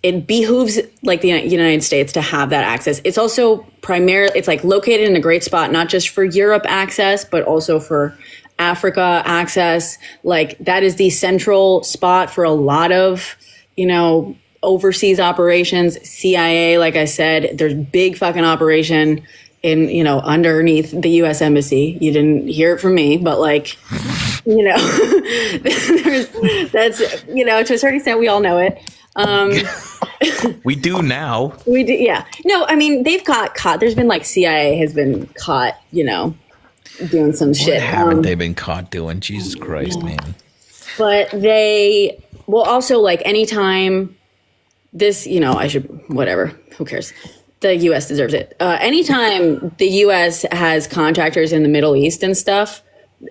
H: It behooves the United States to have that access. It's also primarily, it's located in a great spot, not just for Europe access, but also for Africa access. That is the central spot for a lot of, overseas operations. CIA, like I said, there's big fucking operation in, underneath the U.S. Embassy. You didn't hear it from me, but that's, to a certain extent, we all know it.
A: We do now.
H: We do, yeah. No, I mean, they've got caught. There's been CIA has been caught, doing some shit.
A: What haven't they been caught doing? Jesus Christ, man.
H: But they will also anytime this, I should, whatever, who cares? The U.S. deserves it. Anytime the U.S. has contractors in the Middle East and stuff,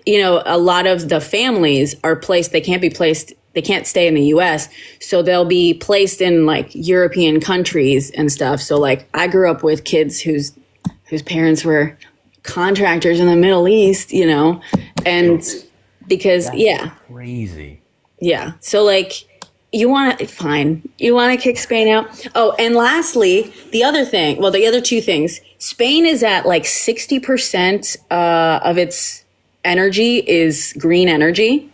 H: a lot of the families are placed, they can't stay in the U.S., so they'll be placed in European countries and stuff. So I grew up with kids whose parents were contractors in the Middle East, and because that's
A: crazy.
H: Yeah. So you want to kick Spain out. Oh, and lastly, the other two things, Spain is at 60% of its energy is green energy.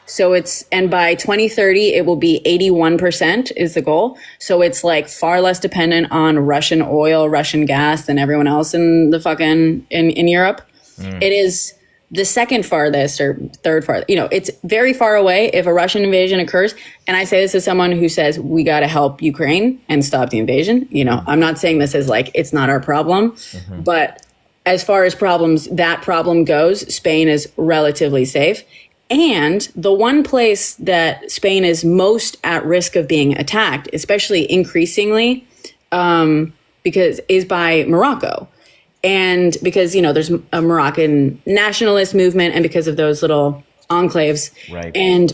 H: So and by 2030, it will be 81% is the goal. So it's far less dependent on Russian oil, Russian gas than everyone else in the fucking, in Europe. It is the second farthest or third farthest, it's very far away if a Russian invasion occurs. And I say this as someone who says we got to help Ukraine and stop the invasion. I'm not saying this as it's not our problem, but as far as that problem goes, Spain is relatively safe. And the one place that Spain is most at risk of being attacked, especially increasingly, is by Morocco. And because, there's a Moroccan nationalist movement, and because of those little enclaves,
A: right?
H: And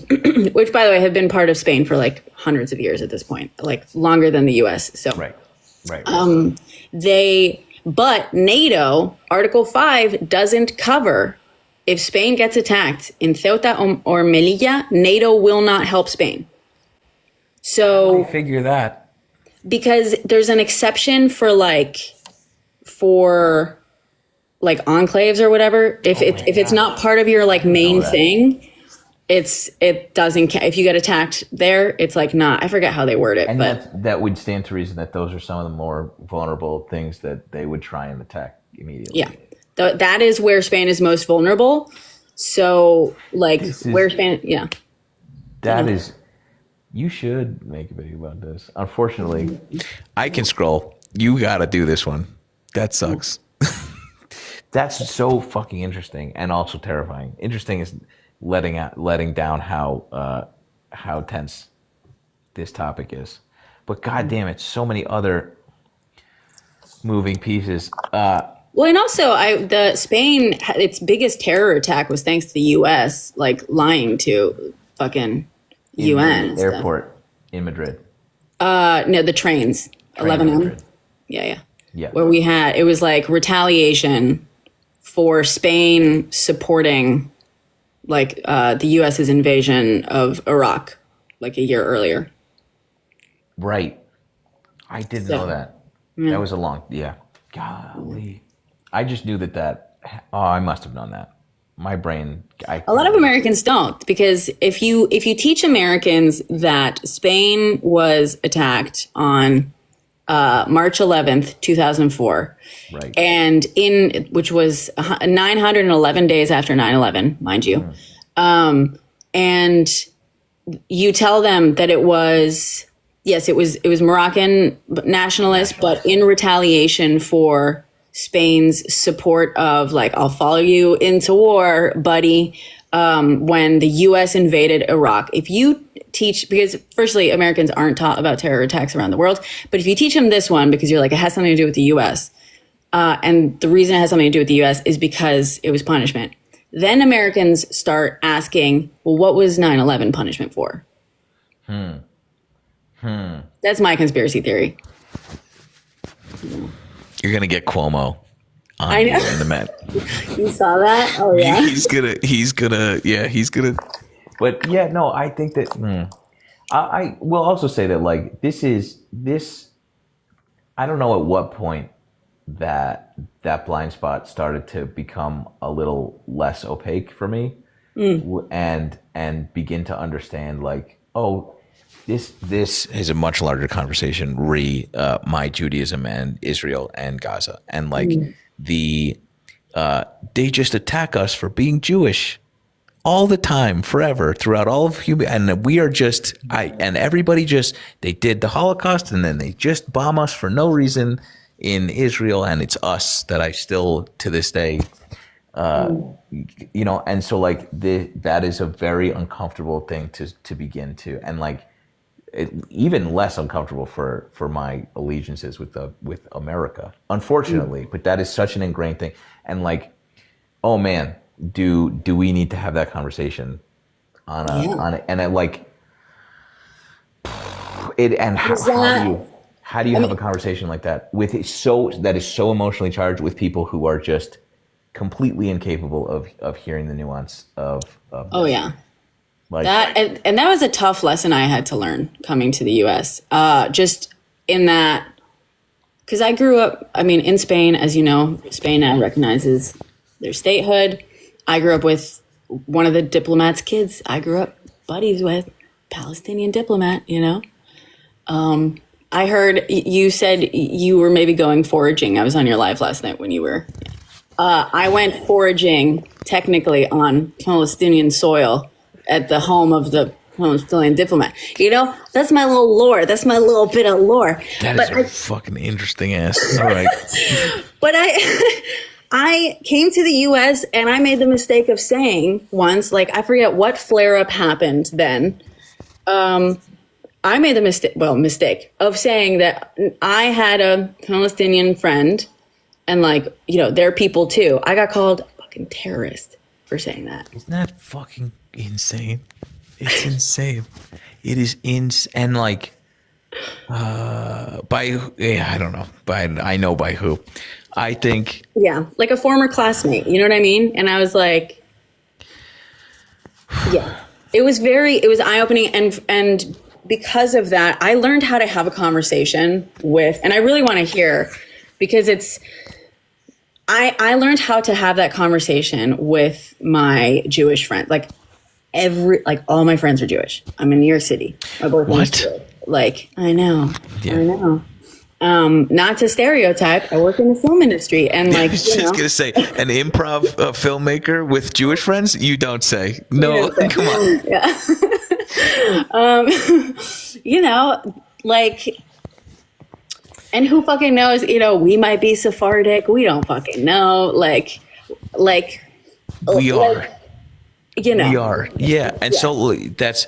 H: which, by the way, have been part of Spain for hundreds of years at this point, longer than the U.S. So,
A: right. Right.
H: But NATO, Article 5, doesn't cover if Spain gets attacked in Ceuta or Melilla, NATO will not help Spain. So
A: figure that.
H: Because there's an exception for enclaves or whatever. If it's not part of your main thing, it doesn't count. If you get attacked there, it's not. I forget how they word it,
A: and
H: but
A: that would stand to reason that those are some of the more vulnerable things that they would try and attack immediately.
H: Yeah, that is where Spain is most vulnerable. So where Spain, yeah,
A: that is. You should make a video about this. Unfortunately, I can scroll. You got to do this one. That sucks. That's so fucking interesting and also terrifying. Interesting is letting down how tense this topic is. But goddamn it, so many other moving pieces.
H: Well, and also the Spain, its biggest terror attack was thanks to the U.S. Lying to fucking UN
A: airport in Madrid.
H: No, the trains. 11M. Yeah. Where it was retaliation for Spain supporting the US's invasion of Iraq a year earlier.
A: Right. I didn't know that. Yeah. That was a long, golly. I just knew I must have known that. My brain.
H: A lot of Americans don't, because if you teach Americans that Spain was attacked on March 11th, 2004,
A: right,
H: and which was 911 days after 9/11, mind you, and you tell them that it was Moroccan nationalists, but in retaliation for Spain's support of I'll follow you into war, buddy, when the U.S. invaded Iraq. If you teach, because firstly, Americans aren't taught about terror attacks around the world, but if you teach them this one, because you're it has something to do with the U.S., and the reason it has something to do with the U.S. is because it was punishment, then Americans start asking, well, what was 9/11 punishment for? That's my conspiracy theory.
A: You're gonna get Cuomo on
H: I know.
A: in the Met.
H: You saw that? Oh yeah.
A: He's gonna. But yeah, no, I think that. I will also say that this. I don't know at what point that blind spot started to become a little less opaque for me, and begin to understand This is a much larger conversation, my Judaism and Israel and Gaza. And they just attack us for being Jewish all the time, forever, throughout all of human. And we are everybody they did the Holocaust and then they just bomb us for no reason in Israel. And it's us that I still, to this day, and so that is a very uncomfortable thing to begin to, and even less uncomfortable for my allegiances with America, unfortunately. But that is such an ingrained thing, and oh man, do we need to have that conversation on it, and how do you have a conversation like that that is so emotionally charged with people who are just completely incapable of hearing the nuance of
H: oh yeah. That and that was a tough lesson I had to learn coming to the U.S. Just in that, because I grew up, in Spain, as you know, Spain now recognizes their statehood. I grew up with one of the diplomats' kids. I grew up buddies with Palestinian diplomat. I heard you said you were maybe going foraging. I was on your live last night when you were. I went foraging technically on Palestinian soil at the home of the Palestinian diplomat. That's my little lore. That's my little bit of lore.
A: That is fucking interesting ass. All right.
H: But I came to the U.S. and I made the mistake of saying once, I forget what flare-up happened then. I made the mistake of saying that I had a Palestinian friend and they're people too. I got called a fucking terrorist for saying that.
A: Isn't that fucking insane? It's insane. It is insane. And I don't know. I know by who. I think.
H: Yeah, like a former classmate. You know what I mean? And I was like, yeah, it was eye opening, and because of that, I learned how to have a conversation with, and I really want to hear, because I learned how to have that conversation with my Jewish friend. Like all my friends are Jewish. I'm in New York City. My boyfriend's Jewish. Like, I know. Not to stereotype, I work in the film industry, and
A: I was just gonna say, an improv filmmaker with Jewish friends. You don't say. No, come on.
H: Yeah. Like, and who fucking knows? We might be Sephardic. We don't fucking know. Like
A: we are.
H: We
A: are. Yeah, and so that's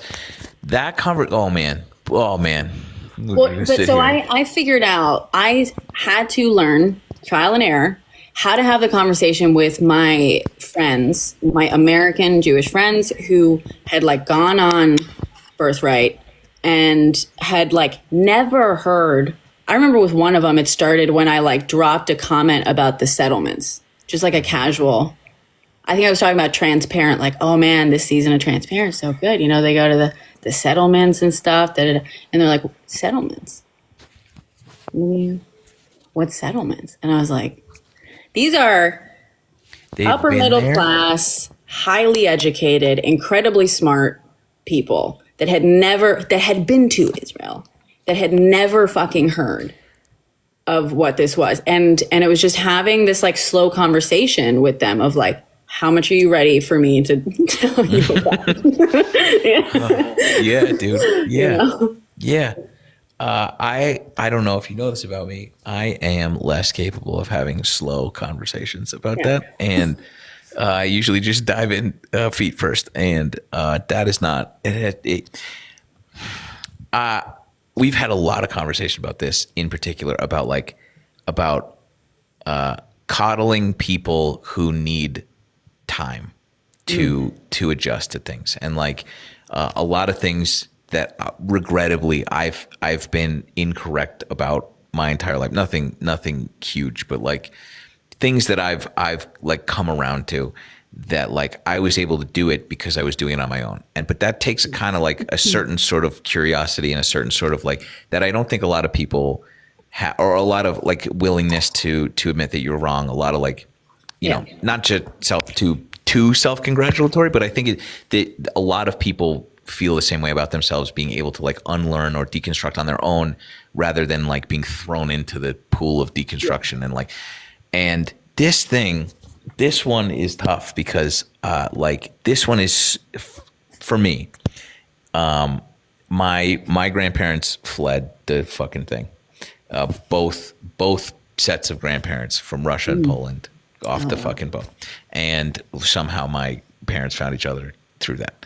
A: that conversation. Oh man.
H: Well, but so I figured out, I had to learn, trial and error, how to have the conversation with my friends, my American Jewish friends who had like gone on Birthright and had like never heard. I remember with one of them, it started when I like dropped a comment about the settlements, just like a casual. I think I was talking about Transparent, like, oh man, this season of Transparent is so good. They go to the settlements and stuff. And they're like, settlements? What settlements? And I was like, these are upper middle class, highly educated, incredibly smart people that had been to Israel, that had never fucking heard of what this was. And it was just having this like slow conversation with them of like, how much are you ready for me to tell you about?
A: Yeah, dude. Yeah. Yeah. I don't know if you know this about me. I am less capable of having slow conversations about that. And I usually just dive in feet first. And that is not we've had a lot of conversation about this, in particular about coddling people who need time to adjust to things, and like a lot of things that regrettably I've been incorrect about my entire life. Nothing huge, but like things that I've like come around to, that like I was able to do it because I was doing it on my own. But that takes kind of like a certain sort of curiosity and a certain sort of like that I don't think a lot of people or a lot of like willingness to admit that you're wrong. A lot of like, you know, not just too self-congratulatory, but I think that a lot of people feel the same way about themselves, being able to like unlearn or deconstruct on their own rather than like being thrown into the pool of deconstruction. And this one is tough because like this one is for me. My grandparents fled the fucking thing. Both sets of grandparents from Russia and Poland off the fucking boat. And somehow my parents found each other through that.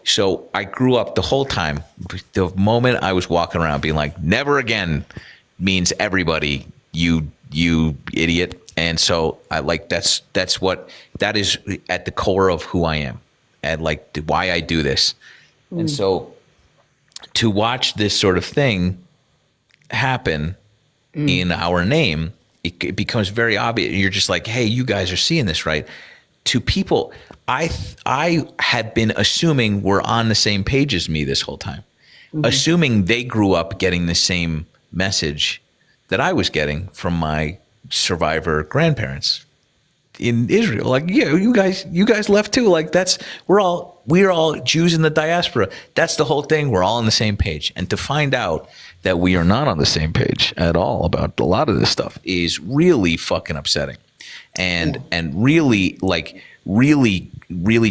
A: So I grew up the whole time. The moment I was walking around being like, never again means everybody, you idiot. And so I like, that is at the core of who I am and like why I do this. And so to watch this sort of thing happen in our name, it becomes very obvious. You're just like, hey, you guys are seeing this, right? To people, I had been assuming we're on the same page as me this whole time, assuming they grew up getting the same message that I was getting from my survivor grandparents in Israel. Like, yeah, you guys left too. Like we're all Jews in the diaspora. That's the whole thing. We're all on the same page. And to find out that we are not on the same page at all about a lot of this stuff is really fucking upsetting. And really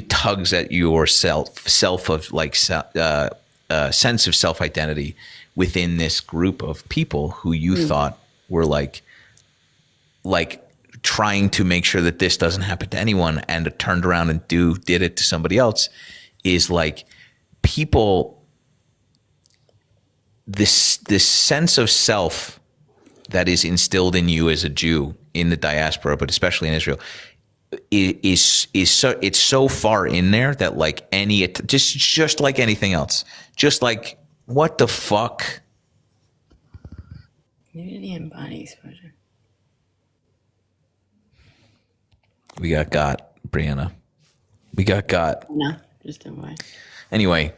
A: tugs at your self of like sense of self-identity within this group of people who you thought were like trying to make sure that this doesn't happen to anyone, and turned around and did it to somebody else. Is like people, this sense of self that is instilled in you as a Jew in the diaspora, but especially in Israel, is so, it's so far in there that like just like anything else, just like, what the fuck
H: Nudity and body exposure.
A: We got Brianna. We got.
H: No, just don't worry.
A: Anyway,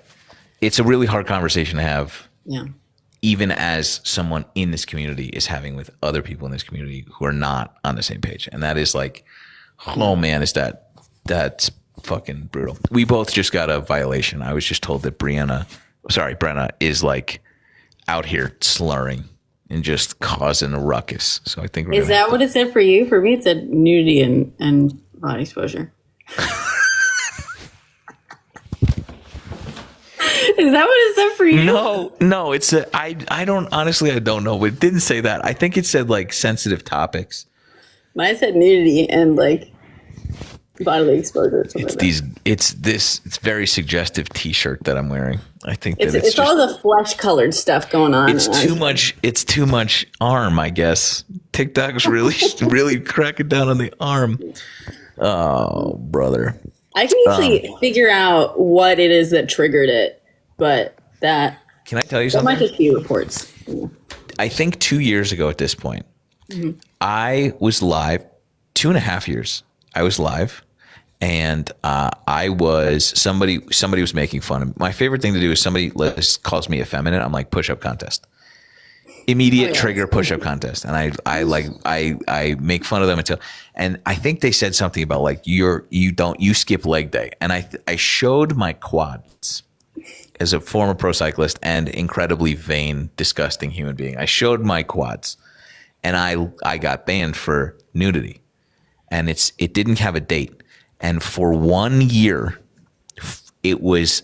A: it's a really hard conversation to have.
H: Yeah.
A: Even as someone in this community is having with other people in this community who are not on the same page. And that is like, oh man, that's fucking brutal. We both just got a violation. I was just told that Brenna is like out here slurring and just causing a ruckus. So I think
H: is that what it said for you? For me, it said nudity and body exposure. Is that what it said for you?
A: No, it's I don't know, but it didn't say that. I think it said like sensitive topics.
H: Mine said nudity and like bodily exposure.
A: It's very suggestive T-shirt that I'm wearing. I think that
H: it's all the flesh colored stuff going on.
A: It's too much arm, I guess. TikTok's really cracking down on the arm. Oh, brother.
H: I can usually figure out what it is that triggered it, but that.
A: Can I tell you something?
H: That might just be reports. Yeah.
A: I think 2 years ago at this point, I was live. 2.5 years. I was live, and I was somebody was making fun of me. My favorite thing to do is somebody calls me effeminate. I'm like, push-up contest. Immediate trigger push-up contest, and I make fun of them and I think they said something about like you skip leg day, and I showed my quads as a former pro cyclist and incredibly vain, disgusting human being. I showed my quads, and I got banned for nudity, and it didn't have a date, and for 1 year,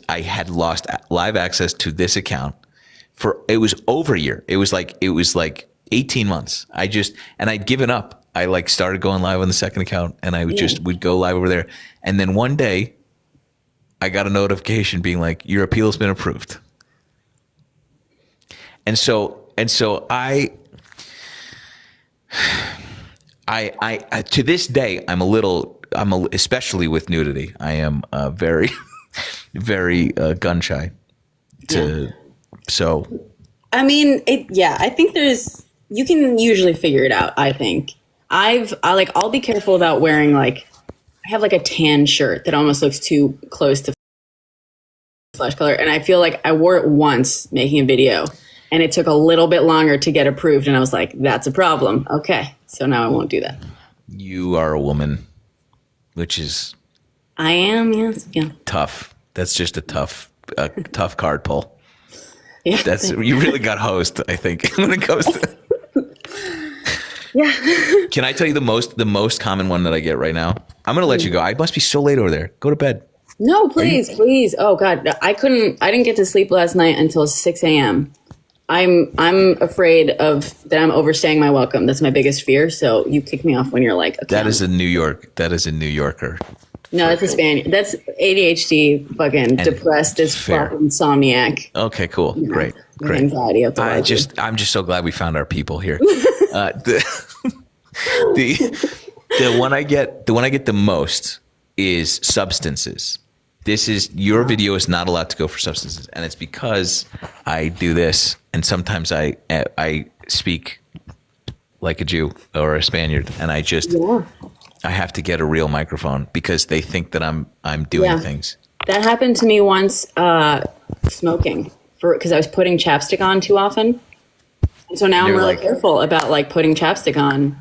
A: I had lost live access to this account. It was over a year. It was like 18 months. I'd given up. I like started going live on the second account, and I would go live over there. And then one day I got a notification being like, your appeal has been approved. And so I to this day, especially with nudity, I am very, very gun shy So,
H: I mean, I think you can usually figure it out. I think I'll be careful about wearing I have like a tan shirt that almost looks too close to flesh color. And I feel like I wore it once making a video and it took a little bit longer to get approved. And I was like, that's a problem. Okay. So now I won't do that.
A: You are a woman, which is.
H: I am. Yes. Yeah.
A: Tough. That's just a tough card pull.
H: Yeah,
A: you really got hosed, I think, when it comes to.
H: Yeah.
A: Can I tell you the most common one that I get right now? I'm gonna let you go. I must be so late over there. Go to bed.
H: No, please. Oh God, I didn't get to sleep last night until 6 a.m. I'm afraid of that I'm overstaying my welcome. That's my biggest fear. So you kick me off when you're like, okay,
A: that is a New Yorker.
H: No, that's a Spaniard. That's ADHD, fucking depressed as fuck, insomniac.
A: Okay, cool. Great.
H: Anxiety up
A: I'm just so glad we found our people here. The one I get the most is substances. Your video is not allowed to go for substances, and it's because I do this, and sometimes I speak like a Jew or a Spaniard, and I have to get a real microphone because they think that I'm doing things.
H: That happened to me once, smoking, because I was putting chapstick on too often. And so now I'm really careful about putting chapstick on.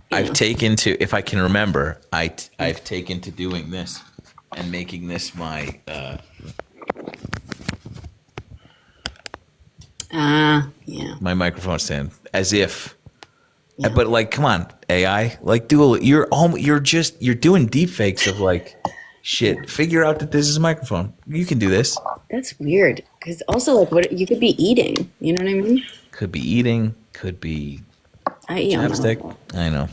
A: I've taken to, if I can remember, I've taken to doing this and making this my. My microphone stand, as if. Yeah. But come on, AI, you're doing deep fakes of shit. Figure out that this is a microphone. You can do this.
H: That's weird. Because also what you could be eating. You know what I mean?
A: Could be eating. Could be chapstick. I know.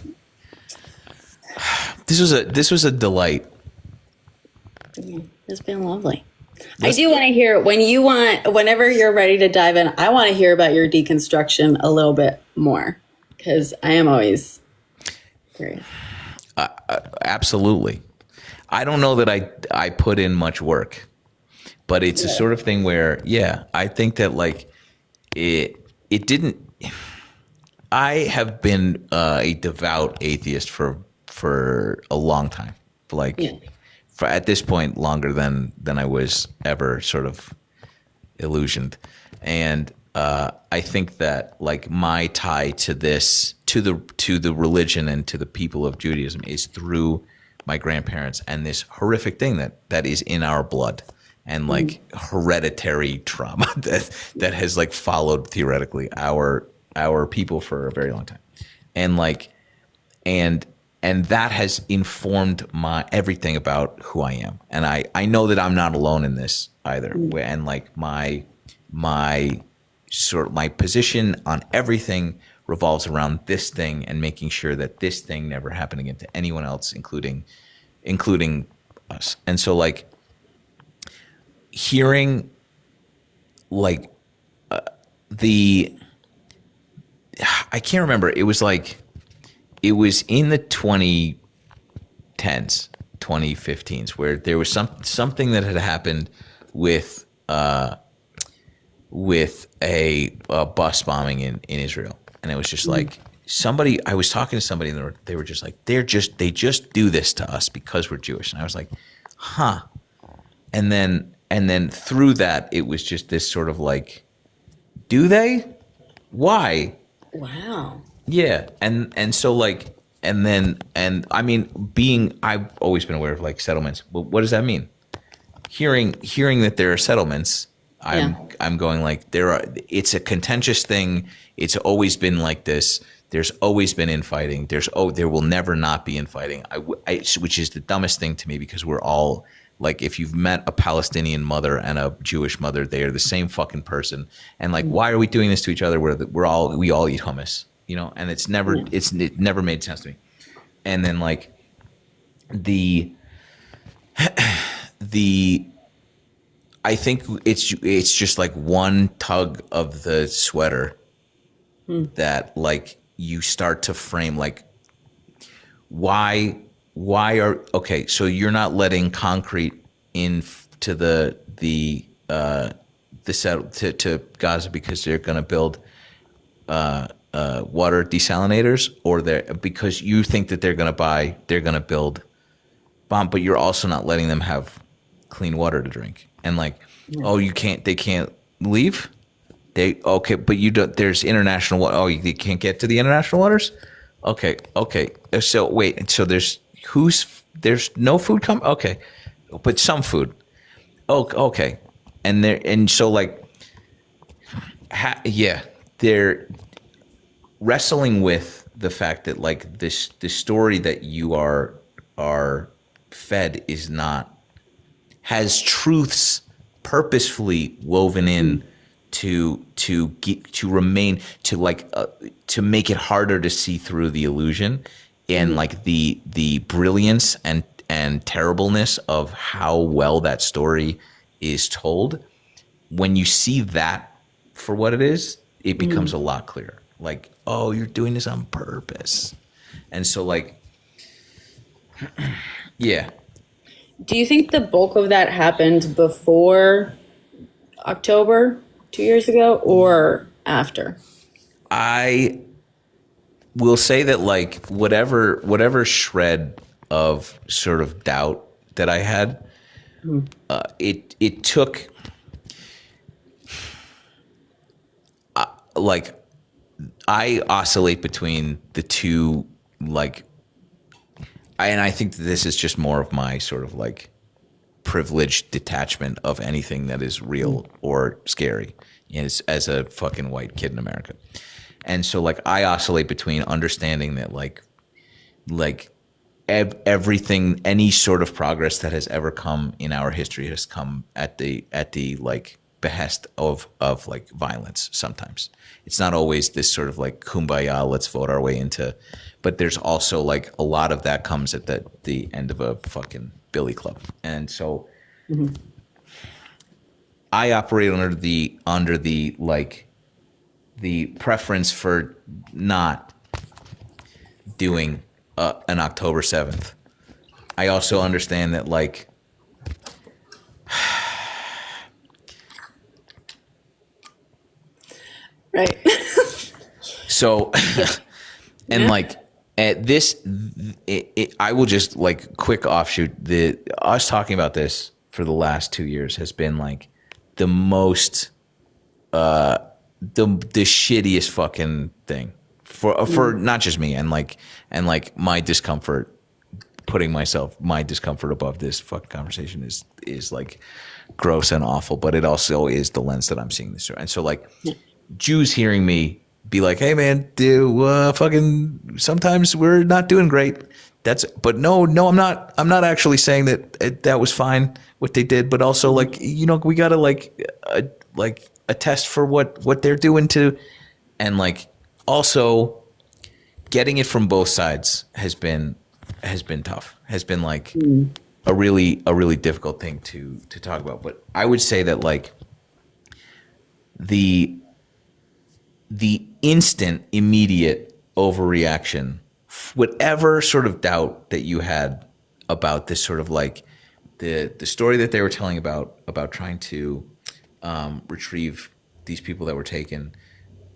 A: This was a delight.
H: Yeah, it's been lovely. I do want to hear whenever you're ready to dive in. I want to hear about your deconstruction a little bit more. Because I am always curious.
A: Absolutely. I don't know that I put in much work, but it's a sort of thing where, I think that it didn't. I have been a devout atheist for a long time, like for at this point longer than I was ever sort of illusioned, and I think that like my tie to this to the religion and to the people of Judaism is through my grandparents and this horrific thing that is in our blood and like hereditary trauma that has like followed theoretically our people for a very long time, and like and that has informed my everything about who I am, and I know that I'm not alone in this either, and like my position on everything revolves around this thing and making sure that this thing never happened again to anyone else, including us. And so like hearing like I can't remember. It was in the 2010s, 2015s, where there was something that had happened with a bus bombing in Israel, and it was just like somebody. I was talking to somebody, and they were just like, they just do this to us because we're Jewish, and I was like, huh. And then through that, it was just this sort of like, do they? Why?
H: Wow.
A: Yeah, and so like, and I mean, I've always been aware of like settlements, but what does that mean? Hearing that there are settlements, I'm going like it's a contentious thing. It's always been like this. There's always been infighting. There will never not be infighting. Which is the dumbest thing to me, because we're all like, if you've met a Palestinian mother and a Jewish mother, they are the same fucking person. And like, why are we doing this to each other? We all eat hummus, you know? And it never made sense to me. And then like I think it's just like one tug of the sweater that like you start to frame like, why okay, so you're not letting concrete in to to Gaza because they're going to build water desalinators, or because you think that they're going to build bomb, but you're also not letting them have clean water to drink. And like, they can't leave. But you don't. There's international water. Oh, you can't get to the international waters. Okay. So wait. So there's no food come. Okay, but some food. Oh, okay. And so like, they're wrestling with the fact that like this story that you are fed has truths purposefully woven in to make it harder to see through the illusion and like the brilliance and terribleness of how well that story is told. When you see that for what it is, it becomes a lot clearer. Like, oh, you're doing this on purpose. And so like, yeah.
H: Do you think the bulk of that happened before October 2 years ago or after?
A: I will say that like whatever shred of sort of doubt that I had, it took like I oscillate between the two, like, and I think that this is just more of my sort of like privileged detachment of anything that is real or scary as a fucking white kid in America. And so like I oscillate between understanding that like everything, any sort of progress that has ever come in our history has come at the like behest of like violence. Sometimes it's not always this sort of like kumbaya, let's vote our way into, but there's also like a lot of that comes at the end of a fucking billy club. And so I operate under the like the preference for not doing an October 7th. I also understand that like
H: right.
A: So, and
H: Yeah.
A: like at this, I will just like quick offshoot. Us talking about this for the last 2 years has been like the most, the shittiest fucking thing for not just me and like my discomfort. Putting my discomfort above this fucking conversation is like gross and awful, but it also is the lens that I'm seeing this through. And so like Jews hearing me be like, hey man, fucking sometimes we're not doing great. But no, I'm not actually saying that was fine what they did, but also like, we gotta like attest for what they're doing to, and like also getting it from both sides has been tough, has been like a really difficult thing to talk about. But I would say that like the instant immediate overreaction, whatever sort of doubt that you had about this sort of like the story that they were telling about trying to retrieve these people that were taken,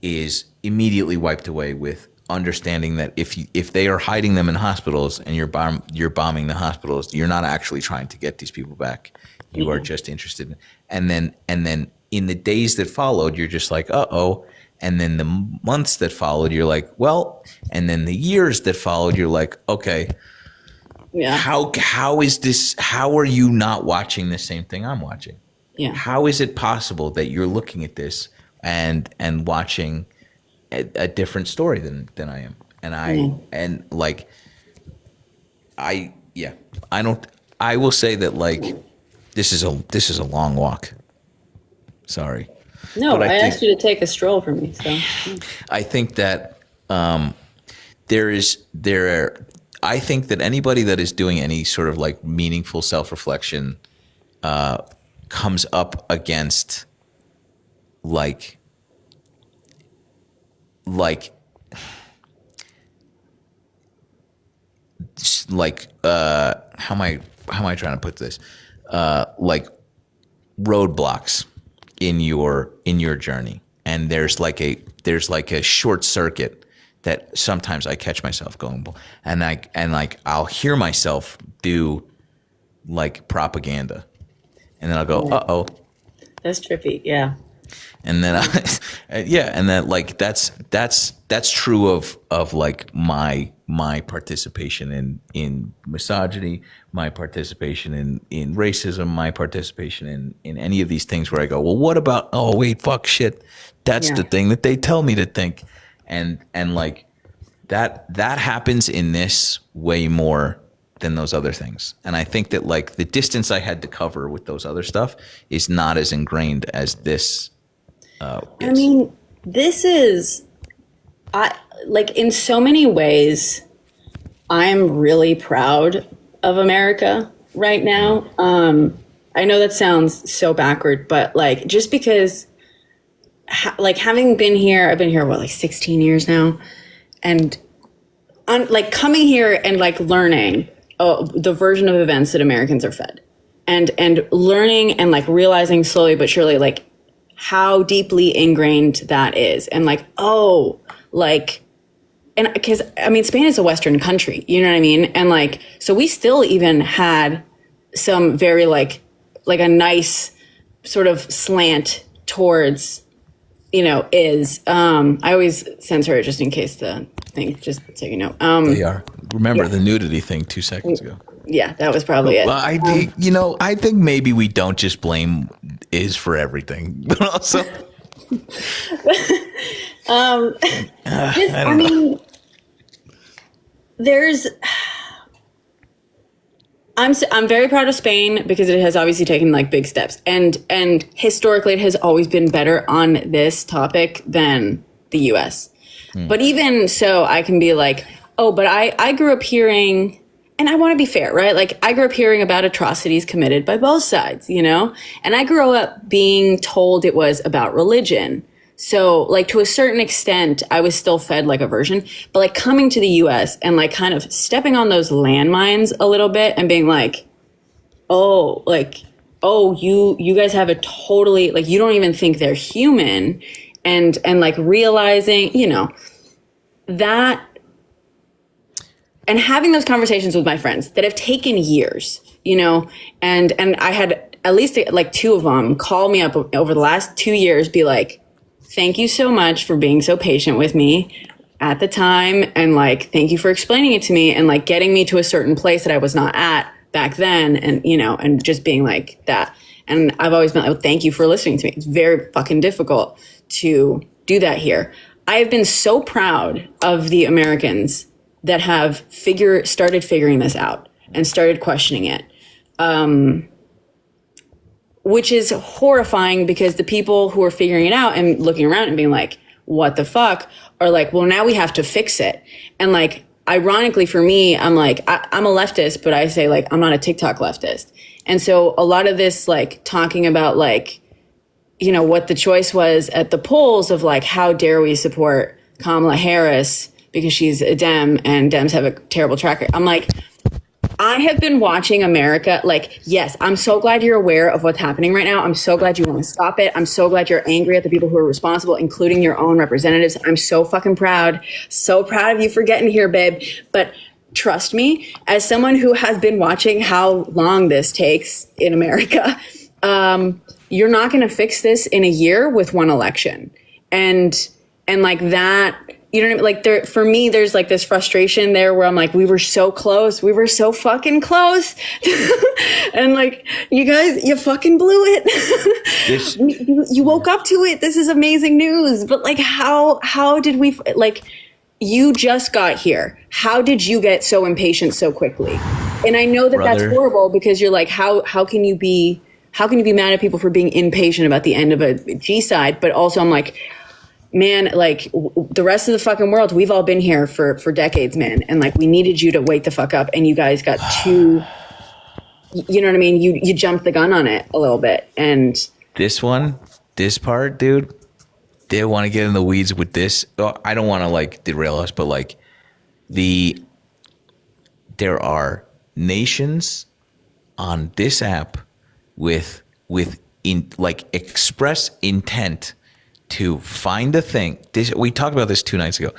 A: is immediately wiped away with understanding that if they are hiding them in hospitals and you're bombing the hospitals, you're not actually trying to get these people back. You are just interested in, and then in the days that followed, you're just like, uh-oh. And then the months that followed, you're like, well, and then the years that followed, you're like, okay,
H: Yeah.
A: how is this? How are you not watching the same thing I'm watching?
H: Yeah.
A: How is it possible that you're looking at this and watching a different story than I am? And I will say that like this is a long walk. Sorry.
H: No,
A: But
H: I asked you to take a stroll for me. So
A: I think that I think that anybody that is doing any sort of like meaningful self-reflection comes up against like how am I trying to put this? Like roadblocks in your journey, and there's like a short circuit that sometimes I catch myself going, and I'll hear myself do like propaganda, and then I'll go, uh-oh.
H: that's trippy. Yeah.
A: And then and then like that's true of like my participation in misogyny, my participation in racism, my participation in any of these things where I go, well, what about, oh wait, fuck, shit, that's the thing that they tell me to think, and like that happens in this way more than those other things. And I think that like the distance I had to cover with those other stuff is not as ingrained as this.
H: I mean, this is, like in so many ways, I'm really proud of America right now. I know that sounds so backward, but like just because, like having been here, I've been here what, like 16 years now, and like coming here and like learning the version of events that Americans are fed, and learning and like realizing slowly but surely like how deeply ingrained that is. And like, oh, like, and because I mean, Spain is a Western country, you know what I mean? And like, so we still even had some very like a nice sort of slant towards, I always censor it just in case the thing, just so you know.
A: They are. Remember the nudity thing 2 seconds ago.
H: Yeah, that was probably it.
A: Well, I think maybe we don't just blame is for everything, but also,
H: I mean, I'm very proud of Spain because it has obviously taken like big steps, and historically it has always been better on this topic than the U.S. But even so, I can be like, oh, but I grew up hearing. And I want to be fair, right? Like I grew up hearing about atrocities committed by both sides, and I grew up being told it was about religion. So like to a certain extent, I was still fed like a version, but like coming to the US and like kind of stepping on those landmines a little bit and being like, oh, you guys have a totally, like, you don't even think they're human, and like realizing, that, and having those conversations with my friends that have taken years, you know, and I had at least like 2 of them call me up over the last 2 years, be like, thank you so much for being so patient with me at the time. And like, thank you for explaining it to me and like getting me to a certain place that I was not at back then. And, you know, and just being like that. And I've always been like, thank you for listening to me. It's very fucking difficult to do that here. I have been so proud of the Americans that have started figuring this out and started questioning it. Which is horrifying because the people who are figuring it out and looking around and being like, what the fuck, are like, well, now we have to fix it. And like, ironically for me, I'm like, I'm a leftist, but I say like, I'm not a TikTok leftist. And so a lot of this, like talking about like, you know, what the choice was at the polls of like, how dare we support Kamala Harris because she's a Dem and Dems have a terrible track record. I'm like, I have been watching America. Like, yes, I'm so glad you're aware of what's happening right now. I'm so glad you want to stop it. I'm so glad you're angry at the people who are responsible, including your own representatives. I'm so fucking proud. So proud of you for getting here, babe. But trust me, as someone who has been watching how long this takes in America, you're not going to fix this in a year with one election. And like that, you know what I mean? Like there, for me, there's like this frustration there where I'm like, we were so close. We were so fucking close. And like, you guys, you fucking blew it. You woke up to it. This is amazing news. But like, how did we, like, you just got here. How did you get so impatient so quickly? And I know that that's horrible because you're like, how can you be mad at people for being impatient about the end of a G side? But also I'm like, man, like the rest of the fucking world, we've all been here for decades, man. And like, we needed you to wake the fuck up and you guys got too, you know what I mean? You jumped the gun on it a little bit. And
A: this part, dude, they want to get in the weeds with this. I don't want to like derail us, but like there are nations on this app with express intent to find a thing. We talked about this 2 nights ago.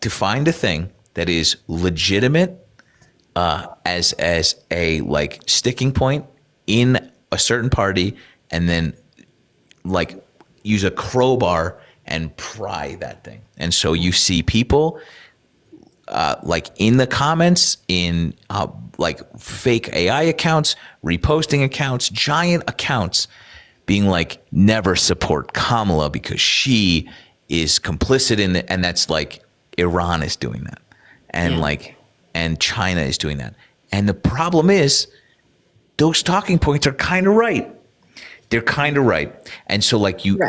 A: To find a thing that is legitimate as a like sticking point in a certain party, and then like use a crowbar and pry that thing. And so you see people like in the comments, in like fake AI accounts, reposting accounts, giant accounts, being like, never support Kamala because she is complicit in it. And that's like, Iran is doing that. And like, and China is doing that. And the problem is those talking points are kind of right. They're kind of right. And so like you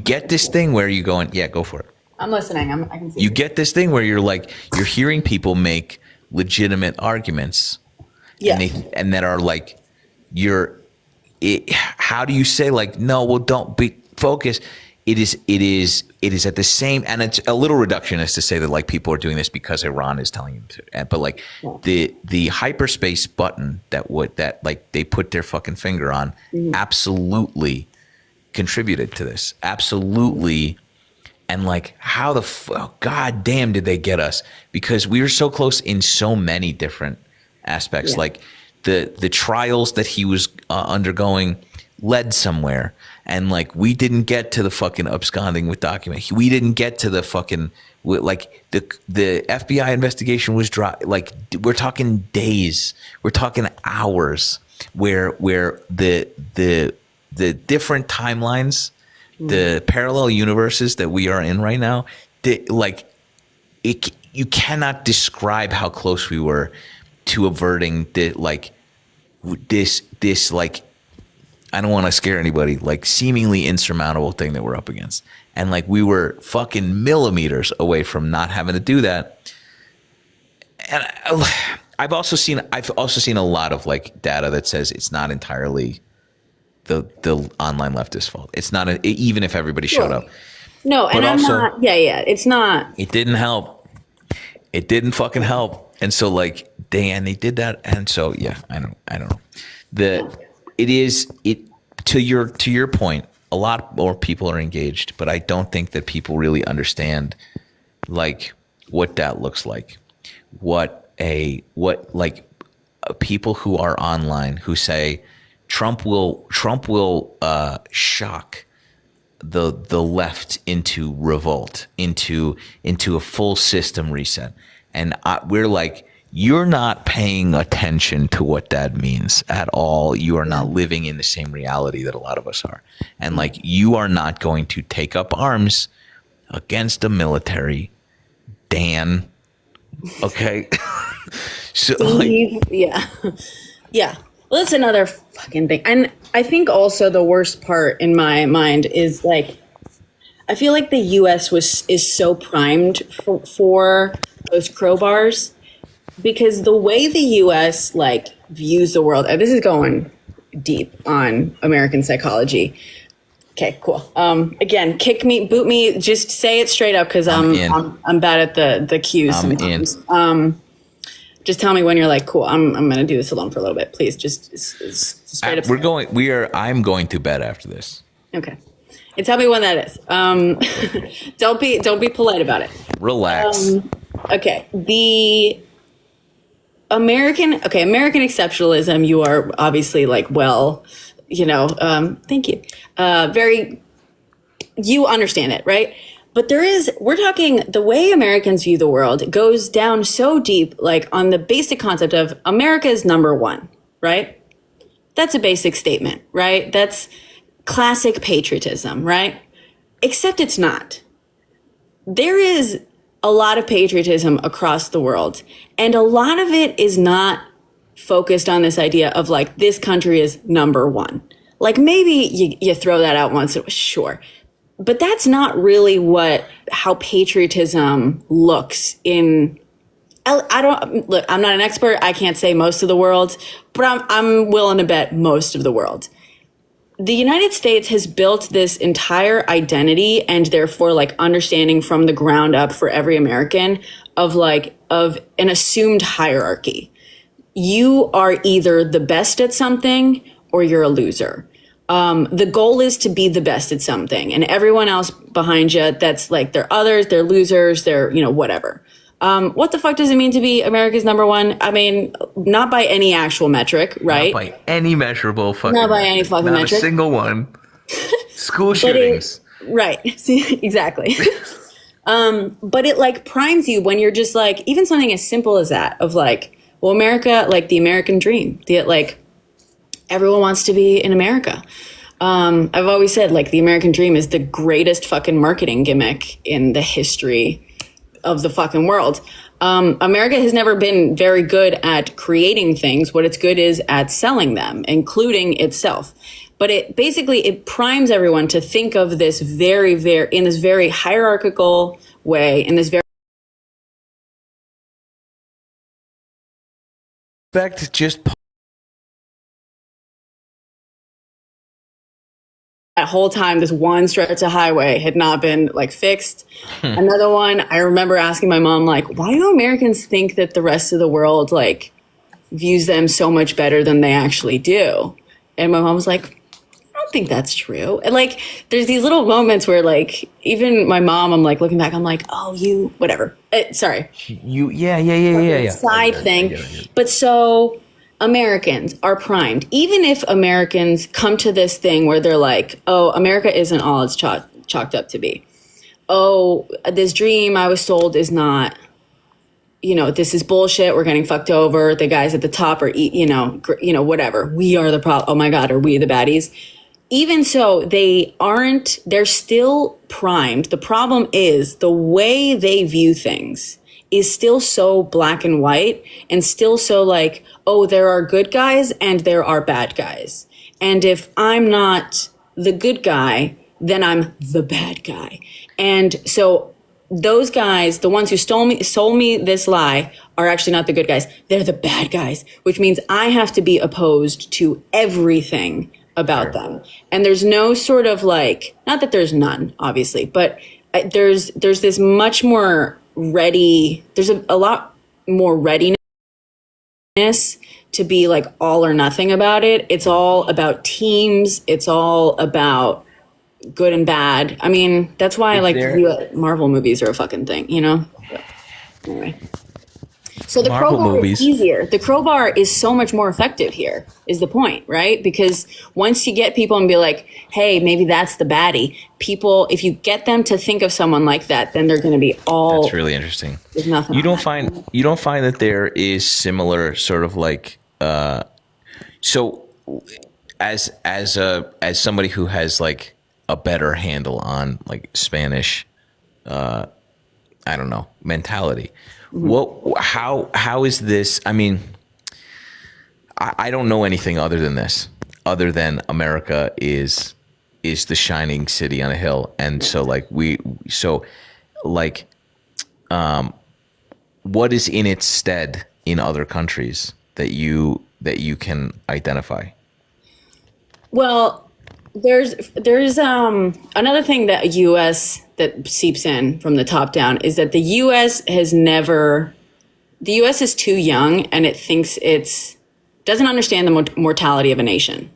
A: get this thing where you're going, yeah, go for it.
H: I'm listening. I can see
A: you get this thing where you're like, you're hearing people make legitimate arguments. Yeah. And that are like, how do you say like, no, well, don't be focused. It is at the same, and it's a little reductionist to say that like people are doing this because Iran is telling them to, but like the hyperspace button that like they put their fucking finger on absolutely contributed to this. Absolutely. And like, how God damn did they get us? Because we were so close in so many different aspects. Like the trials that he was undergoing led somewhere. And like, we didn't get to the fucking absconding with documents. We didn't get to the fucking, like the FBI investigation was dry. Like, we're talking days, we're talking hours where the different timelines, the parallel universes that we are in right now, you cannot describe how close we were to averting this like, I don't want to scare anybody, like seemingly insurmountable thing that we're up against. And like, we were fucking millimeters away from not having to do that. And I've also seen a lot of like data that says it's not entirely the online leftist fault. It's not even if everybody showed up.
H: No, but and I'm also, not. Yeah, it's not.
A: It didn't help. It didn't fucking help. And so like they did that. And so yeah, I don't know. To your point, a lot more people are engaged, but I don't think that people really understand like what that looks like. People who are online who say Trump will shock the left into revolt, into a full system reset. And we're like, you're not paying attention to what that means at all. You are not living in the same reality that a lot of us are. And like, you are not going to take up arms against the military, Dan. Okay. So
H: Steve, yeah. Well, that's another fucking thing. And I think also the worst part in my mind is like, I feel like the U.S. is so primed for those crowbars, because the way the U.S. like views the world, and this is going deep on American psychology. Okay, cool. Again, kick me, boot me, just say it straight up, because I'm bad at the cues sometimes. Just tell me when you're like, cool, I'm gonna do this alone for a little bit, please. Just straight up.
A: I'm going to bed after this.
H: Okay, and tell me when that is. Don't be polite about it.
A: Relax.
H: Okay, the American exceptionalism. You are obviously like, well, thank you. You understand it, right? But we're talking, the way Americans view the world goes down so deep, like on the basic concept of America is number one, right? That's a basic statement, right? That's classic patriotism, right? Except it's not. There is a lot of patriotism across the world, and a lot of it is not focused on this idea of like, this country is number one. Like maybe you throw that out once, sure. But that's not really how patriotism looks in. I'm not an expert. I can't say most of the world, but I'm willing to bet most of the world. The United States has built this entire identity, and therefore like understanding from the ground up for every American of an assumed hierarchy. You are either the best at something or you're a loser. The goal is to be the best at something, and everyone else behind you, that's like, they're others, they're losers, they're, whatever. What the fuck does it mean to be America's number one? I mean, not by any actual metric, right?
A: Not by any measurable fucking
H: Not by any fucking metric.
A: Not a single one. School shootings.
H: Right. See, exactly. But it like primes you when you're just like, even something as simple as that, of like, well, America, like the American dream, everyone wants to be in America. I've always said like the American dream is the greatest fucking marketing gimmick in the history of the fucking world. America has never been very good at creating things. What it's good is at selling them, including itself. But it primes everyone to think of this very, very, in this very hierarchical way, in this very
A: fact, just
H: that whole time, this one stretch of highway had not been like fixed. Another one, I remember asking my mom, like, why do Americans think that the rest of the world like views them so much better than they actually do? And my mom was like, I don't think that's true. And like, there's these little moments where like, even my mom, I'm like looking back, I'm like, oh, you, whatever. Sorry.
A: Yeah.
H: Side thing. But so Americans are primed. Even if Americans come to this thing where they're like, oh, America isn't all it's chalked up to be. Oh, this dream I was sold is not, this is bullshit. We're getting fucked over. The guys at the top are, whatever. We are the problem. Oh my God, are we the baddies? Even so, they're still primed. The problem is the way they view things is still so black and white, and still so like, oh, there are good guys and there are bad guys. And if I'm not the good guy, then I'm the bad guy. And so those guys, the ones who sold me this lie, are actually not the good guys. They're the bad guys, which means I have to be opposed to everything about them. And there's no sort of like, not that there's none, obviously, but there's this much more there's a lot more readiness to be like all or nothing about it. It's all about teams. It's all about good and bad. I mean, that's why Marvel movies are a fucking thing, Anyway. So the
A: Marvel
H: crowbar
A: movies.
H: is easier. The crowbar is so much more effective here, is the point, right? Because once you get people and be like, hey, maybe that's the baddie, people, if you get them to think of someone like that, then they're going to be all.
A: That's really interesting.
H: There's nothing.
A: You don't find that there is similar sort of like so as somebody who has like a better handle on like Spanish I don't know, mentality. How is this? I mean, I don't know anything other than this, other than America is the shining city on a hill. And so like what is in its stead in other countries that you can identify?
H: Well, there's another thing that U.S. that seeps in from the top down is that the U.S. is too young and it thinks doesn't understand the mortality of a nation,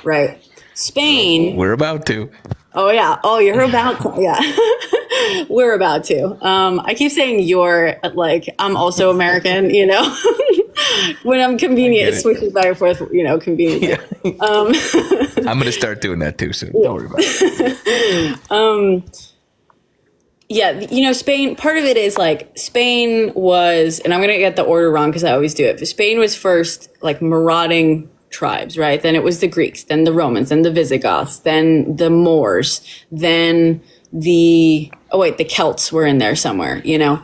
H: right? Spain.
A: We're about to.
H: Oh yeah. Oh, you're about to. Yeah. We're about to. I keep saying you're like, I'm also American, you know, when I'm convenient, it switches back and forth, you know, convenient.
A: Yeah. I'm going to start doing that too soon. Don't worry about it.
H: Yeah, you know, Spain, part of it is like Spain was, and I'm going to get the order wrong because I always do it. Spain was first like marauding tribes, right? Then it was the Greeks, then the Romans, then the Visigoths, then the Moors, then the Celts were in there somewhere, you know?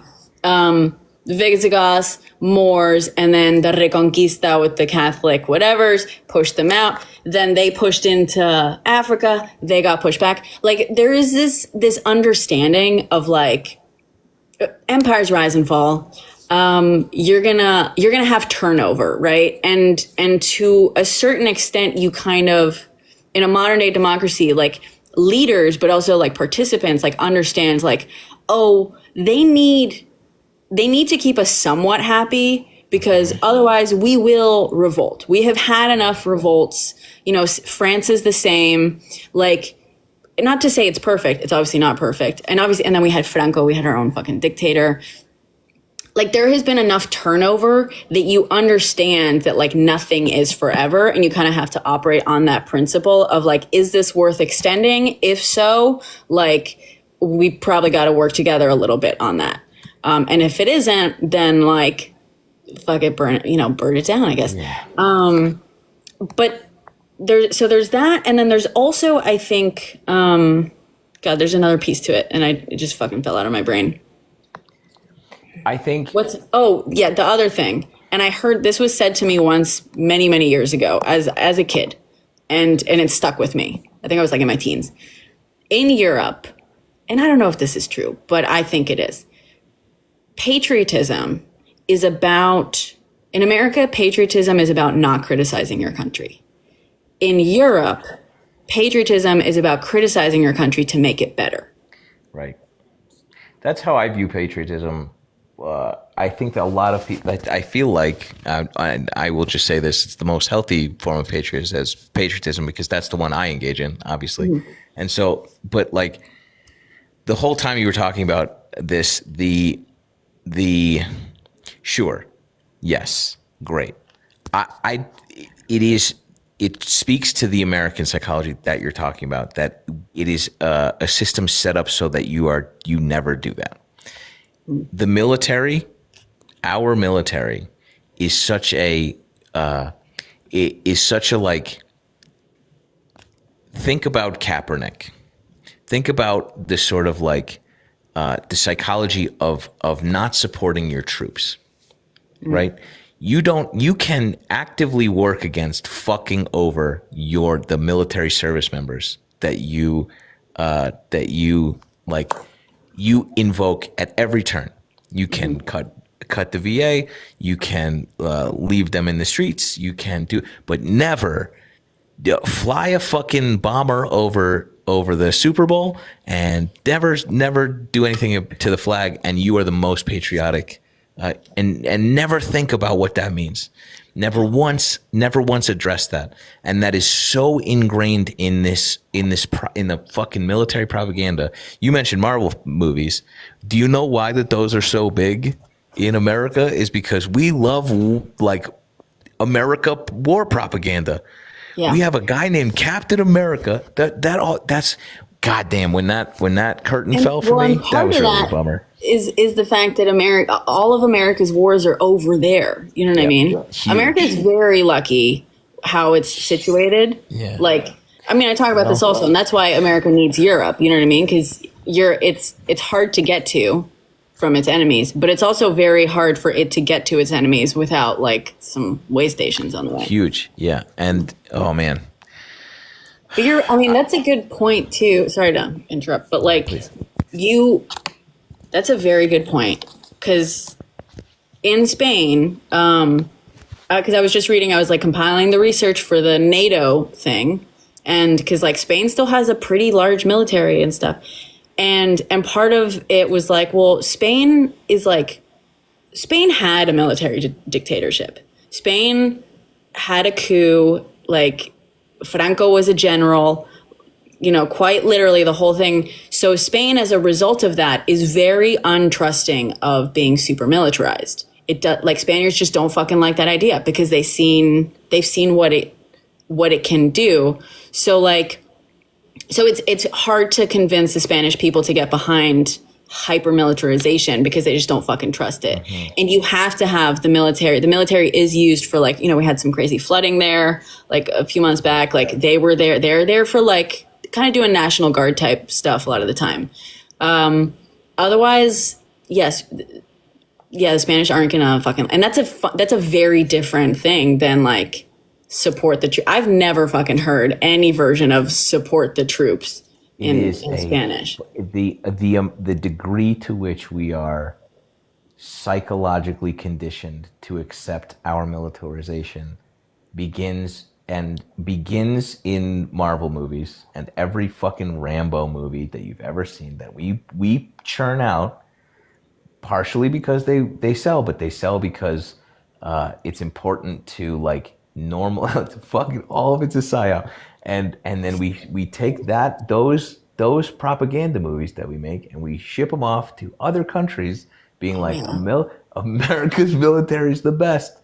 H: The Visigoths, Moors, and then the Reconquista with the Catholic whatevers pushed them out. Then they pushed into Africa. They got pushed back. Like there is this understanding of like empires rise and fall. You're gonna have turnover, right? And to a certain extent, you kind of in a modern day democracy, like leaders, but also like participants, like understands like, oh, they need to keep us somewhat happy because otherwise we will revolt. We have had enough revolts. You know, France is the same. Like, not to say it's perfect. It's obviously not perfect. And then we had Franco. We had our own fucking dictator. Like, there has been enough turnover that you understand that, like, nothing is forever. And you kind of have to operate on that principle of, like, is this worth extending? If so, like, we probably got to work together a little bit on that. And if it isn't, then like, fuck it, burn it down, I guess. Yeah. But there's that. And then there's also, I think, God, there's another piece to it. And it just fucking fell out of my brain.
A: I think.
H: The other thing. And I heard this was said to me once many, many years ago as a kid. And it stuck with me. I think I was like in my teens. In Europe, and I don't know if this is true, but I think it is. Patriotism is about, in America, patriotism is about not criticizing your country. In Europe, patriotism is about criticizing your country to make it better.
A: Right. That's how I view patriotism. I think that a lot of people, I feel like, I will just say this, it's the most healthy form of patriotism because that's the one I engage in, obviously. Mm-hmm. And so, but like the whole time you were talking about this, sure, yes, great. It speaks to the American psychology that you're talking about, that it is a system set up so that you never do that. The military, our military, is such a like. Think about Kaepernick. Think about the sort of like the psychology of not supporting your troops, right? You can actively work against fucking over the military service members that you invoke at every turn. You can cut the VA. You can leave them in the streets. You can but never fly a fucking bomber over the Super Bowl and never do anything to the flag. And you are the most patriotic, and never think about what that means. Never once address that. And that is so ingrained in the fucking military propaganda. You mentioned Marvel movies. Do you know why those are so big? in America is because we love like America war propaganda.
H: Yeah.
A: We have a guy named Captain America. That's goddamn. When that curtain fell for me, that was really a bummer.
H: Is the fact that all of America's wars are over there. You know what I mean?
A: Huge.
H: America is very lucky how it's situated.
A: Yeah.
H: Like, I mean, I talk about this also, and that's why America needs Europe. You know what I mean? Because it's hard to get to from its enemies, but it's also very hard for it to get to its enemies without like some way stations on the way.
A: Huge, yeah, and oh man.
H: But that's a good point too. Sorry to interrupt, but like that's a very good point because in Spain, because I was just reading, I was like compiling the research for the NATO thing, and because like Spain still has a pretty large military and stuff. And part of it was like, well, Spain had a military dictatorship. Spain had a coup, like Franco was a general, quite literally the whole thing. So Spain, as a result of that, is very untrusting of being super militarized. Like Spaniards just don't fucking like that idea because they've seen what it can do. So it's hard to convince the Spanish people to get behind hyper-militarization because they just don't fucking trust it. Mm-hmm. And you have to have the military. The military is used for like, we had some crazy flooding there like a few months back. Like they're there for like kind of doing National Guard type stuff a lot of the time. Otherwise, yes. Yeah, the Spanish aren't gonna fucking, and that's a very different thing than like support the troops. I've never fucking heard any version of support the troops in Spanish.
A: The degree to which we are psychologically conditioned to accept our militarization begins in Marvel movies and every fucking Rambo movie that you've ever seen that we churn out, partially because they sell, but they sell because it's important to like normal fucking all of it's a psyop, and then we take those propaganda movies that we make and we ship them off to other countries being America's military is the best,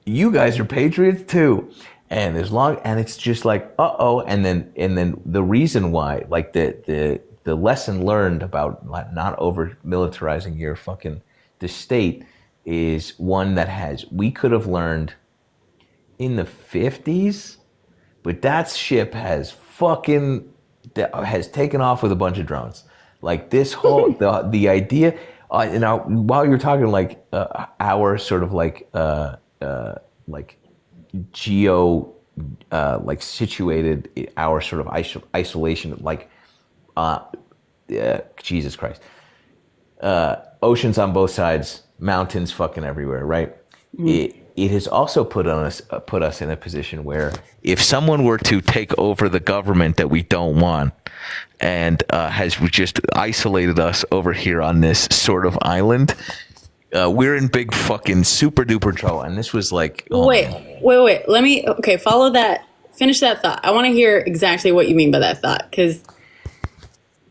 A: you guys are patriots too, and it's just like and then the reason why, like the lesson learned about not over militarizing the state is one that we could have learned in the 50s, but that ship has taken off with a bunch of drones. Like this whole the idea. Now, while you're talking like our sort of like geo like situated, our sort of isolation, like Jesus Christ, oceans on both sides, mountains fucking everywhere, right? It has also put us in a position where if someone were to take over the government that we don't want and has just isolated us over here on this sort of island, we're in big fucking super duper trouble. And this was like,
H: wait. Let me follow that. Finish that thought. I want to hear exactly what you mean by that thought, because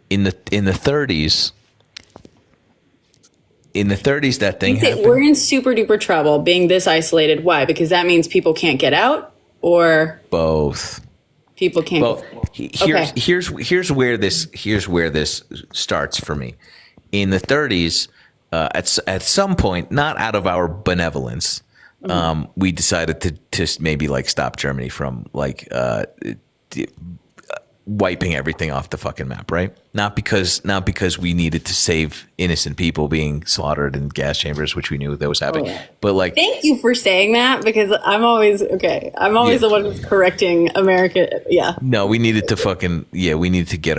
A: in the 30s. In the 30s, that thing happened.
H: We're in super duper trouble being this isolated. Why? Because that means people can't get out, or
A: both.
H: People can't.
A: Well, here's where this starts for me. In the 30s, at some point, not out of our benevolence, we decided to maybe like stop Germany from like wiping everything off the fucking map, right? Not because we needed to save innocent people being slaughtered in gas chambers, which we knew that was happening. But like,
H: thank you for saying that, because I'm always the one who's correcting America. Yeah.
A: No, we needed to fucking we needed to get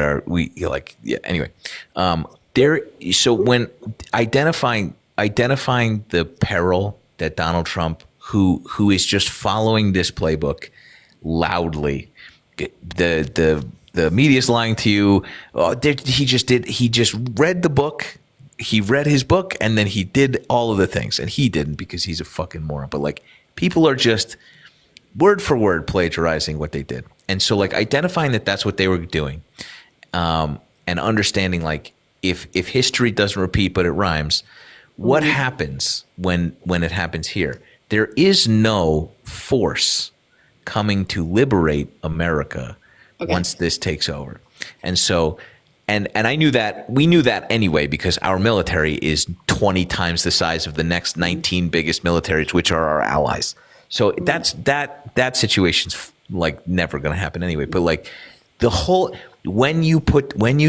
A: anyway. So when identifying the peril that Donald Trump, who is just following this playbook loudly, the media's lying to you. He just read the book. He read his book and then he did all of the things, and he didn't because he's a fucking moron. But like, people are just word for word plagiarizing what they did. And so like identifying that that's what they were doing, and understanding like if history doesn't repeat but it rhymes, What happens when it happens here? There is no force coming to liberate America once this takes over. And so, and I knew that, we knew that anyway, because our military is 20 times the size of the next 19 biggest militaries, which are our allies. So that situation's like never going to happen anyway. But like the whole, when you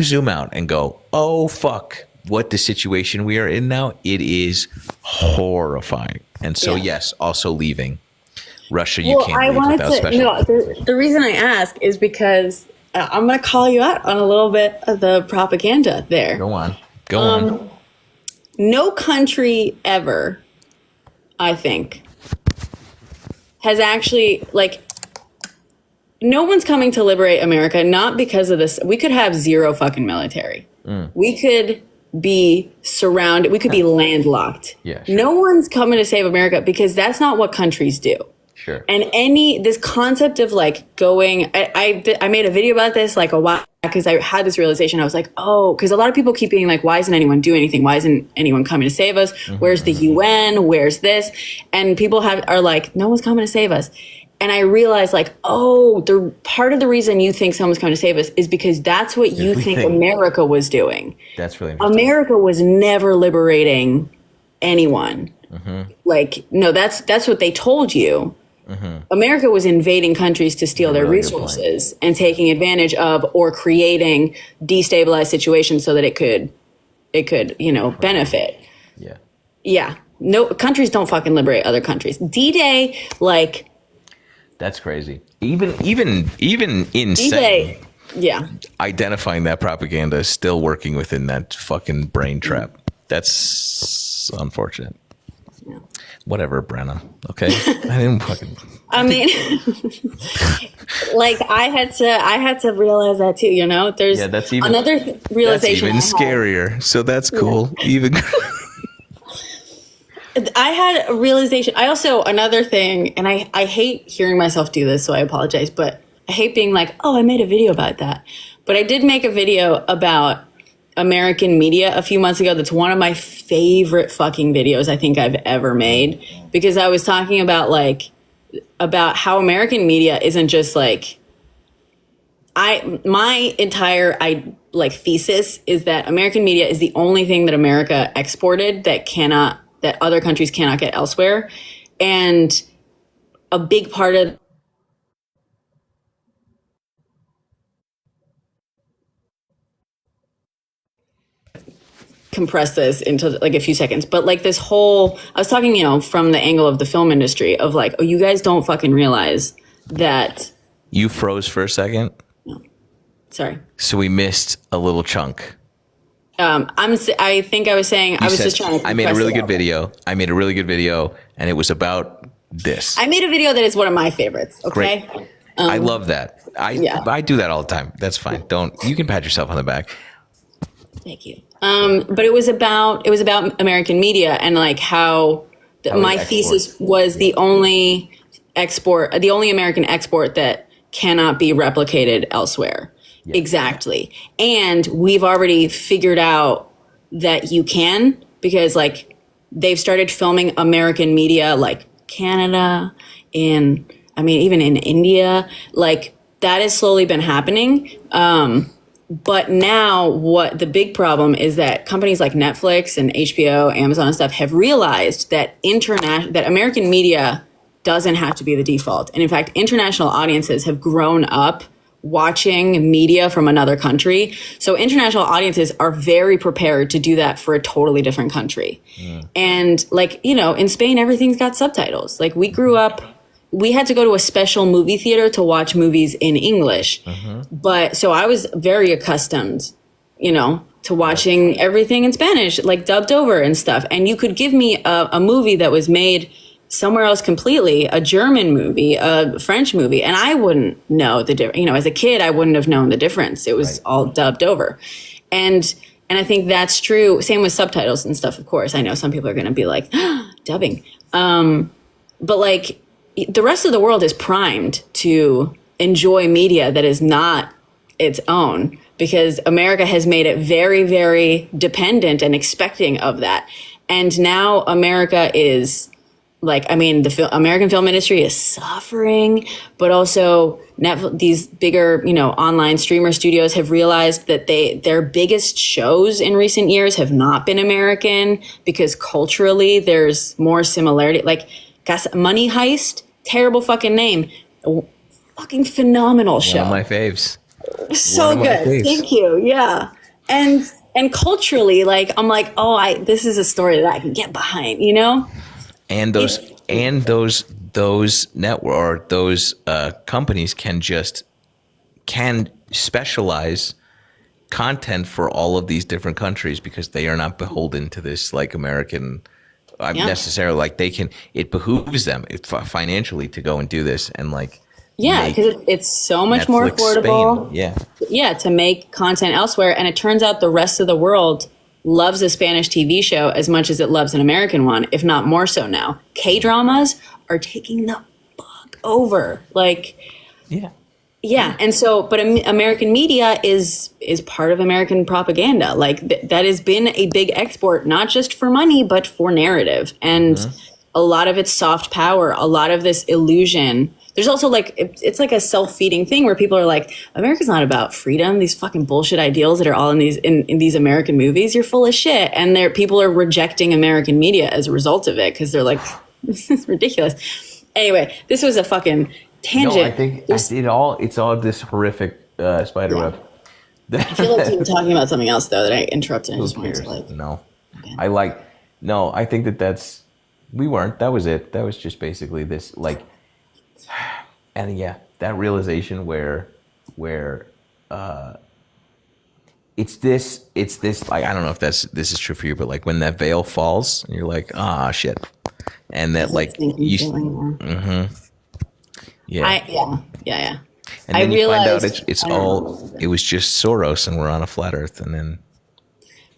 A: zoom out and go, oh fuck, what the situation we are in now, it is horrifying. And so yes, also leaving Russia, you can't leave without special.
H: No, the reason I ask is because I'm going to call you out on a little bit of the propaganda there.
A: Go on.
H: No country ever, I think, has actually, like, no one's coming to liberate America, not because of this. We could have zero fucking military. We could be surrounded. We could be landlocked.
A: Yeah, sure.
H: No one's coming to save America because that's not what countries do.
A: Sure.
H: And this concept of like going, I made a video about this like a while because I had this realization. I was like, oh, because a lot of people keep being like, why isn't anyone doing anything? Why isn't anyone coming to save us? Where's the UN? Where's this? And people are like, no one's coming to save us. And I realized like, oh, the part of the reason you think someone's coming to save us is because that's what you think America was doing.
A: That's really interesting.
H: America was never liberating anyone. Like, no, that's what they told you. America was invading countries to steal their resources and taking advantage of or creating destabilized situations so that it could, benefit.
A: Yeah.
H: Yeah. No, countries don't fucking liberate other countries. D-Day, like,
A: that's crazy. Even insane.
H: D-Day, yeah.
A: Identifying that propaganda is still working within that fucking brain trap. That's unfortunate. Yeah. Whatever, Brenna. Okay, I didn't fucking.
H: I mean, like I had to realize that too. You know, there's
A: that's even
H: another realization.
A: That's even scarier. So that's cool. Yeah. Even.
H: I had a realization. I also, another thing, and I hate hearing myself do this, so I apologize, but I hate being like, oh, I made a video about that. But I did make a video about American media a few months ago. That's one of my favorite fucking videos I think I've ever made, because I was talking about how American media isn't just like, my entire thesis is that American media is the only thing that America exported that other countries cannot get elsewhere. And a big part of compress this into like a few seconds, but like this whole, I was talking, from the angle of the film industry of like, oh, you guys don't fucking realize that.
A: You froze for a second.
H: No. Sorry.
A: So we missed a little chunk.
H: I think I was saying, I was just trying to.
A: I made a really good video. And it was about this.
H: I made a video that is one of my favorites. Okay.
A: Great. I love that. I do that all the time. That's fine. You can pat yourself on the back.
H: Thank you. But it was about American media and like how my thesis was the only American export that cannot be replicated elsewhere. Yeah. Exactly. And we've already figured out that you can, because like they've started filming American media, like Canada, even in India, like that has slowly been happening. But now what the big problem is that companies like Netflix and HBO, Amazon and stuff have realized that that American media doesn't have to be the default. And in fact, international audiences have grown up watching media from another country. So international audiences are very prepared to do that for a totally different country. And like, in Spain, everything's got subtitles. Like we grew up, we had to go to a special movie theater to watch movies in English. But so I was very accustomed, to watching everything in Spanish, like dubbed over and stuff. And you could give me a movie that was made somewhere else completely, a German movie, a French movie, and I wouldn't know the difference. As a kid, I wouldn't have known the difference. It was all dubbed over. And I think that's true. Same with subtitles and stuff, of course. I know some people are going to be like, dubbing. But like the rest of the world is primed to enjoy media that is not its own, because America has made it very, very dependent and expecting of that. And now America is like, I mean, the American film industry is suffering, but also these bigger, online streamer studios have realized that their biggest shows in recent years have not been American because culturally there's more similarity. Like, Money Heist, terrible fucking name, fucking phenomenal show.
A: One of my faves.
H: So good. Thank you. Yeah. And culturally, like, I'm like, this is a story that I can get behind,
A: And those network or those companies can specialize content for all of these different countries because they are not beholden to this like American necessarily. Like it behooves them financially to go and do this and like.
H: Yeah, because it's so much more affordable.
A: Spain.
H: Yeah, to make content elsewhere, and it turns out the rest of the world loves a Spanish TV show as much as it loves an American one, if not more so now. K-dramas are taking the fuck over. Like, yeah. And so, but American media is part of American propaganda. Like that has been a big export, not just for money, but for narrative. And a lot of it's soft power, a lot of this illusion. There's also like, it's like a self-feeding thing where people are like, America's not about freedom. These fucking bullshit ideals that are all in these American movies, you're full of shit. And people are rejecting American media as a result of it because they're like, this is ridiculous. Anyway, this was a fucking tangent.
A: No, I think it's all this horrific spider web.
H: I feel like you were talking about something else though that I interrupted. I just wanted to like.
A: No, okay. I think we weren't. That was it. That was just basically this like. And that realization where it's this like, I don't know if this is true for you, but like when that veil falls and you're like, shit. And that like yeah. And then you find out it was just Soros and we're on a flat earth. And then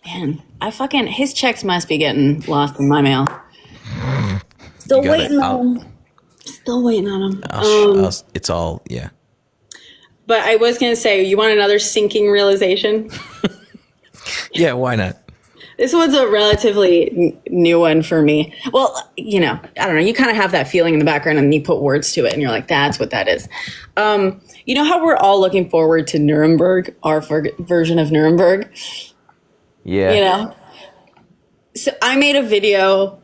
H: man, his checks must be getting lost in my mail. Still waiting on them. Still waiting on them.
A: It's all, yeah.
H: But I was going to say, you want another sinking realization?
A: Yeah, why not?
H: This one's a relatively new one for me. Well, I don't know. You kind of have that feeling in the background and you put words to it and you're like, that's what that is. You know how we're all looking forward to Nuremberg, our version of Nuremberg?
A: Yeah.
H: So I made a video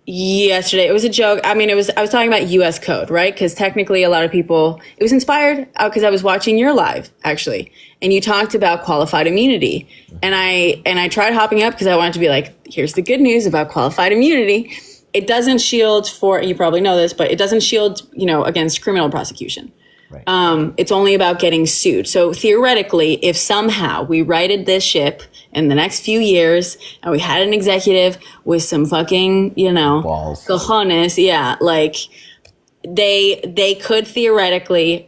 H: yesterday. It was a joke. I mean, I was talking about US code, right? Because technically a lot of people, it was inspired because I was watching your live actually. And you talked about qualified immunity. And I tried hopping up because I wanted to be like, here's the good news about qualified immunity. It doesn't shield you probably know this, but it doesn't shield, against criminal prosecution. Right. It's only about getting sued. So theoretically, if somehow we righted this ship in the next few years and we had an executive with some fucking,
A: balls,
H: cojones, like they could theoretically,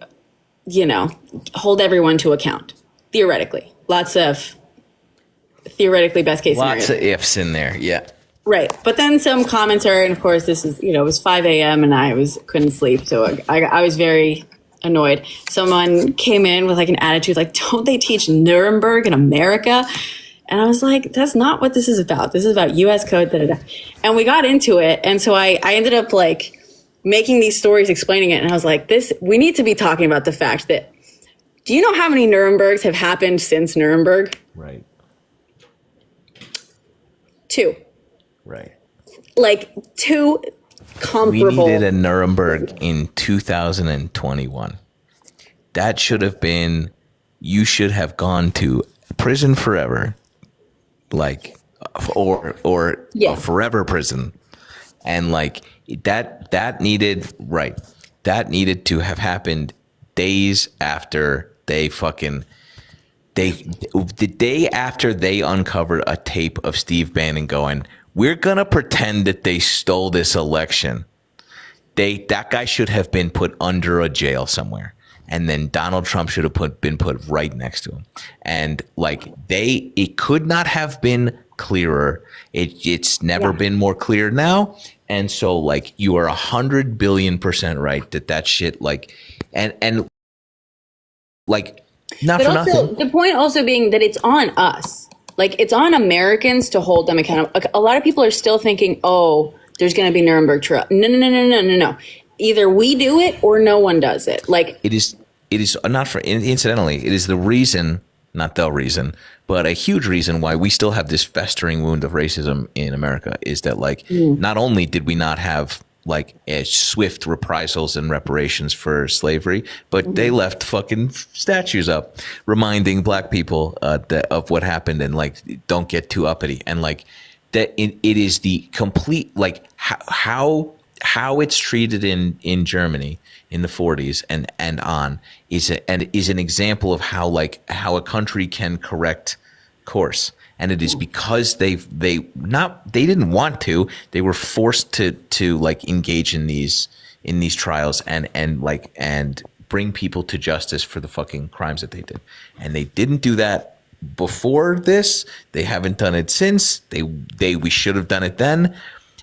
H: hold everyone to account. Theoretically. Lots of theoretically best case scenario.
A: Lots of ifs in there. Yeah.
H: Right. But then some comments and of course this is, it was 5 a.m. and I couldn't sleep. So I was very annoyed. Someone came in with like an attitude like, don't they teach Nuremberg in America? And I was like, that's not what this is about. This is about US code. And we got into it. And so I ended up like making these stories explaining it. And I was like, we need to be talking about the fact that, do you know how many Nurembergs have happened since Nuremberg?
A: Right.
H: 2.
A: Right.
H: Like 2 comparable.
A: We needed a Nuremberg in 2021. That should have been, you should have gone to prison forever, like, or a forever prison. And like that needed to have happened days after the day after they uncovered a tape of Steve Bannon going, we're going to pretend that they stole this election. That guy should have been put under a jail somewhere. And then Donald Trump should have been put right next to him. And like it could not have been clearer. It's never been more clear now. And so like you are 100 billion% right that shit like, and like not
H: but
A: for
H: also,
A: nothing.
H: the point also being that it's on us. Like, it's on Americans to hold them accountable. Like, a lot of people are still thinking, oh, there's going to be Nuremberg trial. No. Either we do it or no one does it. Like,
A: it is not for, incidentally, it is the reason, not the reason, but a huge reason why we still have this festering wound of racism in America is that, like, not only did we not have like swift reprisals and reparations for slavery, but they left fucking statues up reminding black people of what happened, and like, don't get too uppity, and like that it is the complete, like, how it's treated in Germany in the 40s and on is an example of how a country can correct course. And it is because they didn't want to, they were forced to like engage in these trials and bring people to justice for the fucking crimes that they did. And they didn't do that before this. They haven't done it since. We should have done it then.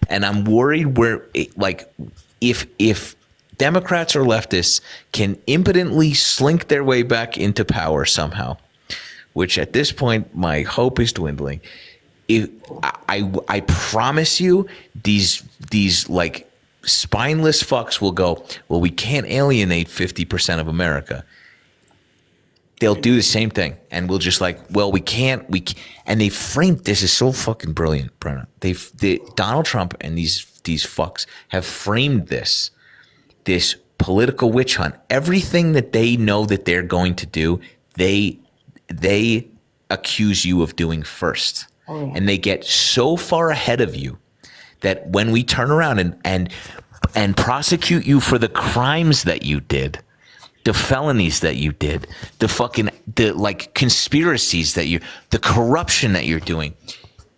A: And I'm worried if Democrats or leftists can impotently slink their way back into power somehow, which at this point my hope is dwindling. I promise you, these like spineless fucks will go, well, we can't alienate 50% of America. They'll do the same thing, and we'll just like, well, we can't. And they framed this is so fucking brilliant, Brenna. Donald Trump and these fucks have framed this political witch hunt. Everything that they know that they're going to do, they accuse you of doing first. Oh, yeah. And they get so far ahead of you that when we turn around and prosecute you for the crimes that you did, the felonies that you did, the like conspiracies the corruption that you're doing,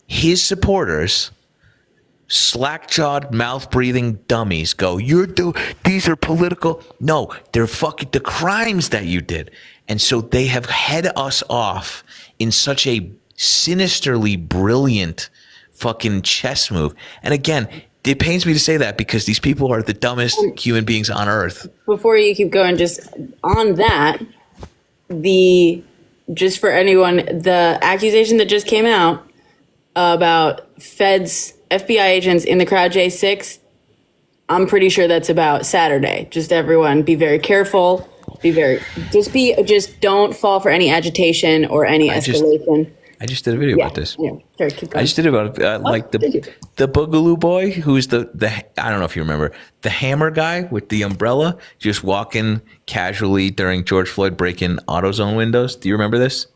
A: his supporters, slack-jawed, mouth-breathing dummies go, these are political. No, they're fucking the crimes that you did. And so they have head us off in such a sinisterly brilliant fucking chess move. And again, it pains me to say that because these people are the dumbest human beings on earth. Before
H: you keep going, just on that, just for anyone, the accusation that just came out about FBI agents in the crowd J6, I'm pretty sure that's about Saturday. Just everyone be very careful. Just don't fall for any agitation or any escalation.
A: I just did a video about this.
H: Yeah, sorry, keep going.
A: I just did it about the Boogaloo boy, who's the I don't know if you remember, the hammer guy with the umbrella, just walking casually during George Floyd breaking AutoZone windows. Do you remember this?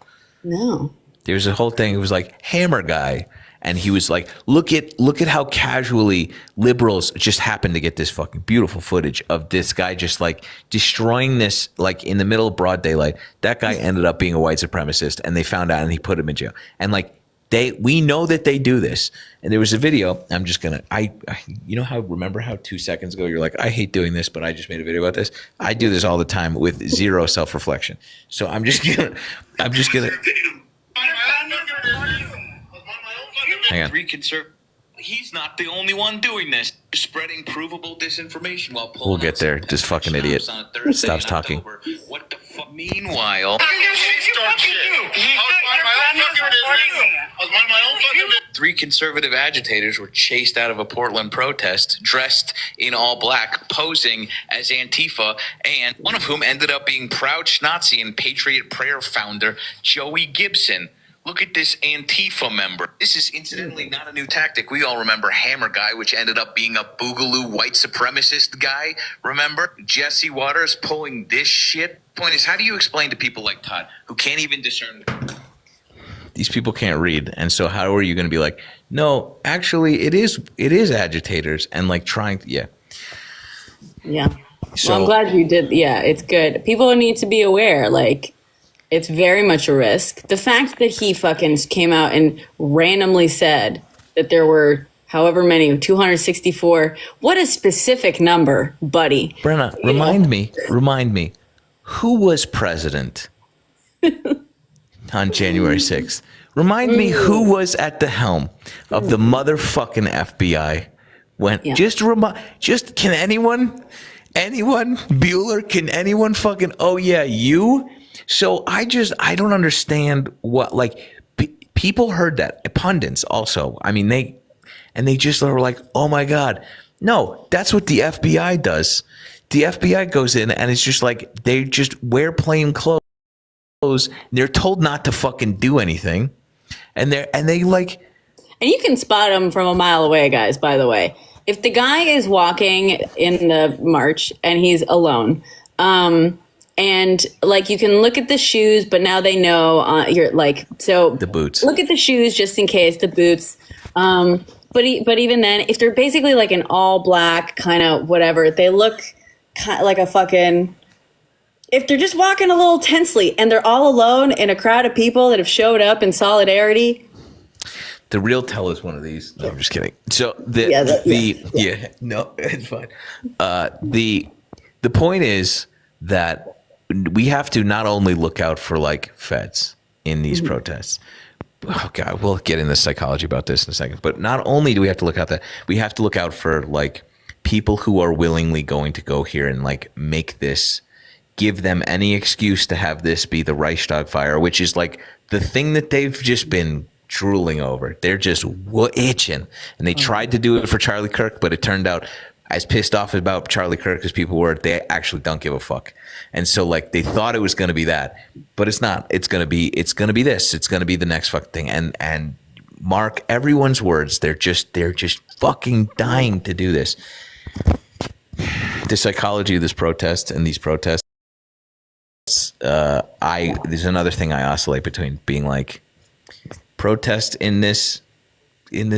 H: No.
A: There's a whole thing. It was like hammer guy. And he was like, look at how casually liberals just happened to get this fucking beautiful footage of this guy just like destroying this, like in the middle of broad daylight. That guy ended up being a white supremacist, and they found out and he put him in jail. And like we know that they do this. And there was a video. I'm just gonna remember how 2 seconds ago you're like, I hate doing this, but I just made a video about this. I do this all the time with zero self-reflection. So I'm just gonna. Hang on. He's not the only one doing this. Spreading provable disinformation while pulling. We'll get there. This fucking idiot stops talking. What the fuck? Meanwhile, three conservative agitators were chased out of a Portland protest, dressed in all black, posing as Antifa, and one of whom ended up being proud Schnazi and Patriot Prayer founder Joey Gibson. Look at this Antifa member. This is incidentally not a new tactic. We all remember Hammer Guy, which ended up being a boogaloo white supremacist guy. Remember? Jesse Waters pulling this shit. Point is, how do you explain to people like Todd, who can't even discern? These people can't read. And so how are you going to be like, no, actually, it is agitators and like trying to, yeah.
H: Yeah. So, well, I'm glad you did. Yeah, it's good. People need to be aware, like, it's very much a risk. The fact that he fucking came out and randomly said that there were however many, 264. What a specific number, buddy.
A: Brenna, remind me, who was president on January 6th? Remind me who was at the helm of the motherfucking FBI. Can anyone, Bueller, can anyone fucking, oh yeah, you? So I don't understand what, like, people heard that. Pundits also. I mean, they just were like, oh my God. No, that's what the FBI does. The FBI goes in and it's just like, they just wear plain clothes. They're told not to fucking do anything. And they like.
H: And you can spot them from a mile away, guys, by the way. If the guy is walking in the march and he's alone, and like you can look at the shoes, but now they know you're like, so
A: the boots.
H: Look at the shoes just in case, the boots. But even then, if they're basically like an all black kind of whatever, they look kind of like a fucking. If they're just walking a little tensely and they're all alone in a crowd of people that have showed up in solidarity.
A: The real tell is one of these. No, I'm just kidding. So no, it's fine. The point is that we have to not only look out for like feds in these protests. Oh God, we'll get into psychology about this in a second. But not only do we have to look out that, we have to look out for like people who are willingly going to go here and like make this, give them any excuse to have this be the Reichstag fire, which is like the thing that they've just been drooling over. They're just itching. And they tried to do it for Charlie Kirk, but it turned out as pissed off about Charlie Kirk as people were, they actually don't give a fuck. And so like they thought it was going to be that, but it's not. It's going to be this. It's going to be the next fucking thing. And mark everyone's words. They're just fucking dying to do this. The psychology of this protest and these protests, there's another thing I oscillate between being like, protest in this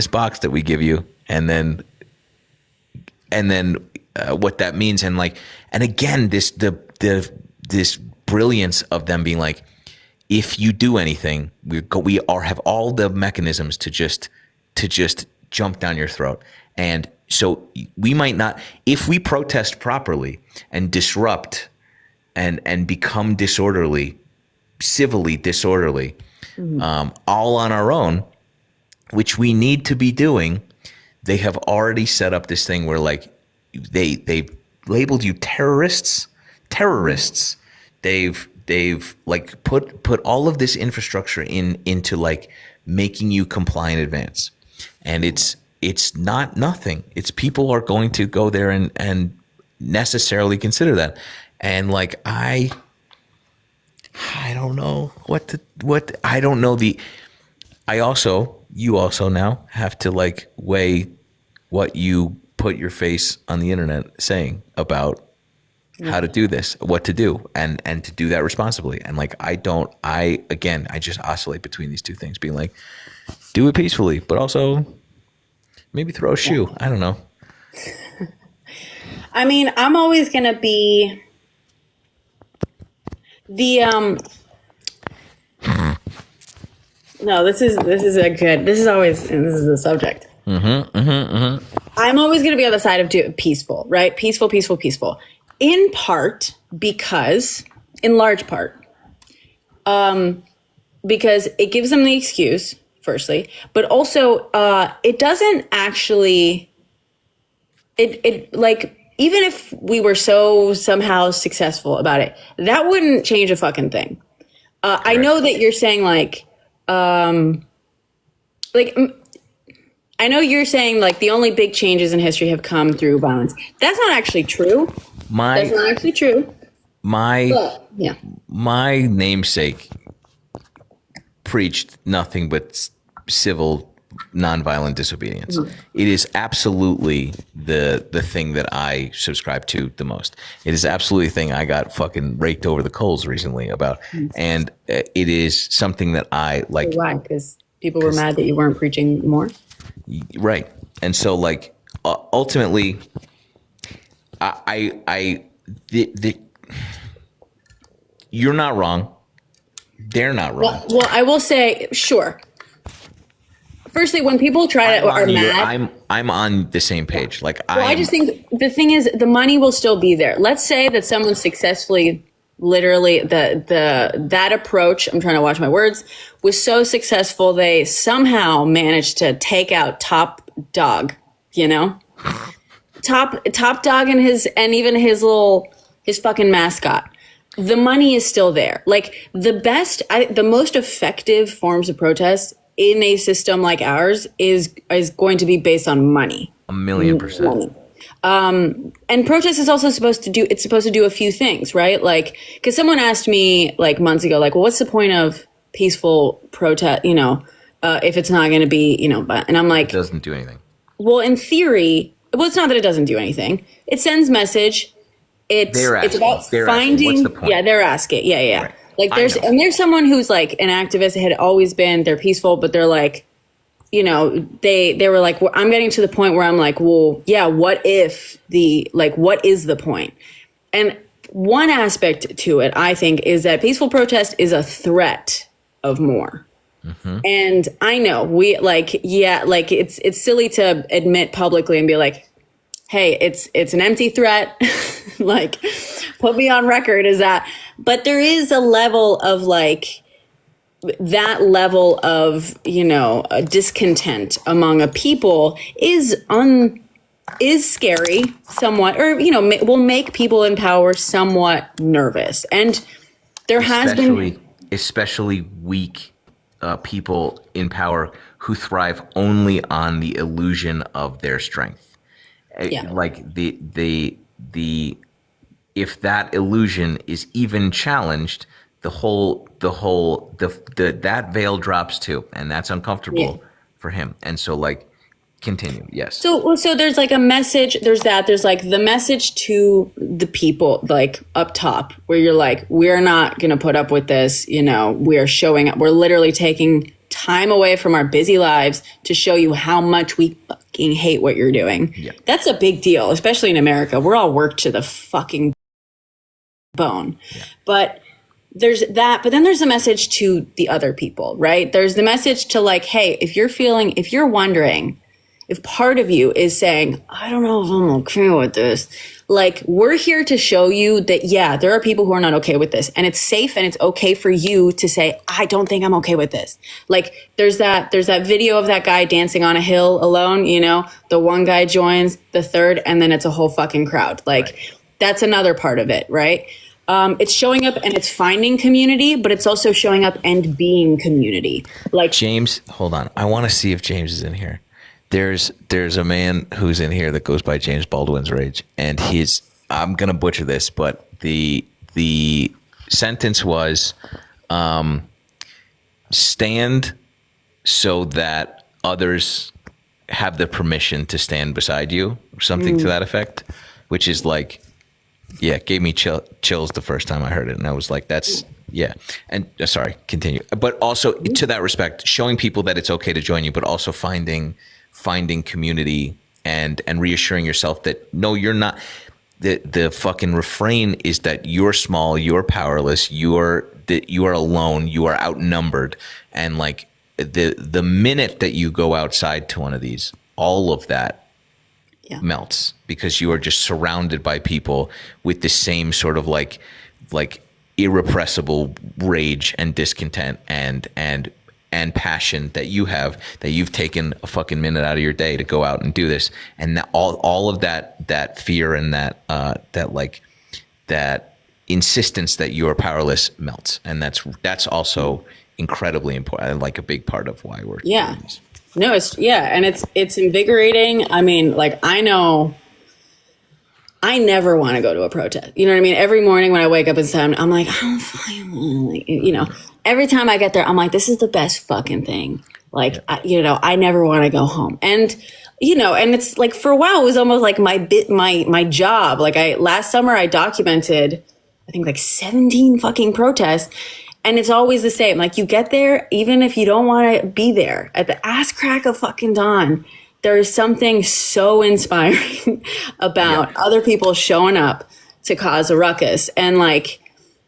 A: box that we give you, and then what that means, and again this brilliance of them being like, if you do anything, we have all the mechanisms to just jump down your throat. And so we might not, if we protest properly and disrupt and become disorderly, civilly disorderly, all on our own, which we need to be doing, they have already set up this thing where like they've labeled you terrorists. They've like put all of this infrastructure into like making you comply in advance. And it's not nothing. It's people are going to go there and necessarily consider that. And like I don't know you also now have to like weigh what you put your face on the internet saying about how to do this, what to do, and to do that responsibly. And like I just oscillate between these two things, being like, do it peacefully, but also maybe throw a shoe. I don't know.
H: I mean, I'm always gonna be no, this is a subject. I'm always going to be on the side of peaceful, right? Peaceful. In part because, in large part, because it gives them the excuse, firstly, but also it doesn't actually, it like, even if we were so somehow successful about it, that wouldn't change a fucking thing. I know that you're saying I know you're saying like the only big changes in history have come through violence. That's not actually true. My
A: namesake preached nothing but civil, nonviolent disobedience. It is absolutely the thing that I subscribe to the most. It is absolutely the thing I got fucking raked over the coals recently about. And it is something that I like.
H: Why? Because people were mad that you weren't preaching more?
A: Right. And so like ultimately you're not wrong. They're not wrong.
H: Well, I will say, sure. Firstly, when people try to are mad,
A: I'm on the same page. Like,
H: I just think the thing is, the money will still be there. Let's say that someone successfully, literally, that approach. I'm trying to watch my words. Was so successful, they somehow managed to take out Top Dog. You know, Top Dog and even his fucking mascot. The money is still there. Like the most effective forms of protest in a system like ours is going to be based on money.
A: 1,000,000%.
H: And protest is also supposed to do a few things, right? Like, because someone asked me like months ago, like, well, what's the point of peaceful protest, if it's not going to be, and I'm like,
A: it doesn't do anything.
H: Well, in theory, it's not that it doesn't do anything. It sends message. It's about finding.
A: What's the point?
H: Yeah, they're asking. Yeah.
A: Right.
H: Like there's someone who's like an activist, had always been, they're peaceful, but they're like, they were like, well, I'm getting to the point where I'm like, well, yeah, what is the point? And one aspect to it, I think, is that peaceful protest is a threat of more. Mm-hmm. And I know it's silly to admit publicly and be like, hey, it's an empty threat. Like, put me on record as that. But there is a level of like, that level of, discontent among a people is scary somewhat, or, will make people in power somewhat nervous. And there has been,
A: especially weak people in power who thrive only on the illusion of their strength.
H: Yeah.
A: Like if that illusion is even challenged, that veil drops too, and that's uncomfortable for him. And so, like, continue. Yes.
H: So there's like a message. There's like the message to the people, like up top, where you're like, we're not gonna put up with this. We're showing up. We're literally taking time away from our busy lives to show you how much we fucking hate what you're doing. Yeah. That's a big deal, especially in America. We're all worked to the fucking bone. Yeah. But there's that, but then there's a message to the other people, right? There's the message to like, hey, if you're wondering, if part of you is saying, I don't know if I'm okay with this, like, we're here to show you that, yeah, there are people who are not okay with this, and it's safe and it's okay for you to say, I don't think I'm okay with this. Like, there's that video of that guy dancing on a hill alone, the one guy joins, the third, and then it's a whole fucking crowd. Like, right. That's another part of it, right? It's showing up and it's finding community, but it's also showing up and being community. Like,
A: James, hold on. I want to see if James is in here. There's a man who's in here that goes by James Baldwin's Rage, and I'm gonna butcher this, but the sentence was, stand so that others have the permission to stand beside you, or something to that effect, which is like, yeah, it gave me chills the first time I heard it, and I was like, that's, yeah. And sorry, continue. But also, to that respect, showing people that it's okay to join you, but also finding community and reassuring yourself that, no, you're not. The fucking refrain is that you're small, you're powerless, you are alone, you are outnumbered, and like the minute that you go outside to one of these, all of that melts, because you are just surrounded by people with the same sort of like irrepressible rage and discontent and passion that you have, that you've taken a fucking minute out of your day to go out and do this, and that all of that fear and that insistence that you are powerless melts, and that's also incredibly important, like a big part of why we're doing this.
H: No, and it's invigorating. I mean, like, I know I never want to go to a protest. You know what I mean? Every morning when I wake up and stuff, I'm like, I don't fucking want to, every time I get there, I'm like, this is the best fucking thing. Like, I never want to go home. And, and it's like, for a while, it was almost like my job. Like, last summer I documented, I think, like 17 fucking protests. And it's always the same. Like, you get there, even if you don't want to be there, at the ass crack of fucking dawn, there is something so inspiring about other people showing up to cause a ruckus. And like,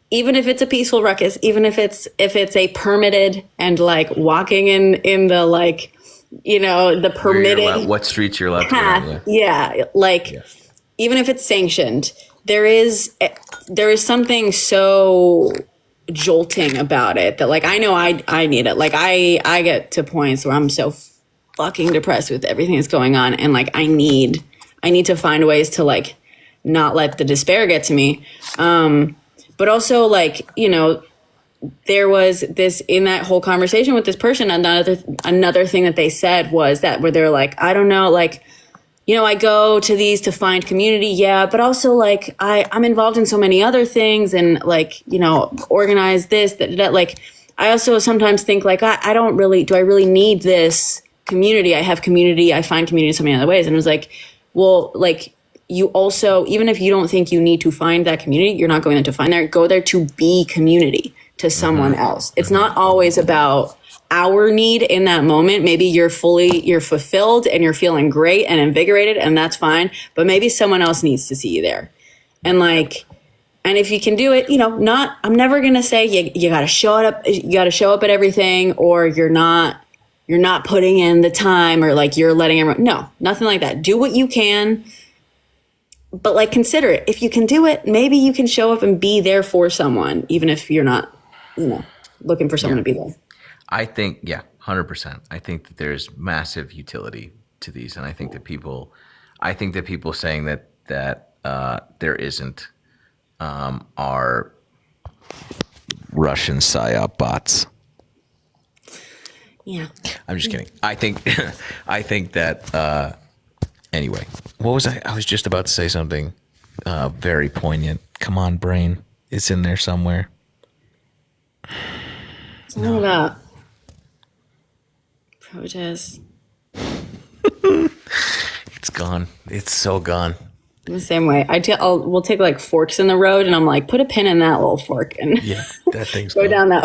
H: even if it's a peaceful ruckus, even if it's a permitted and like walking in the like, the permitted
A: what streets you're allowed
H: path, even if it's sanctioned, there is something so jolting about it that, like, I know I need it. Like, I get to points where I'm so fucking depressed with everything that's going on, and like I need to find ways to like not let the despair get to me, but also, like, there was this, in that whole conversation with this person, another thing that they said was that, where they're like, I don't know, like, you know, I go to these to find community. Yeah. But also like, I'm involved in so many other things and like, you know, organize this, that, like, I also sometimes think like, I don't really, do I really need this community? I have community. I find community in so many other ways. And it was like, well, like, you also, even if you don't think you need to find that community, you're not going there to find there, go there to be community to someone else. It's not always about our need in that moment. Maybe you're fulfilled and you're feeling great and invigorated, and that's fine. But maybe someone else needs to see you there. And like, and if you can do it, you know, I'm never going to say you got to show up at everything, or you're not putting in the time, or like you're letting everyone, no, nothing like that. Do what you can. But like, consider it. If you can do it, maybe you can show up and be there for someone, even if you're not, you know, looking for someone to be there.
A: I think, 100%. I think that there's massive utility to these, and I think that people saying that there isn't are Russian psyop bots.
H: Yeah,
A: I'm just kidding. I think that. Anyway, what was I? I was just about to say something very poignant. Come on, brain. It's in there somewhere.
H: Something about protest.
A: It's gone. It's so gone.
H: The same way. We'll take like forks in the road, and I'm like, put a pin in that little fork, and
A: That thing's
H: go
A: gone.
H: down that.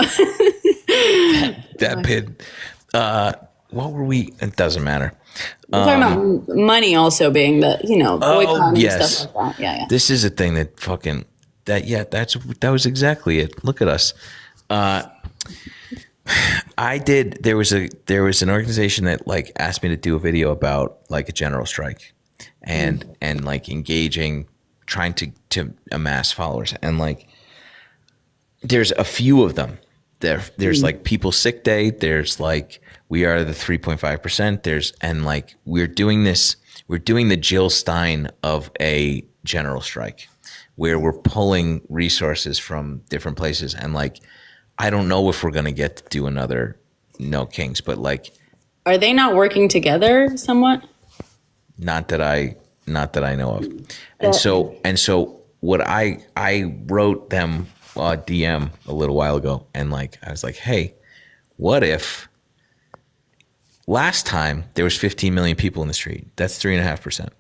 A: That pin. What were we? It doesn't matter.
H: We're talking about money also being the, you know, boycotting and stuff like that. Yeah.
A: This is a thing that fucking that was exactly it. Look at us. There was an organization that like asked me to do a video about like a general strike and like engaging, trying to amass followers, and like there's a few of them. There's like People's Sick Day. There's like We Are the 3.5%. And like we're doing the Jill Stein of a general strike, where we're pulling resources from different places. And like, I don't know if we're gonna get to do another No Kings, but like,
H: are they not working together somewhat?
A: Not that I know of. And so what I wrote them a DM a little while ago, and like I was like, hey, what if last time there was 15 million people in the street? That's 3.5%.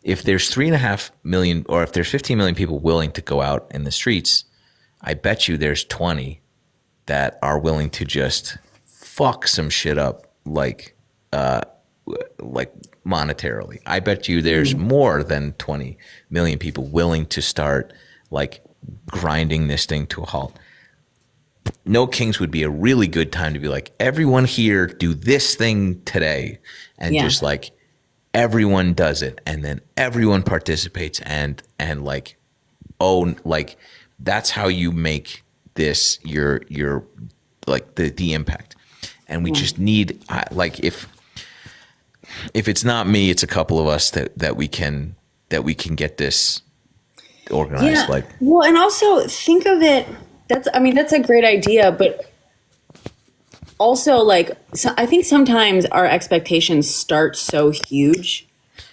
A: If there's 3.5 million, or if there's 15 million people willing to go out in the streets, I bet you there's 20 that are willing to just fuck some shit up, like monetarily. I bet you there's more than 20 million people willing to start like grinding this thing to a halt. No Kings would be a really good time to be like, everyone here do this thing today, and just like everyone does it, and then everyone participates, and like, oh, like that's how you make this your like the impact. And we just need like, if it's not me, it's a couple of us that we can get this organized.
H: Yeah.
A: Like,
H: well, and also think of it. That's a great idea, but also like, so I think sometimes our expectations start so huge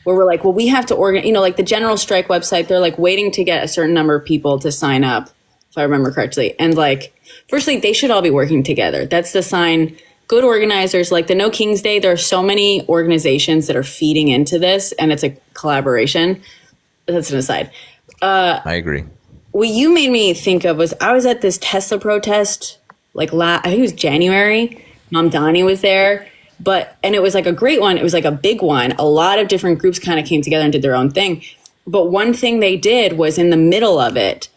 H: where we're like, well, we have to organize, you know, like the general strike website, they're like waiting to get a certain number of people to sign up, if I remember correctly. And like, firstly, they should all be working together. That's the sign. Good organizers, like the No Kings Day, there are so many organizations that are feeding into this, and it's a collaboration. That's an aside.
A: I agree.
H: What you made me think of was I was at this Tesla protest, like I think it was January. Mom Donnie was there, and it was like a great one. It was like a big one. A lot of different groups kind of came together and did their own thing. But one thing they did was in the middle of it,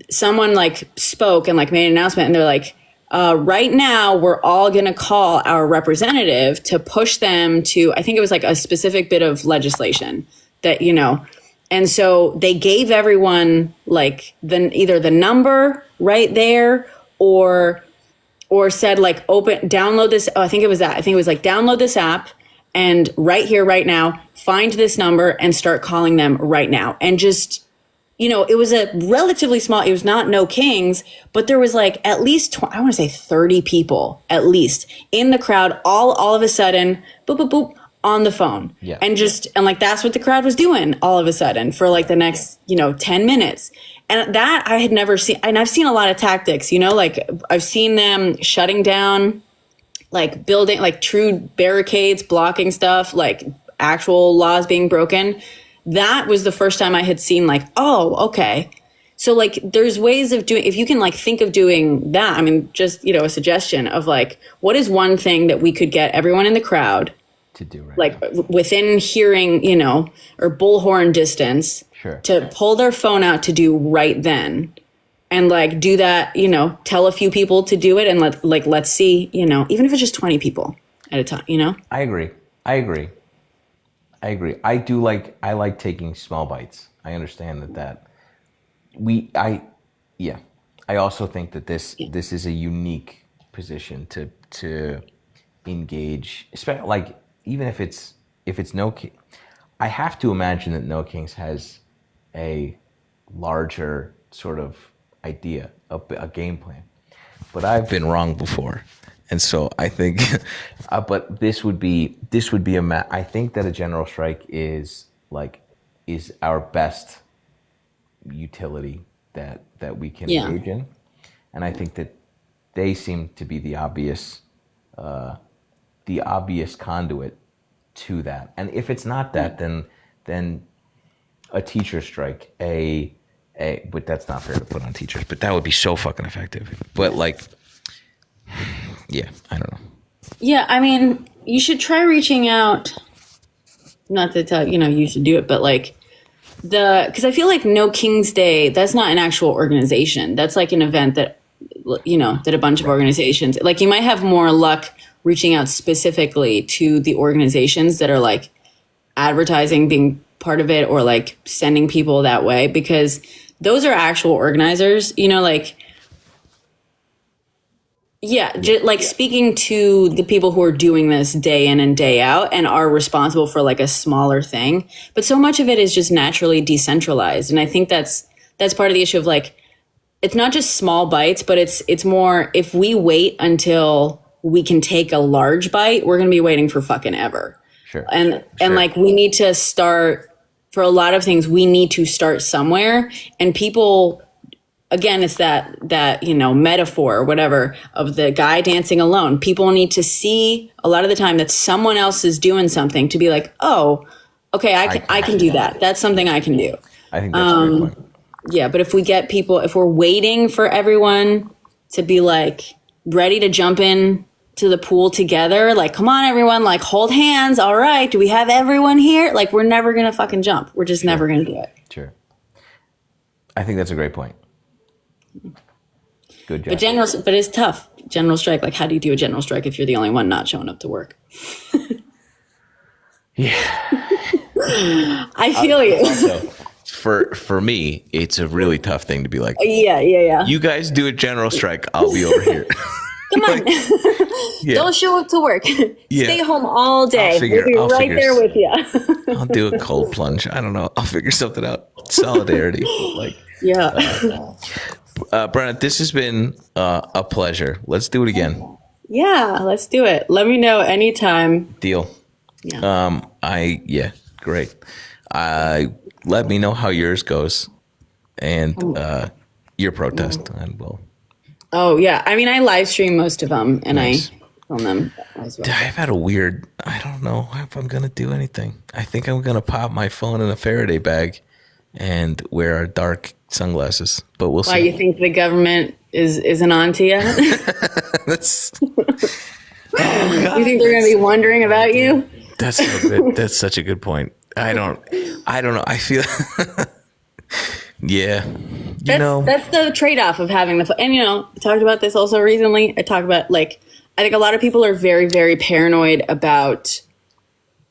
H: someone like spoke and like made an announcement, and they're like, right now we're all going to call our representative to push them to, I think it was like a specific bit of legislation that, you know. And so they gave everyone like either the number right there or said like download this. Oh, I think it was that. I think it was like download this app and right here, right now, find this number and start calling them right now. And just it was a relatively small, it was not No Kings, but there was like at least, I want to say 30 people at least in the crowd, all of a sudden, boop, boop, boop, on the phone.
A: Yeah.
H: And like, that's what the crowd was doing all of a sudden for like the next, 10 minutes. And that I had never seen. And I've seen a lot of tactics, like I've seen them shutting down, like building, like true barricades, blocking stuff, like actual laws being broken. That was the first time I had seen like, oh, okay. So like there's ways of doing, if you can like think of doing that, I mean, just, a suggestion of like, what is one thing that we could get everyone in the crowd
A: to do right
H: like
A: now.
H: Within hearing, or bullhorn distance to pull their phone out to do right then. And like do that, tell a few people to do it and let's see, even if it's just 20 people at a time,
A: I agree. I like taking small bites. I understand that I also think that this is a unique position to engage, especially like even if it's No King. I have to imagine that No Kings has a larger sort of idea, a game plan. But I've been wrong before. And so I think, but this would be I think that a general strike is our best utility that we can engage in. And I think that they seem to be the obvious conduit to that. And if it's not that, then a teacher strike, but that's not fair to put on teachers, but that would be so fucking effective. But like, yeah, I don't know.
H: Yeah, I mean, you should try reaching out. Not to tell you should do it, but like because I feel like No King's Day, that's not an actual organization. That's like an event that that a bunch of organizations, like you might have more luck reaching out specifically to the organizations that are like advertising being part of it or like sending people that way, because those are actual organizers, speaking to the people who are doing this day in and day out and are responsible for like a smaller thing. But so much of it is just naturally decentralized. And I think that's part of the issue of like, it's not just small bites, but it's more, if we wait until we can take a large bite, we're going to be waiting for fucking ever.
A: Sure.
H: And like, we need to start, for a lot of things, we need to start somewhere. And people, again, it's that metaphor or whatever of the guy dancing alone. People need to see a lot of the time that someone else is doing something to be like, oh, okay, I can do that. That's something I can do.
A: I think that's a great point.
H: Yeah, but if we get people, if we're waiting for everyone to be like ready to jump in to the pool together, like, come on, everyone, like hold hands. All right. Do we have everyone here? Like, we're never going to fucking jump. We're just never going to do it.
A: Sure. I think that's a great point. Good job.
H: But it's tough. General strike. Like, how do you do a general strike if you're the only one not showing up to work?
A: Yeah.
H: I feel you.
A: Also, for me, it's a really tough thing to be like,
H: yeah.
A: You guys do a general strike. I'll be over here.
H: Come on. Don't show up to work. Stay home all day. We'll be right there with you.
A: I'll do a cold plunge. I don't know. I'll figure something out. Solidarity. Brenna, this has been a pleasure. Let's do it again.
H: Yeah, let's do it. Let me know anytime.
A: Deal.
H: Yeah.
A: Great. Let me know how yours goes and your protest, and we'll.
H: Oh yeah, I mean, I live stream most of them, and nice. I film them as well.
A: I've had I don't know if I'm gonna do anything. I think I'm gonna pop my phone in a Faraday bag and wear our dark sunglasses, but we'll see.
H: Why, you think the government isn't on to you?
A: That's.
H: You think they're gonna be wondering about you?
A: That's so good. That's such a good point. I don't know. I feel. Yeah.
H: That's the trade-off of having the, and I talked about this also recently. I talk about I think a lot of people are very, very paranoid about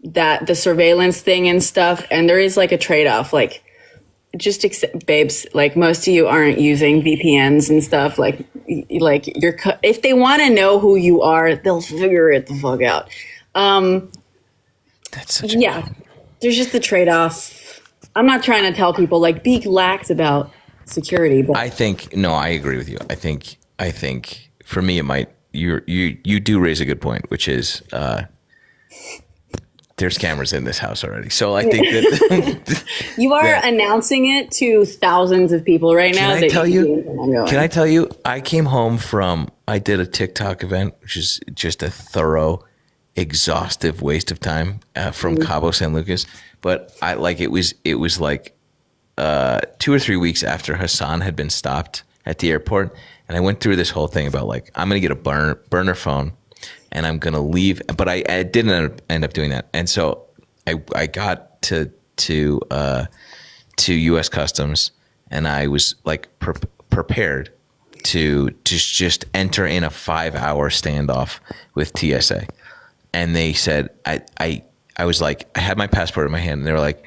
H: the surveillance thing and stuff. And there is like a trade-off, just accept, babes, most of you aren't using VPNs and stuff. If they want to know who you are, they'll figure it the fuck out.
A: That's such a
H: There's just the trade-off. I'm not trying to tell people like be lax about security, but
A: I agree with you. I think for me, it might, you do raise a good point, which is, there's cameras in this house already. So I think that
H: you are announcing it to thousands of people right now.
A: Can I tell you, I came home I did a TikTok event, which is just a thorough, exhaustive waste of time from Cabo San Lucas. But it was like 2 or 3 weeks after Hassan had been stopped at the airport. And I went through this whole thing about like, I'm going to get a burner phone and I'm going to leave. But I didn't end up doing that. And so I got to U.S. Customs and I was like prepared to just enter in a 5-hour standoff with TSA. And they said, I was like, I had my passport in my hand and they were like,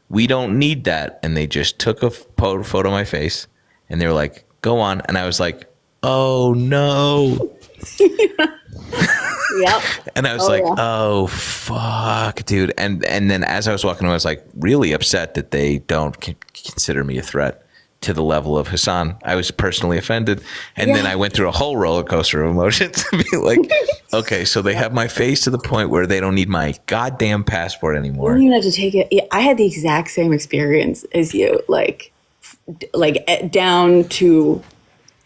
A: we don't need that. And they just took a photo of my face and they were like, go on. And I was like, oh no.
H: Yep.
A: And I was oh fuck, dude. And then as I was walking away, I was like really upset that they don't consider me a threat to the level of Hassan. I was personally offended. And then I went through a whole roller coaster of emotions to be like, okay, so they have my face to the point where they don't need my goddamn passport anymore.
H: You don't even have to take it. Yeah, I had the exact same experience as you, like down to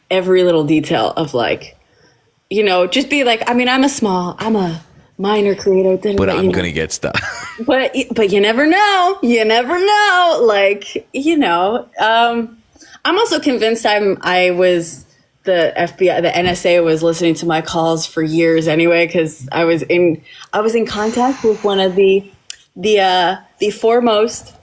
H: every little detail of like, you know, just be like, I mean, I'm a minor creator.
A: But I'm going to get stuck.
H: But you never know. You never know. Like, you know, I'm also convinced I was the FBI, the NSA was listening to my calls for years anyway, because I was in contact with one of the foremost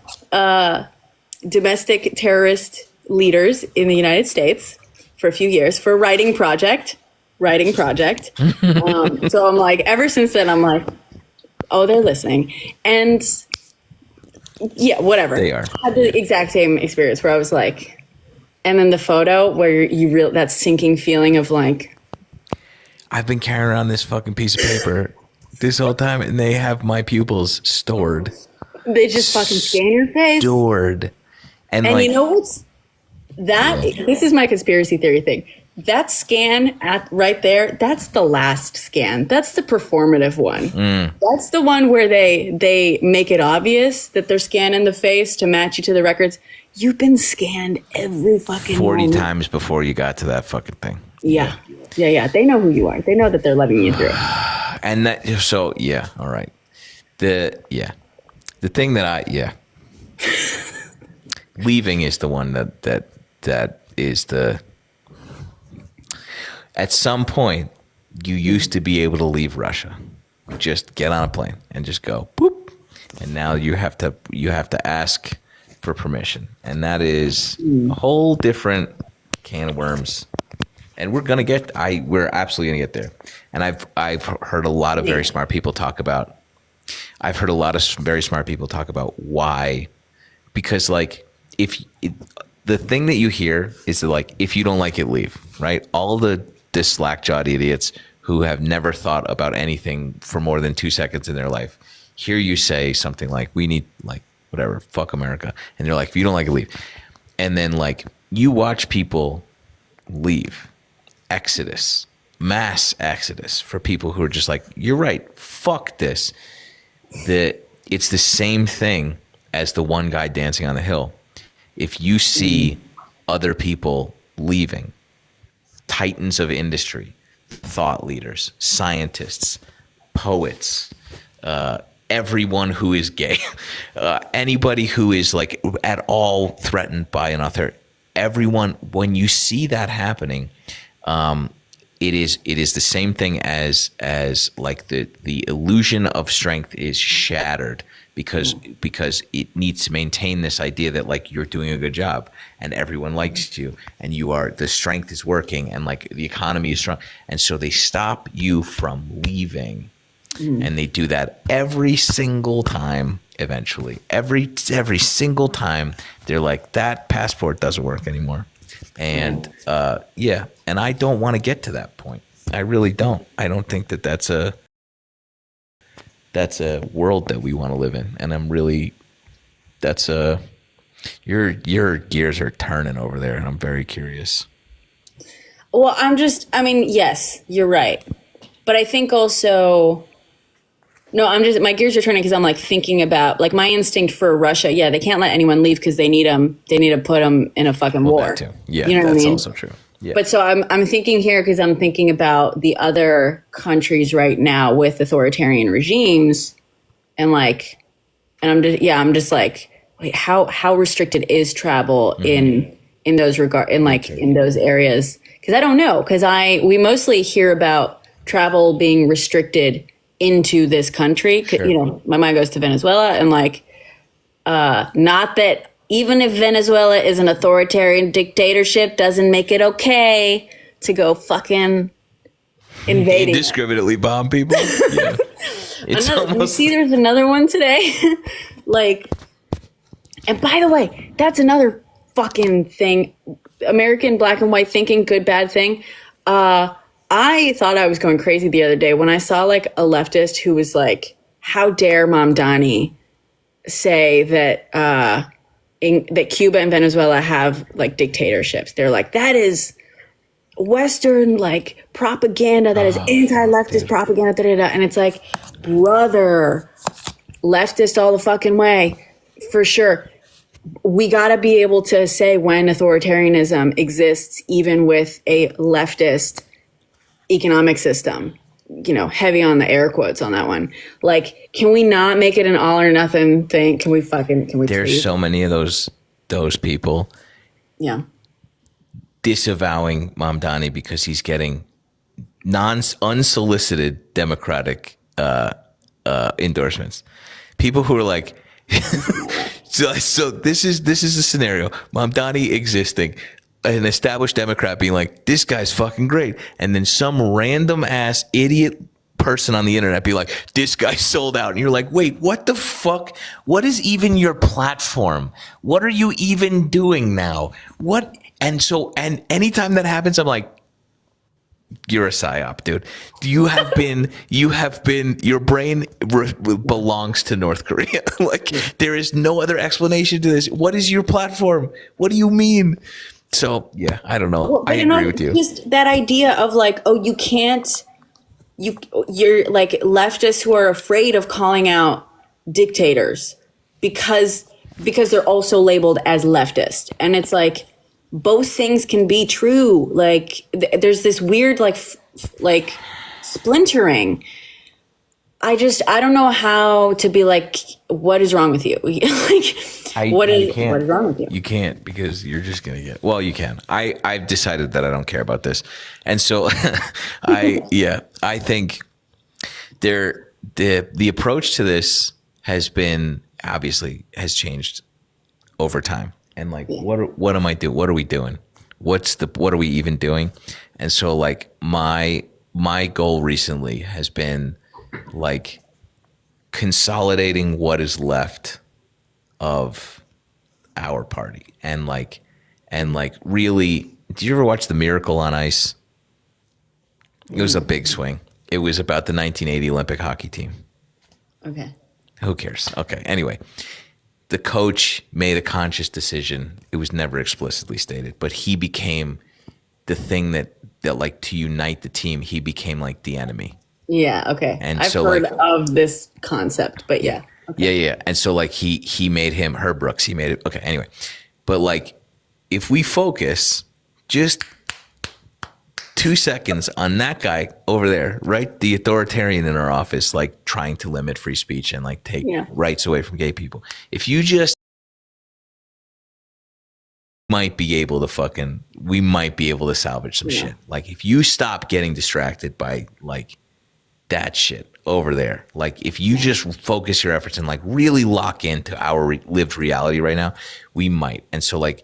H: domestic terrorist leaders in the United States for a few years for a writing project. So I'm like, ever since then, I'm like, oh, they're listening. And yeah, whatever.
A: They are.
H: I had the exact same experience where I was like, and then the photo where that sinking feeling of like,
A: I've been carrying around this fucking piece of paper this whole time and they have my pupils stored.
H: They just fucking scan your face.
A: Stored. And like,
H: you know what's that? This is my conspiracy theory thing. That scan right there, that's the last scan. That's the performative one. That's the one where they make it obvious that they're scanning the face to match you to the records. You've been scanned every fucking
A: 40
H: moment.
A: times before you got to that fucking thing.
H: Yeah. They know who you are. They know that they're letting you through.
A: And that, so yeah, all right. The thing that leaving is the one that is the. At some point, you used to be able to leave Russia, just get on a plane and just go boop, and now you have to ask for permission, and that is a whole different can of worms. And we're absolutely gonna get there. And I've heard a lot of very smart people talk about. I've heard a lot of very smart people talk about why, because like the thing that you hear is that like if you don't like it, leave. Right? All the slack-jawed idiots who have never thought about anything for more than 2 seconds in their life hear you say something like, we need like whatever, fuck America, and they're like, if you don't like it, leave. And then like you watch people leave, mass exodus for people who are just like, you're right, fuck this. It's the same thing as the one guy dancing on the hill. If you see other people leaving, titans of industry, thought leaders, scientists, poets, everyone who is gay, anybody who is like at all threatened by an author, everyone, when you see that happening, it is the same thing as like the illusion of strength is shattered because it needs to maintain this idea that like you're doing a good job and everyone likes you and the strength is working and like the economy is strong, and so they stop you from leaving, and they do that every single time. Eventually, every single time they're like, that passport doesn't work anymore. And and I don't want to get to that point. I really don't. I don't think that that's a world that we want to live in. And that's Your gears are turning over there, and I'm very curious.
H: Well, I mean, yes, you're right. But I think also, no, my gears are turning because I'm like thinking about like my instinct for Russia. Yeah, they can't let anyone leave because they need them. They need to put them in a fucking war.
A: That too. Yeah,
H: you know
A: that's
H: what I mean?
A: also true. Yeah.
H: But so I'm thinking here because I'm thinking about the other countries right now with authoritarian regimes, and I'm just like, wait, how restricted is travel in those in those areas? Because I don't know, because we mostly hear about travel being restricted into this country.
A: Sure.
H: You know, my mind goes to Venezuela, and like, not that even if Venezuela is an authoritarian dictatorship, doesn't make it okay to go fucking invading.
A: Indiscriminately bomb people. Yeah. It's
H: You see, there's another one today. Like, and by the way, that's another fucking thing. American black and white thinking, good, bad thing. I thought I was going crazy the other day when I saw like a leftist who was like, how dare Mamdani say that, that Cuba and Venezuela have like dictatorships. They're like, that is Western like propaganda, that is anti-leftist propaganda, and it's like, brother, leftist all the fucking way, for sure. We got to be able to say when authoritarianism exists, even with a leftist economic system. You know, heavy on the air quotes on that one. Like, can we not make it an all or nothing thing? Can we
A: There's
H: please?
A: so many of those people.
H: Yeah.
A: Disavowing Mamdani because he's getting unsolicited Democratic endorsements. People who are like, so this is a scenario. Mamdani existing, an established Democrat being like, this guy's fucking great, and then some random ass idiot person on the internet be like, this guy sold out, and you're like, wait, what the fuck? What is even your platform? What are you even doing now? What? And anytime that happens, I'm like, you're a psyop, dude. You have been, your brain belongs to North Korea. Like, there is no other explanation to this. What is your platform? What do you mean? So, yeah, I don't know. I agree with you.
H: Just that idea of like, oh, you can't, you're like leftists who are afraid of calling out dictators because they're also labeled as leftist. And it's like, both things can be true. Like there's this weird like splintering. I don't know how to be like, what is wrong with you? Like, what is wrong with you?
A: You can't, because you're just gonna get. Well, you can. I've decided that I don't care about this, and so I think the approach to this has changed over time. And like, what am I doing? What are we doing? What are we even doing? And so like my goal recently has been like consolidating what is left of our party. And like really, did you ever watch The Miracle on Ice? It was a big swing. It was about the 1980 Olympic hockey team.
H: Okay.
A: Who cares? Okay. Anyway, the coach made a conscious decision. It was never explicitly stated, but he became the thing that like, to unite the team, he became like the enemy.
H: Yeah. Okay.
A: And
H: I've heard of this concept, but yeah. Okay.
A: Yeah. And so like he made him Herb Brooks. He made it. Okay. Anyway, but like if we focus just 2 seconds on that guy over there, right? The authoritarian in our office, like trying to limit free speech and like take rights away from gay people. If you just we might be able to salvage some shit. Like if you stop getting distracted by like that shit over there, like if you just focus your efforts and like really lock into our lived reality right now, we might. And so like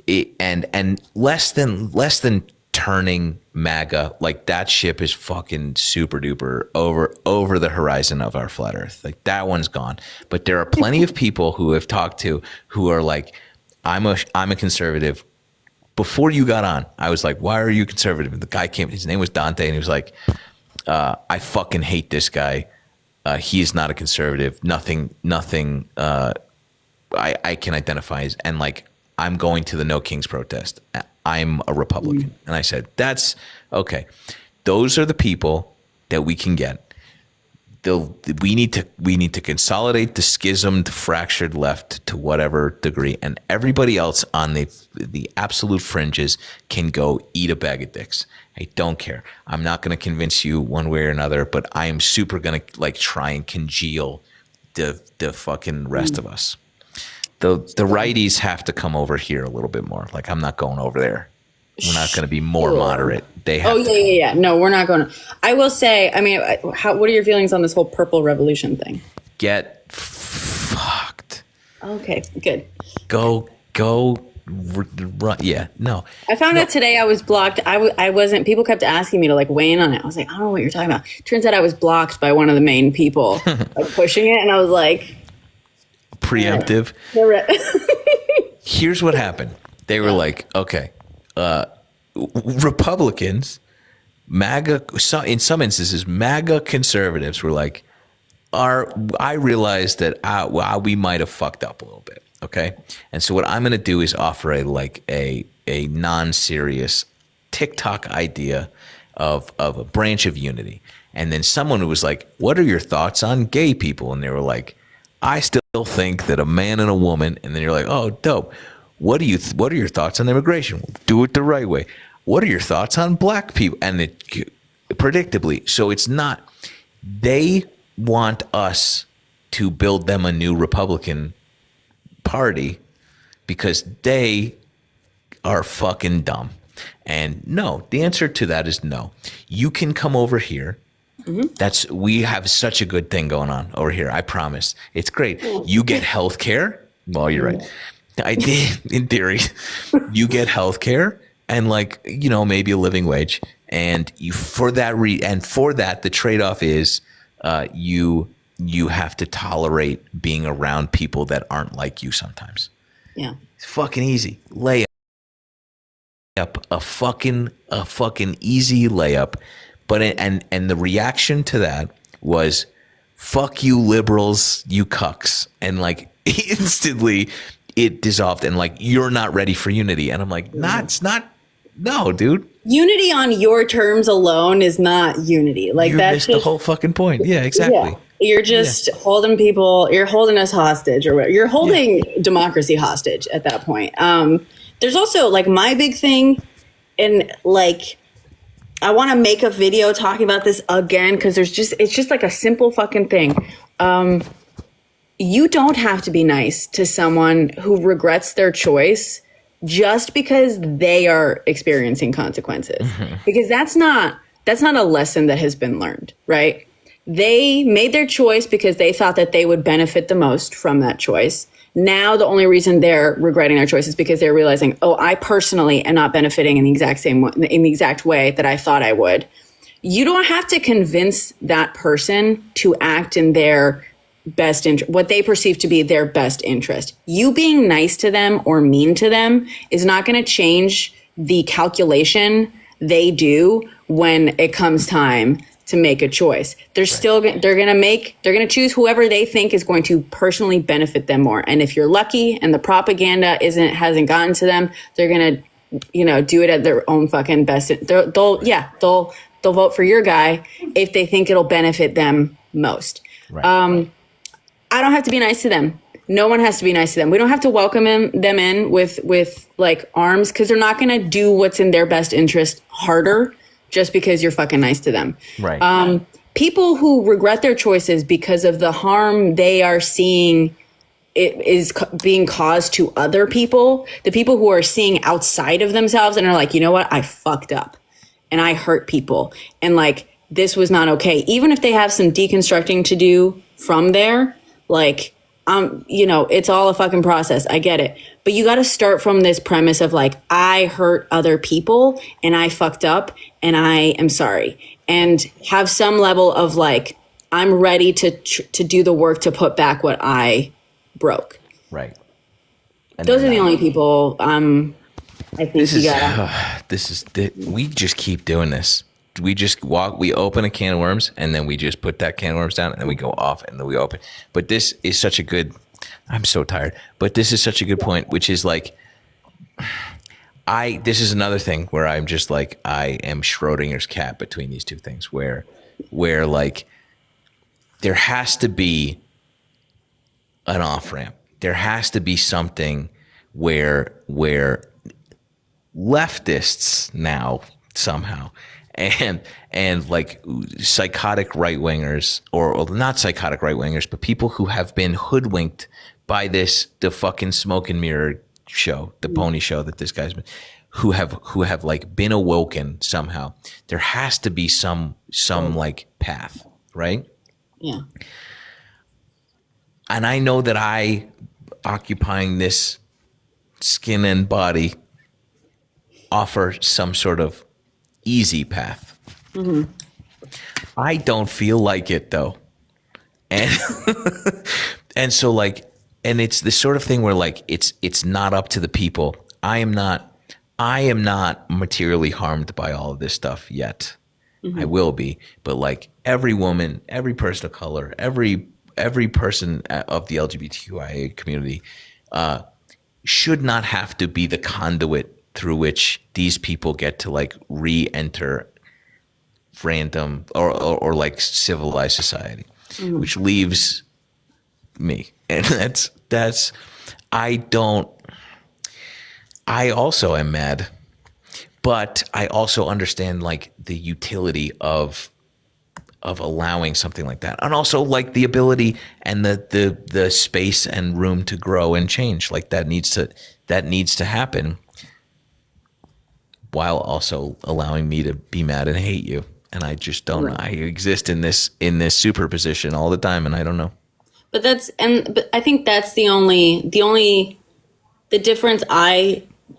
A: it, and less than turning MAGA, like that ship is fucking super duper over the horizon of our flat earth. Like that one's gone. But there are plenty of people who have talked to who are like, I'm a conservative. Before you got on, I was like, why are you conservative? And the guy came, his name was Dante, and he was like, I fucking hate this guy. He is not a conservative. Nothing I can identify as, and like, I'm going to the No Kings protest. I'm a Republican. And I said, that's okay. Those are the people that we can get. We need to consolidate the schismed, fractured left to whatever degree, and everybody else on the absolute fringes can go eat a bag of dicks. I don't care. I'm not going to convince you one way or another, but I am super going to like try and congeal the fucking rest of us. The righties have to come over here a little bit more. Like, I'm not going over there. We're not going to be more moderate. They have
H: yeah. No, we're not going to. I will say, I mean, what are your feelings on this whole purple revolution thing?
A: Get fucked.
H: Okay, good.
A: Go. Yeah, no.
H: I found out today I was blocked. I wasn't, people kept asking me to like weigh in on it. I was like, I don't know what you're talking about. Turns out I was blocked by one of the main people like pushing it. And I was like.
A: Preemptive. Here's what happened. They were like, okay. Republicans, MAGA, in some instances, MAGA conservatives were like, I realized that we might have fucked up a little bit. Okay. And so what I'm going to do is offer a non-serious TikTok idea of a branch of unity. And then someone was like, what are your thoughts on gay people? And they were like, I still think that a man and a woman. And then you're like, oh, dope. What are your thoughts on immigration? Do it the right way. What are your thoughts on black people? And predictably, so it's not, they want us to build them a new Republican Party because they are fucking dumb. And no, the answer to that is no. You can come over here. Mm-hmm. We have such a good thing going on over here. I promise. It's great. You get health care. Well, you're right. I did, in theory, you get health care and like, maybe a living wage. And for that, the trade-off is you have to tolerate being around people that aren't like you sometimes.
H: Yeah.
A: It's fucking easy. Lay up a fucking easy layup. But and the reaction to that was, fuck you liberals, you cucks. And like instantly it dissolved and like, you're not ready for unity. And I'm like, no, dude.
H: Unity on your terms alone is not unity. Like,
A: you missed the whole fucking point. Yeah, exactly.
H: Yeah. You're just holding people, you're holding us hostage or whatever. You're holding democracy hostage at that point. There's also like my big thing, and like, I want to make a video talking about this again because it's just like a simple fucking thing. You don't have to be nice to someone who regrets their choice just because they are experiencing consequences. Mm-hmm. Because that's not a lesson that has been learned, right? They made their choice because they thought that they would benefit the most from that choice. Now the only reason they're regretting their choice is because they're realizing, oh, I personally am not benefiting in the exact way that I thought I would. You don't have to convince that person to act in their best interest, what they perceive to be their best interest. You being nice to them or mean to them is not going to change the calculation they do when it comes time to make a choice. They're going to choose whoever they think is going to personally benefit them more. And if you're lucky and the propaganda hasn't gotten to them, they're going to, do it at their own fucking best. They'll vote for your guy if they think it'll benefit them most. Right. I don't have to be nice to them. No one has to be nice to them. We don't have to welcome them in with like arms, because they're not going to do what's in their best interest harder just because you're fucking nice to them.
A: Right.
H: People who regret their choices because of the harm they are seeing being caused to other people, the people who are seeing outside of themselves and are like, you know what, I fucked up and I hurt people and like this was not okay. Even if they have some deconstructing to do from there, like, it's all a fucking process. I get it. But you got to start from this premise of like, I hurt other people and I fucked up and I am sorry, and have some level of like, I'm ready to do the work to put back what I broke.
A: Right.
H: And those are the only people I think
A: we just keep doing this. We just we open a can of worms and then we just put that can of worms down and then we go off and then we open. But this is such a good, I'm so tired. But this is such a good point, which is like, this is another thing where I'm just like, I am Schrodinger's cat between these two things where like there has to be an off ramp. There has to be something where leftists now somehow and like psychotic right wingers or not psychotic right wingers, but people who have been hoodwinked by the fucking smoke and mirror show, the pony show that this guy's been, who have like been awoken somehow. There has to be some like path, right?
H: Yeah.
A: And I know that I occupying this skin and body offer some sort of easy path. Mm-hmm. I don't feel like it though. And and so like, and it's the sort of thing where like it's not up to the people. I am not materially harmed by all of this stuff yet. Mm-hmm. I will be, but like every woman, every person of color, every person of the LGBTQIA community should not have to be the conduit through which these people get to like re-enter random or like civilized society, mm-hmm. which leaves me. And that's I also am mad, but I also understand like the utility of allowing something like that, and also like the ability and the space and room to grow and change. Like that needs to happen, while also allowing me to be mad and hate you. And I just don't. Right. I exist in this superposition all the time, and I don't know.
H: But I think that's the difference.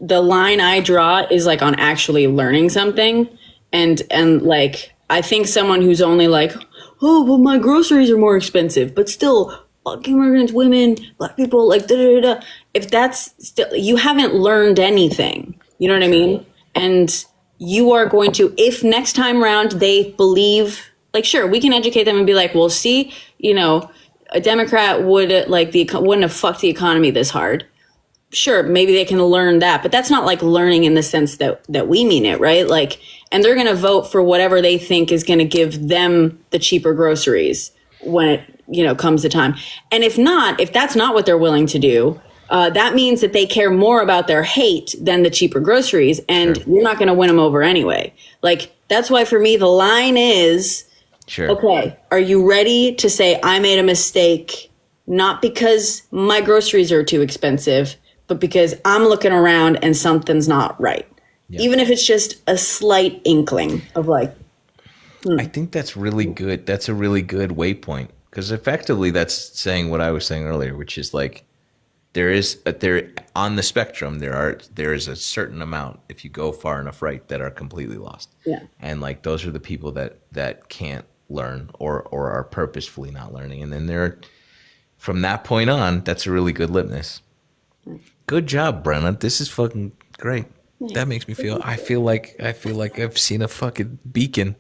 H: The line I draw is like on actually learning something, and like I think someone who's only like, oh, but my groceries are more expensive, but still, immigrants, women, black people, like da da da. If that's still, you haven't learned anything. You know what I mean? And you are going to, if next time around they believe, like, sure, we can educate them and be like, well, see, you know, a Democrat wouldn't have fucked the economy this hard. Sure, maybe they can learn that, but that's not like learning in the sense that we mean it, right? Like, and they're going to vote for whatever they think is going to give them the cheaper groceries when it, you know, comes to time. And if that's not what they're willing to do, that means that they care more about their hate than the cheaper groceries, and sure. You're not going to win them over anyway. Like, that's why for me, the line is, sure. Okay, are you ready to say I made a mistake, not because my groceries are too expensive, but because I'm looking around and something's not right. Yeah. Even if it's just a slight inkling of like,
A: I think that's really good. That's a really good waypoint, because effectively that's saying what I was saying earlier, which is like, there on the spectrum, there is a certain amount, if you go far enough right, that are completely lost. Yeah. And like, those are the people that can't learn or are purposefully not learning. And then from that point on, that's a really good litmus. Good job, Brenna. This is fucking great. That makes me feel. I feel like I've seen a fucking beacon.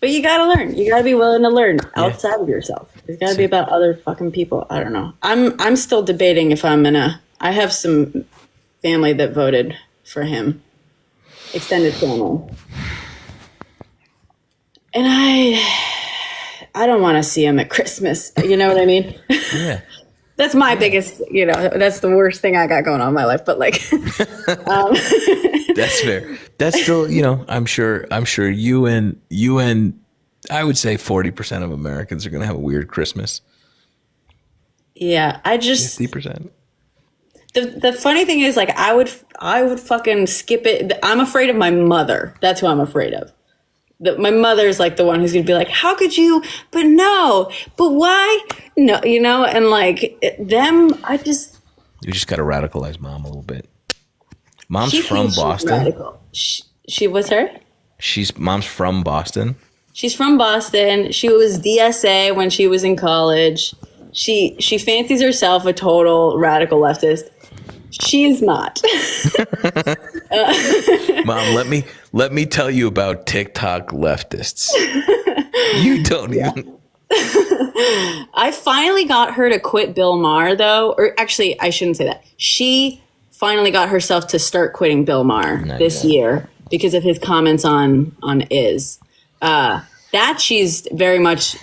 H: But you gotta learn. You gotta be willing to learn outside of yourself. It's gotta be about other fucking people. I don't know. I'm still debating if I'm gonna. I have some family that voted for him, extended family, and I don't want to see him at Christmas. You know what I mean? Yeah. That's my biggest, you know, that's the worst thing I got going on in my life. But like,
A: that's fair. That's still, you know, I'm sure you and I would say 40% of Americans are going to have a weird Christmas.
H: Yeah.
A: 50%.
H: The funny thing is, like, I would fucking skip it. I'm afraid of my mother. That's who I'm afraid of. My mother's like the one who's gonna be like, how could you? But no, but why? No, you know, and like you
A: just gotta radicalize mom a little bit. Mom's from Boston.
H: She was her.
A: Mom's from Boston.
H: She's from Boston. She was DSA when she was in college. She fancies herself a total radical leftist. She's not.
A: Mom, let me tell you about TikTok leftists. You don't even.
H: I finally got her to quit Bill Maher, though. Or actually, I shouldn't say that. She finally got herself to start quitting Bill Maher this year because of his comments on Iz. That she's very much,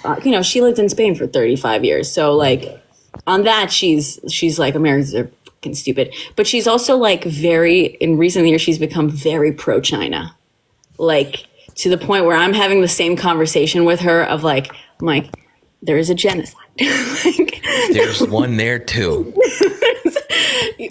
H: she lived in Spain for 35 years. So, like, on that, she's like, Americans are fucking stupid. But she's also, like, in recent years, she's become very pro-China. Like, to the point where I'm having the same conversation with her of, like, I'm like, there is a genocide. Like,
A: there's one there, too.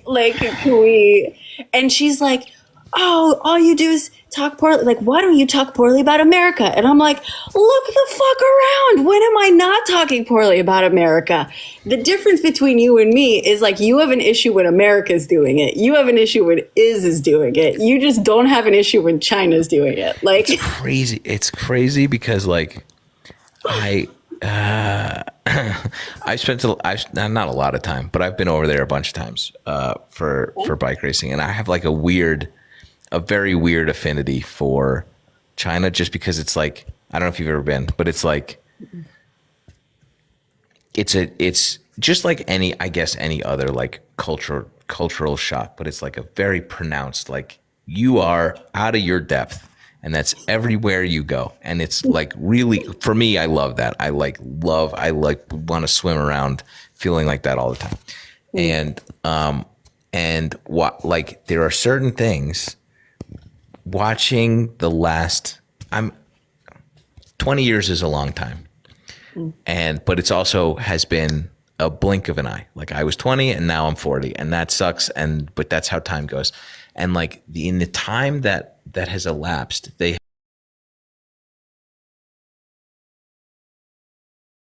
H: Like, can we... And she's like, oh, all you do is talk poorly. Like, why don't you talk poorly about America? And I'm like, look the fuck around. When am I not talking poorly about America? The difference between you and me is, like, you have an issue when America's doing it. You have an issue when is doing it. You just don't have an issue when China's doing it. Like,
A: it's crazy. It's crazy because, like, I spent not a lot of time, but I've been over there a bunch of times for bike racing, and I have like a very weird affinity for China, just because it's like, I don't know if you've ever been, but it's like it's just like any other like cultural shock, but it's like a very pronounced, like, you are out of your depth. And that's everywhere you go. And it's like, really, for me, I love that. I want to swim around feeling like that all the time. And like, there are certain things watching 20 years is a long time. But it's also has been a blink of an eye. Like, I was 20 and now I'm 40, and that sucks. But that's how time goes. And like in the time that has elapsed, they